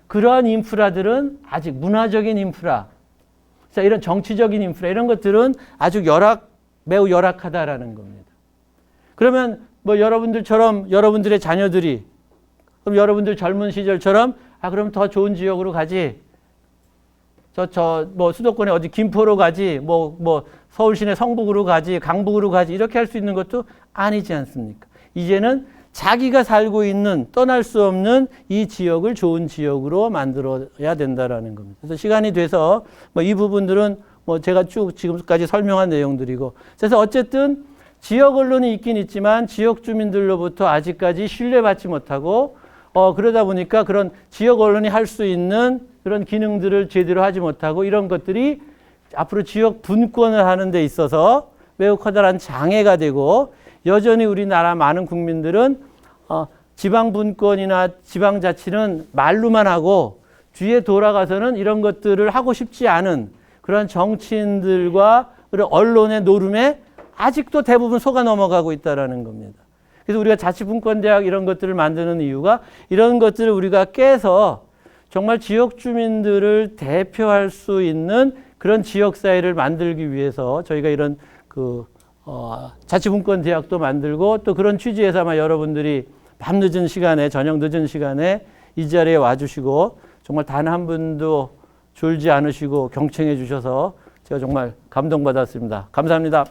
그러한 인프라들은 아직 문화적인 인프라, 이런 정치적인 인프라 이런 것들은 아주 매우 열악하다라는 겁니다. 그러면 뭐 여러분들처럼 여러분들의 자녀들이 그럼 여러분들 젊은 시절처럼 그럼 더 좋은 지역으로 가지. 뭐 수도권에 어디 김포로 가지, 뭐 서울 시내 성북으로 가지, 강북으로 가지 이렇게 할 수 있는 것도 아니지 않습니까? 이제는 자기가 살고 있는 떠날 수 없는 이 지역을 좋은 지역으로 만들어야 된다라는 겁니다. 그래서 시간이 돼서 뭐 이 부분들은 뭐 제가 쭉 지금까지 설명한 내용들이고 그래서 어쨌든 지역 언론이 있긴 있지만 지역 주민들로부터 아직까지 신뢰받지 못하고 그러다 보니까 그런 지역 언론이 할 수 있는 그런 기능들을 제대로 하지 못하고 이런 것들이 앞으로 지역 분권을 하는 데 있어서 매우 커다란 장애가 되고 여전히 우리나라 많은 국민들은 지방 분권이나 지방 자치는 말로만 하고 뒤에 돌아가서는 이런 것들을 하고 싶지 않은 그런 정치인들과 그런 언론의 노름에 아직도 대부분 속아 넘어가고 있다는 겁니다. 그래서 우리가 자치분권대학 이런 것들을 만드는 이유가 이런 것들을 우리가 깨서 정말 지역 주민들을 대표할 수 있는 그런 지역사회를 만들기 위해서 저희가 이런 자치분권대학도 만들고 또 그런 취지에서 아마 여러분들이 밤늦은 시간에 저녁 늦은 시간에 이 자리에 와주시고 정말 단 한 분도 졸지 않으시고 경청해 주셔서 제가 정말 감동받았습니다. 감사합니다.